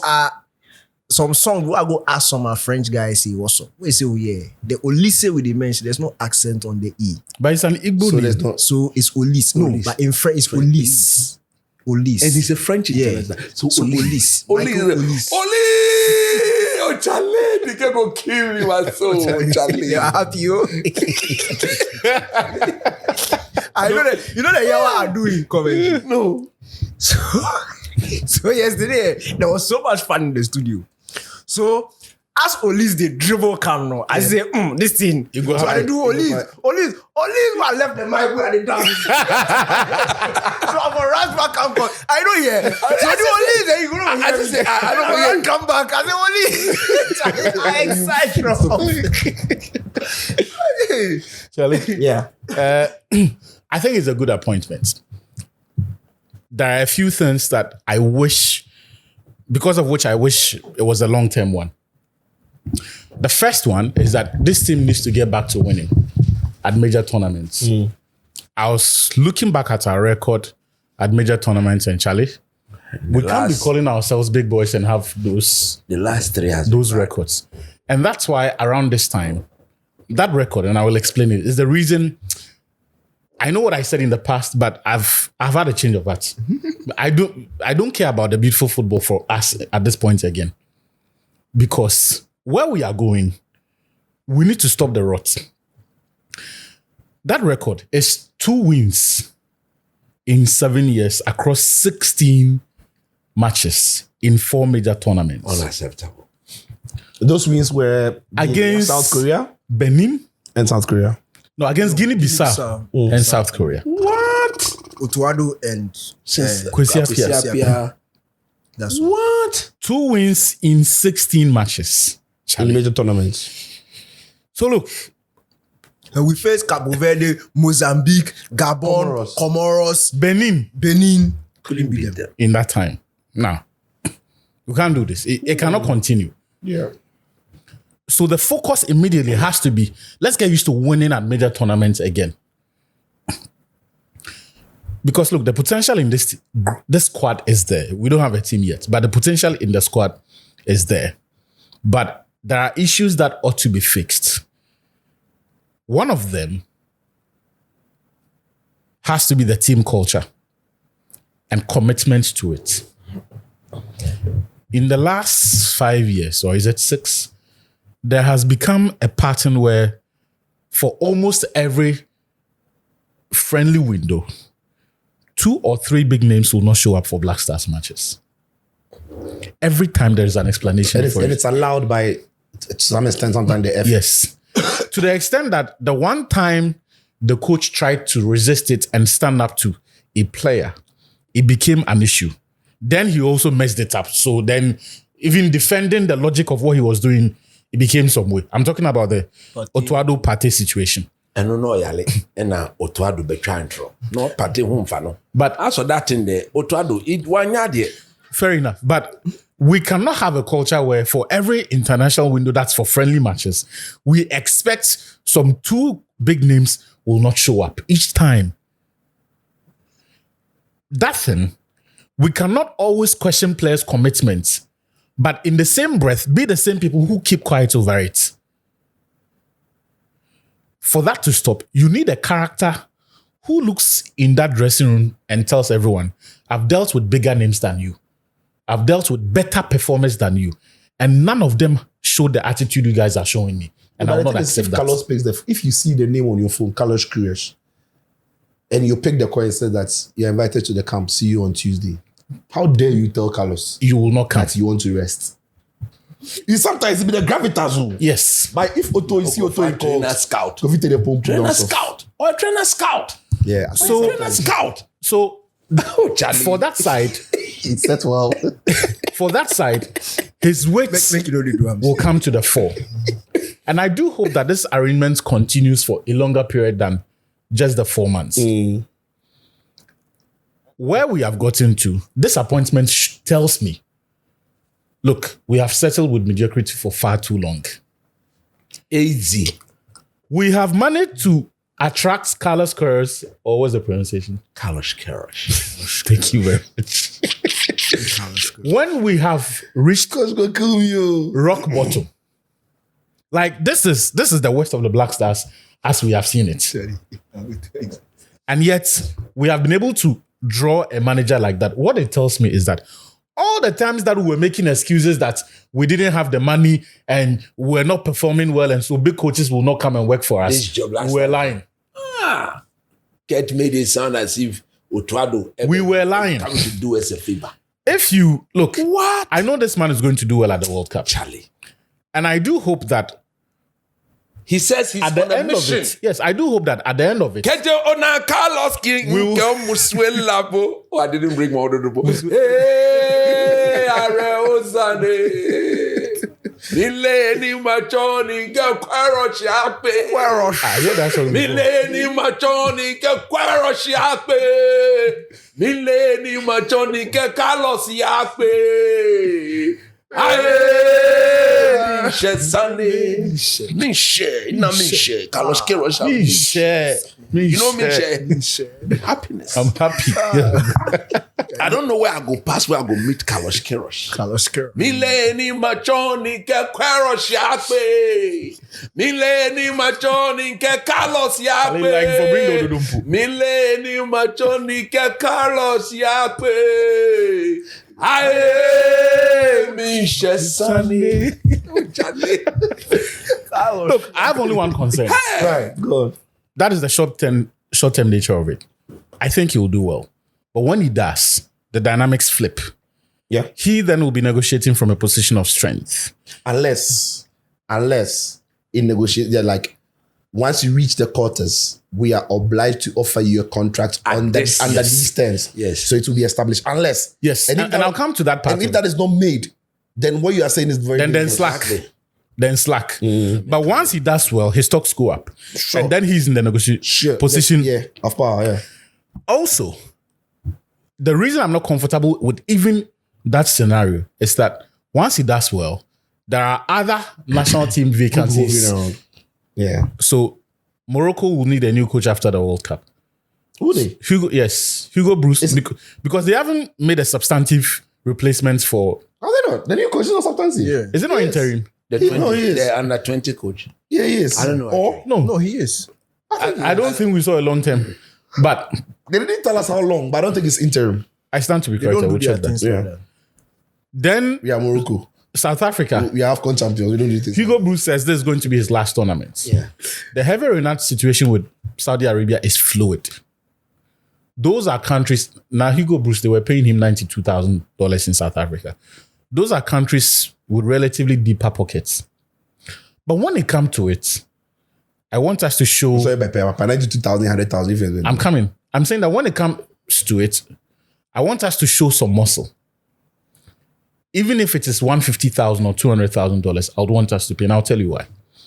some song where I go ask some French guys say what's up. We say, oh yeah. The Olise with the mention, there's no accent on the E. But it's an Igbo So name. there's not. So it's Olise. No, Olise. but in French it's Olise. Olise. And it's a French Yeah. international. So So Olise. Olise. Michael Olise. Olise. Oh, Charlie. They can go kill me, my soul. Charlie. You're happy, yo. I know that. You know that Yawa are doing comedy. No. So yesterday there was so much fun in the studio. So as Olis they dribble come now, I say, this thing. You go so have I do Olis one left the mic and they dance. So I'm a Raspa come back. I know yeah. So I do Olis, then you go I just say, I don't know. come back. I say I excite Charlie. Yeah. I think it's a good appointment. There are a few things that I wish, because of which I wish it was a long-term one. The first one is that this team needs to get back to winning at major tournaments. I was looking back at our record at major tournaments, and Charlie, we can't be calling ourselves big boys and have those The last 3 has those records. And that's why around this time, that record, and I will explain it, is the reason. I know what I said in the past, but I've had a change of heart. I don't care about the beautiful football for us at this point again. Because where we are going, we need to stop the rot. That record is 2 wins in 7 years across 16 matches in 4 major tournaments. unacceptable. Those wins were Against South Korea Benin, and South Korea. no, against Guinea-Bissau and South Korea. What? Otuado and Kwesi Appiah. That's What? 2 wins in 16 matches. In major tournaments. So look, and we faced Cabo Verde, Mozambique, Gabon, Comoros, Benin. Couldn't beat them. in that time. Now, we can't do this. It cannot continue. Yeah. So the focus immediately has to be, let's get used to winning at major tournaments again. Because look, the potential in this squad is there. We don't have a team yet, but the potential in the squad is there. But there are issues that ought to be fixed. One of them has to be the team culture and commitment to it. In the last 5 years, or is it 6, there has become a pattern where for almost every friendly window, 2 or 3 big names will not show up for Black Stars matches. Every time there is an explanation for it. And it's allowed by, to some extent, sometimes the F. Yes. To the extent that the one time the coach tried to resist it and stand up to a player, it became an issue. Then he also messed it up. So then even defending the logic of what he was doing, it became some way. I'm talking about the Otuado Partey situation. And no yale and Otuado betwantro. No Partey home fano. But As for that in there, Otuado it one yard. fair enough. But we cannot have a culture where for every international window that's for friendly matches, we expect some 2 big names will not show up each time. That thing, we cannot always question players' commitments, but in the same breath, be the same people who keep quiet over it. For that to stop, you need a character who looks in that dressing room and tells everyone, I've dealt with bigger names than you. I've dealt with better performers than you. And none of them show the attitude you guys are showing me. And I will not accept that. Carlos picks if you see the name on your phone, Carlos Queiroz, and you pick the coin and say that you're invited to the camp, see you on Tuesday. How dare you tell Carlos You will not come. that you want to rest? You sometimes be the gravitas. Yes. But if Otto is Otto in Trainer scout. go fit the pump. Trainer scout. Or a trainer scout. Yeah. So, Trainer scout. so for that side, it's that well. for that side, his weights Make it only do am. will come to the fore. And I do hope that this arrangement continues for a longer period than just the 4 months. Where we have gotten to, this appointment tells me, look, we have settled with mediocrity for far too long. AZ. We have managed to attract Carlos Queiroz, or what's the pronunciation? Carlos Queiroz. Thank you very much. When we have reached Go kill you. rock bottom, like this is the worst of the Black Stars as we have seen it. And yet we have been able to draw a manager like that. What it tells me is that all the times that we were making excuses that we didn't have the money and we're not performing well, and so big coaches will not come and work for This us, job last we're time. lying. Kurt made it sound as if Otuado We were lying. come to do us a favor. If you look, What? I know this man is going to do well at the World Cup. Charlie. And I do hope that He says he's at on the a end of mission. it, yes, I do hope that at the end of it, Kete ona Carlos Muswelabo. Oh, I didn't bring my order. Hey, Are Ozane. Mileni machoni ke Queiroz yape. I hear that song before. Mileni machoni ke Queiroz yape. Mileni machoni ke Carlos yape. Aye, Mishe Sane. Mishe. Carlos Queiroz. You know Mishe? Happiness. I'm happy. I don't know where I go past where I go meet Carlos Queiroz. Carlos Queiroz. Mileni machoni ke Queiroz yape. Mileni machoni ke Carlos yape. Like for bring the Odudumpu. Mileni machoni ke Carlos yape. Aye, Mishe Sane. Look, I have only one concern. Right, good. That is the short-term nature of it. I think he will do well. But when he does, the dynamics flip. Yeah. He then will be negotiating from a position of strength. Unless in negotiation, they're like, once you reach the quarters, we are obliged to offer you a contract under these terms. Yes. So it will be established. Unless. Yes, if and that- I'll come to that part. And if that is not made, then what you are saying is very then dangerous. slack. Exactly. Then slack. But once he does well, his stocks go up. Sure. And then he's in the negotiation position. Yeah, of power, yeah. Also, the reason I'm not comfortable with even that scenario is that once he does well, there are other national team vacancies. Moving around. Yeah. So Morocco will need a new coach after the World Cup. Who they? Hugo Bruce, because they haven't made a substantive replacement for. Are they not? The new coach is not substantive. Yeah. Is it not interim? The He is. the under 20 coach. Yeah, he is. I don't know. Or No, he is. I don't think we saw a long term, but they didn't tell us how long, but I don't think it's interim. I stand to be They corrected. don't We'll do their check that. things Yeah. like that. Then We are Morocco. South Africa. We are AFCON champions. We don't do things. Hugo Bruce says this is going to be his last tournament. Yeah. The heavy Renat situation with Saudi Arabia is fluid. Those are countries. Now, Hugo Bruce, they were paying him $92,000 in South Africa. Those are countries with relatively deeper pockets. But when it comes to it, I want us to show. So, by 92,000, 100,000. I'm coming. I'm saying that when it comes to it, I want us to show some muscle. Even if it is $150,000 or $200,000, I would want us to pay. And I'll tell you why.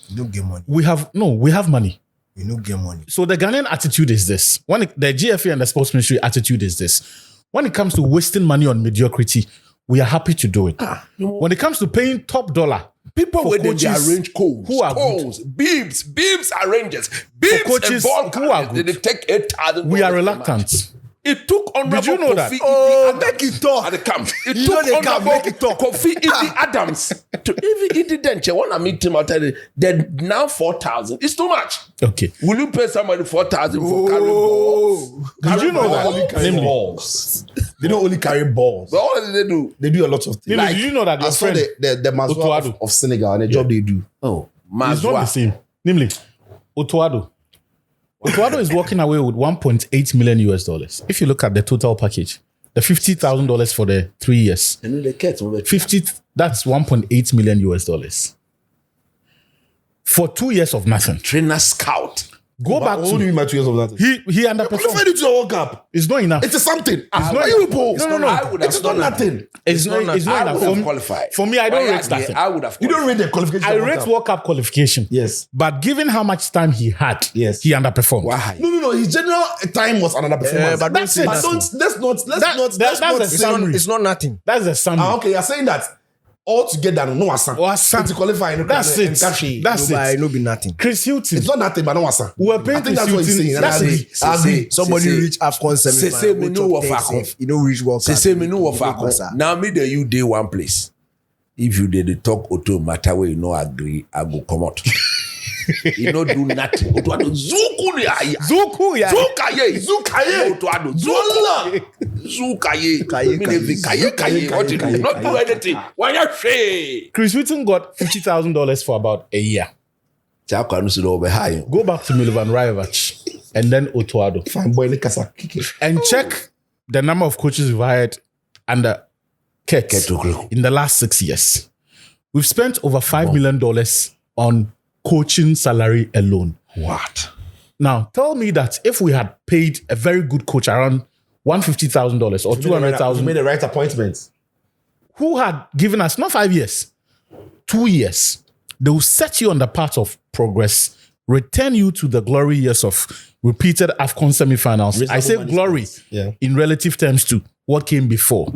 You don't get money. We have money. You don't get money. So the Ghanaian attitude is this. The GFA and the sports ministry attitude is this. When it comes to wasting money on mediocrity, we are happy to do it. When it comes to paying top dollar, People for where they coaches arrange codes, who are good. codes, bibs arranges, bibs coaches and ball who are carriers, good. they take 8,000. we are reluctant. It took Honorable you know that? Kofi Oh, Idi make it talk. at the camp. It You know took they can't Honorable make it talk. Kofi Idi Adams to even Idi Denche. When I meet him, I'll tell you, then now 4,000. It's too much. Okay. Will you pay somebody 4,000 for carrying balls? Did you know that? Only carry Namely. balls. They don't only carry balls. But what did they do? They do a lot of things. Namely, did you know that I your saw friend, the Mazwa Otuado. of Senegal and the job they do. Oh, it's not the same. Namely, Otuado. Otuado is walking away with $1.8 million US. If you look at the total package, the $50,000 for the 3 years, And then they kept 50, that's $1.8 million US. For 2 years of nothing. trainer scout. Go back What do you to mean by 2 years of that? he Qualified underperformed. into a World Cup. It's not enough. It is something. It's not- not you, No. I would have It's not done that. nothing. It's not I enough. would have qualified. For me, I don't Why rate that thing. I would have You don't qualified. rate the qualification. I of World rate Cup. World Cup qualification. Yes. But given how much time he had, Yes. he underperformed. Why? No. His general time was another performance. but That's it. But let's not that's not the say- summary. It's not nothing. That's the summary. Okay, you're saying that all together, no asa. Asa. To qualify, That's it. That's But it. no be nothing. Chris Hilton. It's not nothing, but no asa. We're paying I think Chris that's what he's Hilton. saying. That's I agree. it. I agree. Somebody reach AFCON say semi-final. me know what Falcon. You know reach World Cup. Say me know what You know Falcon. sir. Now me the you day one place. If you did the talk auto matter where you know agree, I go come out. You know do nothing. Auto ado zuku ya. Zuku, yeah. Zukaye. Auto ado zuku. Zukaye. Kaye, Me ne kaye. kaye. What you do? Not do anything. Why you say? Chris Hilton got $50,000 for about a year. Chaka no so over high. Go back to Milovan Rajovic and then Otuado Fine boy, like asa. and check the number of coaches we've hired under Kets Ketoklo. in the last 6 years. We've spent over $5 million on coaching salary alone. What? Now, tell me that if we had paid a very good coach around $150,000 or $200,000, made the right appointments. who had given us not 5 years, 2 years, they will set you on the path of progress, return you to the glory years of repeated AFCON semifinals. I say glory in relative terms to what came before.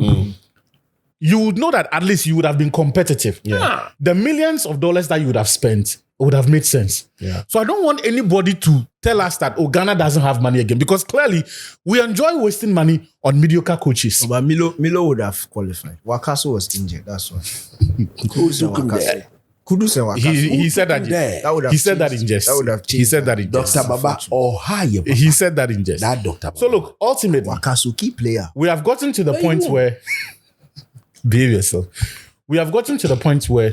You would know that at least you would have been competitive. The millions of dollars that you would have spent would have made sense. So I don't want anybody to tell us that, oh, Ghana doesn't have money again, because clearly we enjoy wasting money on mediocre coaches. But Milo would have qualified. Wakaso was injured. That's why. Kudus and Wakaso. He said that. He said that in jest. That would have changed. He said that in jest. Dr. Baba or higher. He said that in jest. That Dr. Baba. So look, ultimately, Wakaso, key player. we have gotten to the point where behave yourself. We have gotten to the point where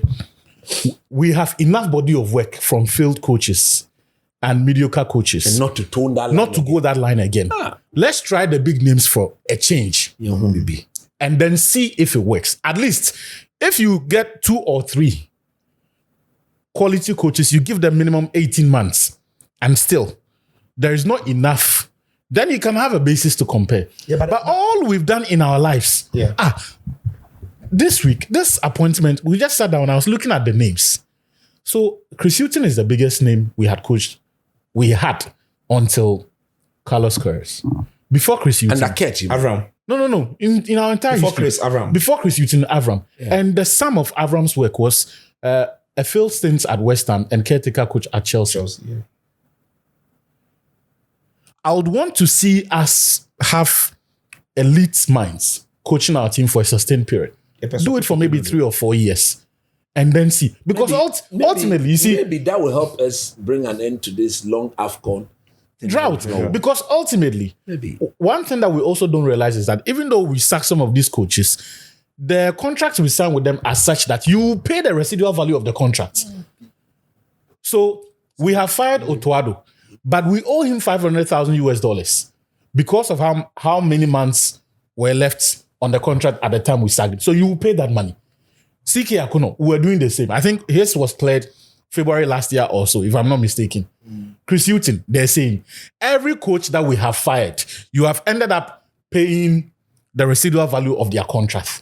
we have enough body of work from failed coaches and mediocre coaches. And not to tone that line. Not to go that line again. Let's try the big names for a change. And then see if it works. At least if you get 2 or 3 quality coaches, you give them minimum 18 months and still there is not enough, then you can have a basis to compare. But all we've done in our lives, this week, this appointment, we just sat down, I was looking at the names. So Chris Hughton is the biggest name we had until Carlos Queiroz. Before Chris Hughton. And Akechi. Avram. No. In our entire Before history. Chris, Avram. Before Chris Hughton, Avram. And the sum of Avram's work was a failed stint at West Ham and caretaker coach at Chelsea. I would want to see us have elite minds coaching our team for a sustained period. Do it for maybe 3 or 4 years and then see. Because ultimately, you see... Maybe that will help us bring an end to this long AFCON drought. Because ultimately, one thing that we also don't realize is that even though we sack some of these coaches, the contracts we sign with them are such that you pay the residual value of the contract. So we have fired Otuado, but we owe him $500,000 because of how many months were left on the contract at the time we sacked him. So you will pay that money. CK Akuno, we were doing the same. I think his was cleared February last year or so, if I'm not mistaken. Chris Hughton, they're saying, every coach that we have fired, you have ended up paying the residual value of their contracts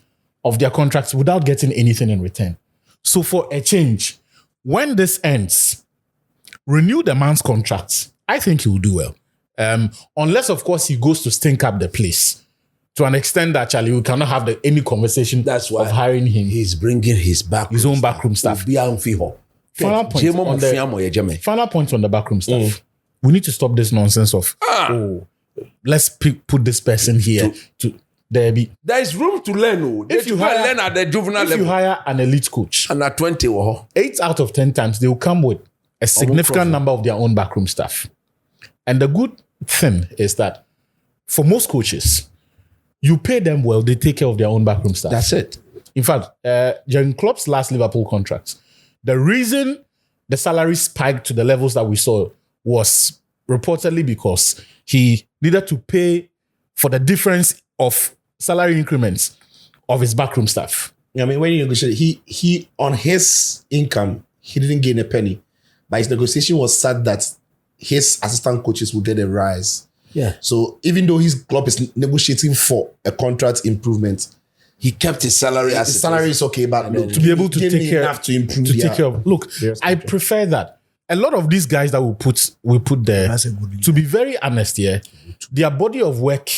without getting anything in return. So for a change, when this ends, renew the man's contract. I think he will do well. Unless, of course, he goes to stink up the place. To an extent that actually we cannot have any conversation That's why of hiring him. He's bringing his own backroom staff. Final point on the backroom staff. We need to stop this nonsense of, let's put this person here. There is room to learn. If you learn at the juvenile level. If you hire an elite coach, and at 20, 8 out of 10 times, they will come with a significant number of their own backroom staff. And the good thing is that for most coaches, you pay them well, they take care of their own backroom staff. That's it. In fact, Jurgen Klopp's last Liverpool contract, the reason the salary spiked to the levels that we saw was reportedly because he needed to pay for the difference of salary increments of his backroom staff. I mean, when you negotiate, he on his income, he didn't gain a penny. But his negotiation was sad that his assistant coaches would get a rise. Yeah. So even though his club is negotiating for a contract improvement, he kept his salary as his salary is okay, but to be able to take care enough to improve. Take care of. Look, I prefer that. A lot of these guys that we put there, to be very honest, their body of work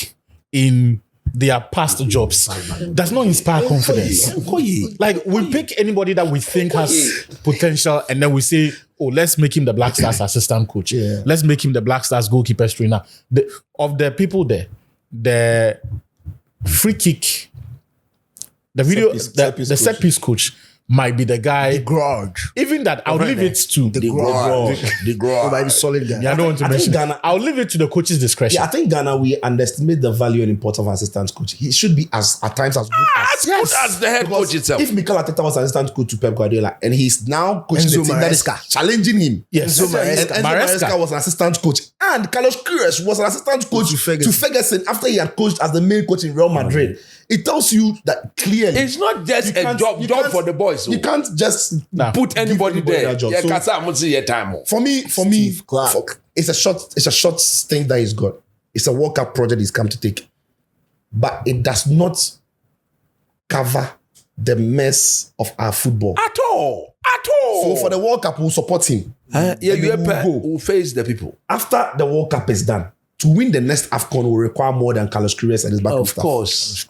in their past jobs does not inspire confidence. Like we pick anybody that we think has potential, and then we say, "Oh, let's make him the Black Stars assistant coach. Let's make him the Black Stars goalkeeper trainer." Of the people there, the free kick, the set piece coach might be the guy. The grudge. Even that, I'll leave it to the grudge. The grudge. Might be solid guy. I don't want to mention Ghana. I'll leave it to the coach's discretion. Yeah, I think Ghana, we underestimate the value and importance of assistant coach. He should be at times as good as the head coach itself. If Mikel Arteta was assistant coach to Pep Guardiola and he's now coaching the team that is challenging him. Yes. Enzo Maresca was an assistant coach, and Carlos Queiroz was an assistant coach to Ferguson after he had coached as the main coach in Real Madrid. it tells you that clearly. It's not just You a can't- job you job can't- for the boys. You can't just put anybody give there. that job. Yeah, So- Kasa, I'm see your time. For me, Steve Clark. it's a short thing that he's got. It's a World Cup project he's come to take, but it does not cover the mess of our football. At all. So for the World Cup, we'll support him. Yeah, And you then we'll go. will face the people. After the World Cup is done, to win the next AFCON will require more than Carlos Queiroz and his backroom Of staff. course.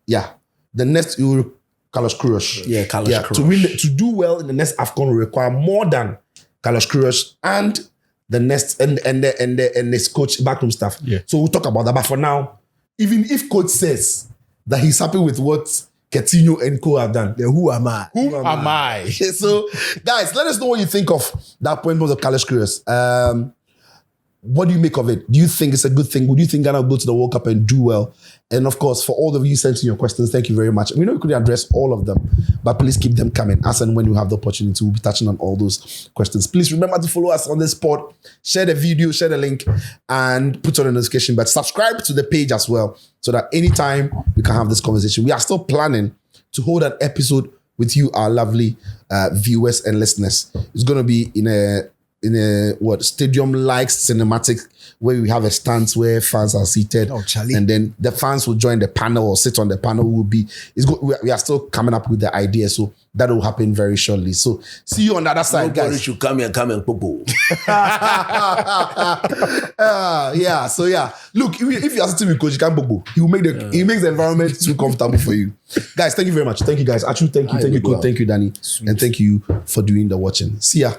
Yeah. The next you will Carlos Queiroz. Yeah, Carlos Queiroz. To do well in the next AFCON will require more than Carlos Queiroz and the next and his coach backroom staff. Yeah. So we'll talk about that. But for now, even if coach says that he's happy with what Coutinho and co have done, Then who am I? Who am I? so, guys, let us know what you think of that appointment of Carlos Queiroz. What do you make of it? Do you think it's a good thing? Would you think Ghana will go to the World Cup and do well? And of course, for all of you sending your questions, thank you very much. We know we couldn't address all of them, but please keep them coming. As and when you have the opportunity, we'll be touching on all those questions. Please remember to follow us on this pod, share the video, share the link, and put on a notification. But subscribe to the page as well, so that anytime we can have this conversation. We are still planning to hold an episode with you, our lovely viewers and listeners. It's going to be in a stadium-like cinematic where we have a stance where fans are seated, Charlie. and then the fans will join the panel or sit on the panel. We are still coming up with the idea, so that will happen very shortly. So see you on the other side, Nobody guys. should come and popo. Yeah. So yeah, look, if you are sitting with Coach, you can't bobo. He makes the environment too comfortable for you, guys. Thank you very much. Thank you, guys. Achu, thank you, Coach. Thank you, Danny, and thank you for doing the watching. See ya.